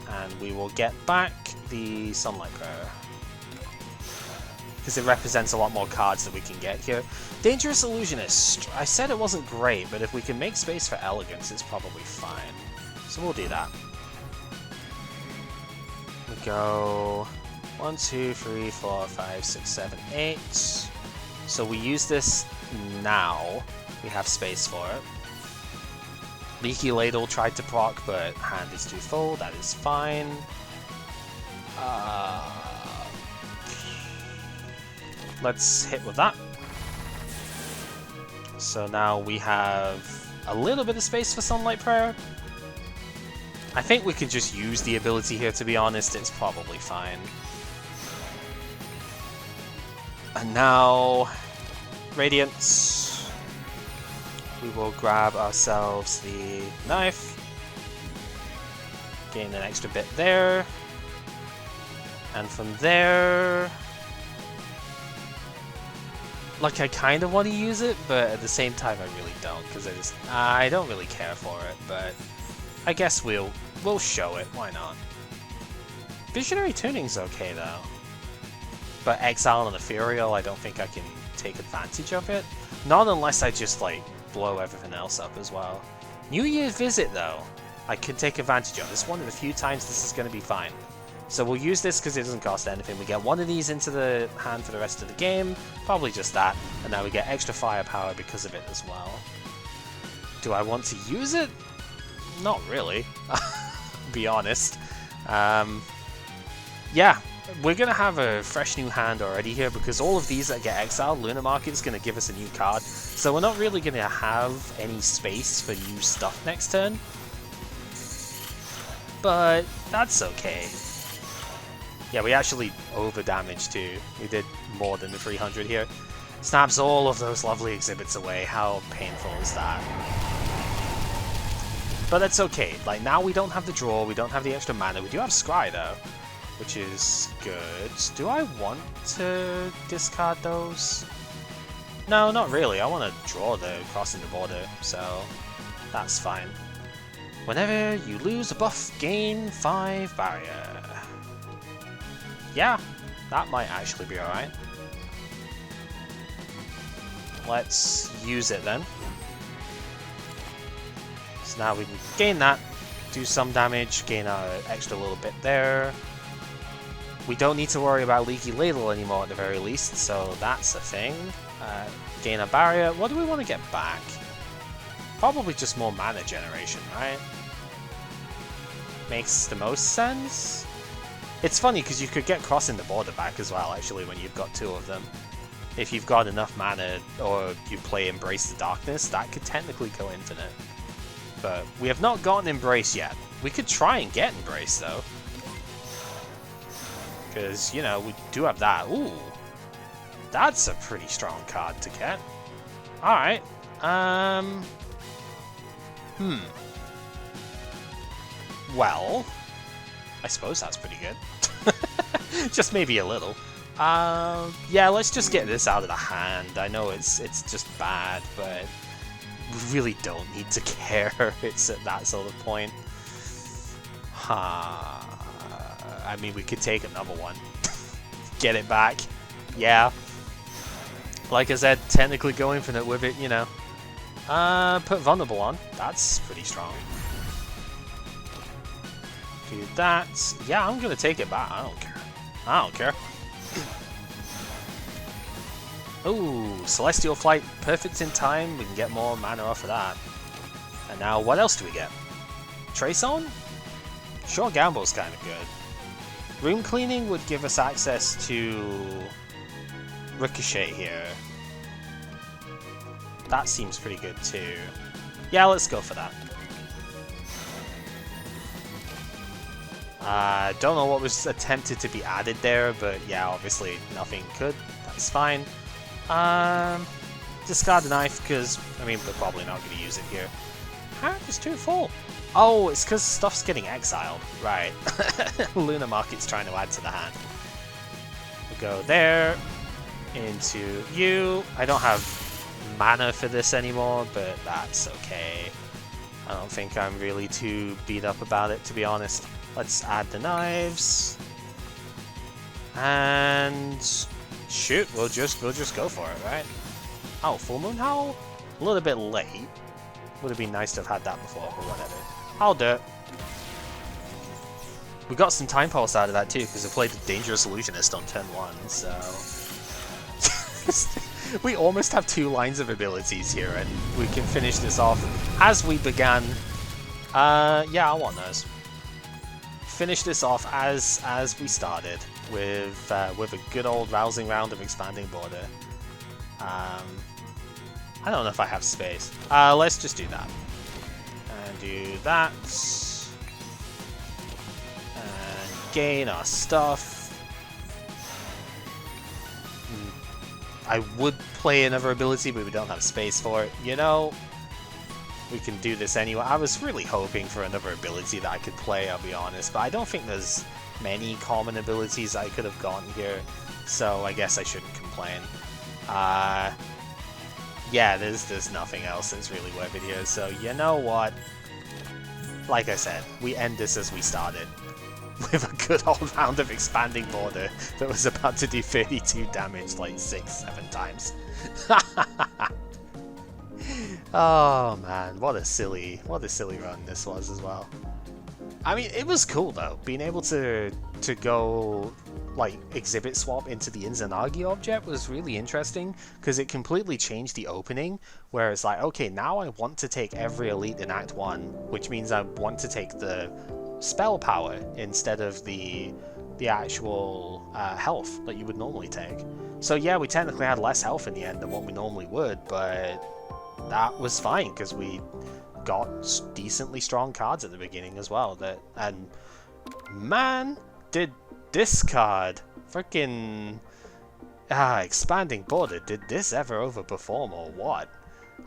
Speaker 1: And we will get back the Sunlight Prayer, because it represents a lot more cards that we can get here. Dangerous Illusionist. I said it wasn't great, but if we can make space for Elegance, it's probably fine. So we'll do that. We go 1, 2, 3, 4, 5, 6, 7, 8. So we use this now. We have space for it. Leaky Ladle tried to proc, but hand is too full. That is fine. Let's hit with that. So now we have a little bit of space for Sunlight Prayer. I think we could just use the ability here, to be honest. It's probably fine. And now, Radiance. We will grab ourselves the knife. Gain an extra bit there. And from there, like, I kind of want to use it, but at the same time I really don't, because I don't really care for it, but I guess we'll show it, why not? Visionary Tuning's okay though, but Exile and Ethereal, I don't think I can take advantage of it. Not unless I just, like, blow everything else up as well. New Year's Visit though, I could take advantage of. This is one of the few times this is going to be fine. So we'll use this because it doesn't cost anything. We get one of these into the hand for the rest of the game. Probably just that. And now we get extra firepower because of it as well. Do I want to use it? Not really. Be honest. Yeah, we're going to have a fresh new hand already here because all of these that get exiled, Lunar Market is going to give us a new card. So we're not really going to have any space for new stuff next turn. but that's okay. Yeah, we actually over-damaged too. We did more than the 300 here. Snaps all of those lovely exhibits away. How painful is that? But that's okay. Like, now we don't have the draw, we don't have the extra mana. We do have Scry though, which is good. Do I want to discard those? No, not really. I want to draw the crossing the border, so that's fine. Whenever you lose a buff, gain 5 barrier. Yeah, that might actually be alright. Let's use it then. So now we can gain that, do some damage, gain an extra little bit there. We don't need to worry about Leaky Ladle anymore at the very least, so that's a thing. Gain a barrier. What do we want to get back? Probably just more mana generation, right? Makes the most sense. It's funny because you could get crossing the border back as well, actually, when you've got 2 of them. If you've got enough mana, or you play Embrace the Darkness, that could technically go infinite. But we have not gotten Embrace yet. We could try and get Embrace, though. Because, you know, we do have that. Ooh! That's a pretty strong card to get. Alright. Well, I suppose that's pretty good. Just maybe a little. Yeah, let's just get this out of the hand. I know it's just bad, but we really don't need to care. It's at that sort of point. I mean, we could take another one. Get it back. Yeah. Like I said, technically go infinite with it, you know. Put Vulnerable on. That's pretty strong. Do that. Yeah, I'm gonna take it back. I don't care. I don't care. Ooh, Celestial Flight. Perfect in time. We can get more mana off of that. And now, what else do we get? Trace On? Sure, Gamble's kind of good. Room Cleaning would give us access to Ricochet here. That seems pretty good too. Yeah, let's go for that. Don't know what was attempted to be added there, but yeah, obviously nothing could. That's fine. Discard the knife, because, I mean, we're probably not going to use it here. How is too full? Oh, it's because stuff's getting exiled. Right. Luna Market's trying to add to the hand. We go there. Into you. I don't have mana for this anymore, but that's okay. I don't think I'm really too beat up about it, to be honest. Let's add the knives. And shoot, we'll just go for it, right? Oh, Full Moon Howl? A little bit late. Would have been nice to have had that before, but whatever. I'll do it. We got some Time Pulse out of that too, because I played the Dangerous Illusionist on turn 1, so... We almost have 2 lines of abilities here, and we can finish this off as we began. Yeah, I want those. Finish this off as we started, with a good old rousing round of Expanding Border. I don't know if I have space. Let's just do that. And do that. And gain our stuff. I would play another ability, but we don't have space for it. You know, we can do this anyway. I was really hoping for another ability that I could play, I'll be honest, but I don't think there's many common abilities I could have gotten here, so I guess I shouldn't complain. Yeah, there's nothing else that's really worth it here, so you know what? Like I said, we end this as we started, with a good old round of Expanding Border that was about to do 32 damage like 6-7 times. Oh man, what a silly run this was as well. I mean, it was cool though, being able to go like exhibit swap into the Izanagi object was really interesting, because it completely changed the opening, where it's like, okay, now I want to take every elite in Act 1, which means I want to take the spell power instead of the actual health that you would normally take. So yeah, we technically had less health in the end than what we normally would, but that was fine, because we got decently strong cards at the beginning as well. And man, did this card freaking expanding border, did this ever overperform or what?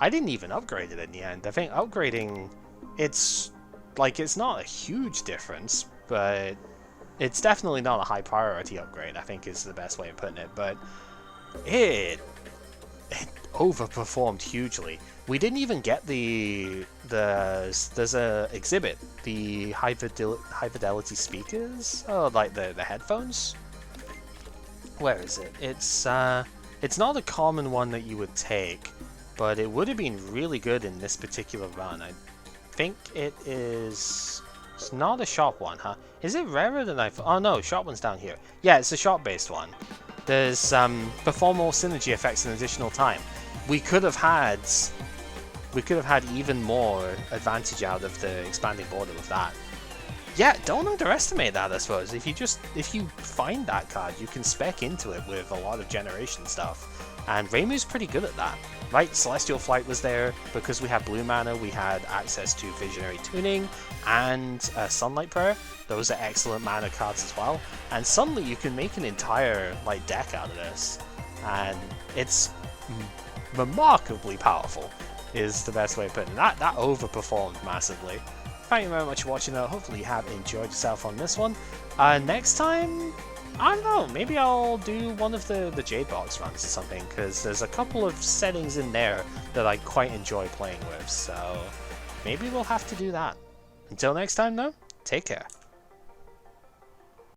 Speaker 1: I didn't even upgrade it in the end. I think upgrading, it's not a huge difference, but it's definitely not a high priority upgrade, I think is the best way of putting it, but it overperformed hugely. We didn't even get there's a exhibit, the high fidelity speakers, like the headphones. Where is it? It's not a common one that you would take, but it would have been really good in this particular run. I think it is. It's not a shop one, huh? Is it rarer than I thought? Oh no, shop one's down here. Yeah, it's a shop-based one. There's perform more synergy effects in additional time. We could have had even more advantage out of the expanding border with that. Yeah, don't underestimate that, I suppose. If you find that card, you can spec into it with a lot of generation stuff. And Reimu's pretty good at that. Right, Celestial Flight was there. Because we had blue mana, we had access to Visionary Tuning and Sunlight Prayer. Those are excellent mana cards as well. And suddenly you can make an entire deck out of this. And it's remarkably powerful, is the best way of putting it. That overperformed massively. Thank you very much for watching though. Hopefully you have enjoyed yourself on this one. Next time, I don't know, maybe I'll do one of the Jade Box runs or something, because there's a couple of settings in there that I quite enjoy playing with, so maybe we'll have to do that. Until next time though, take care.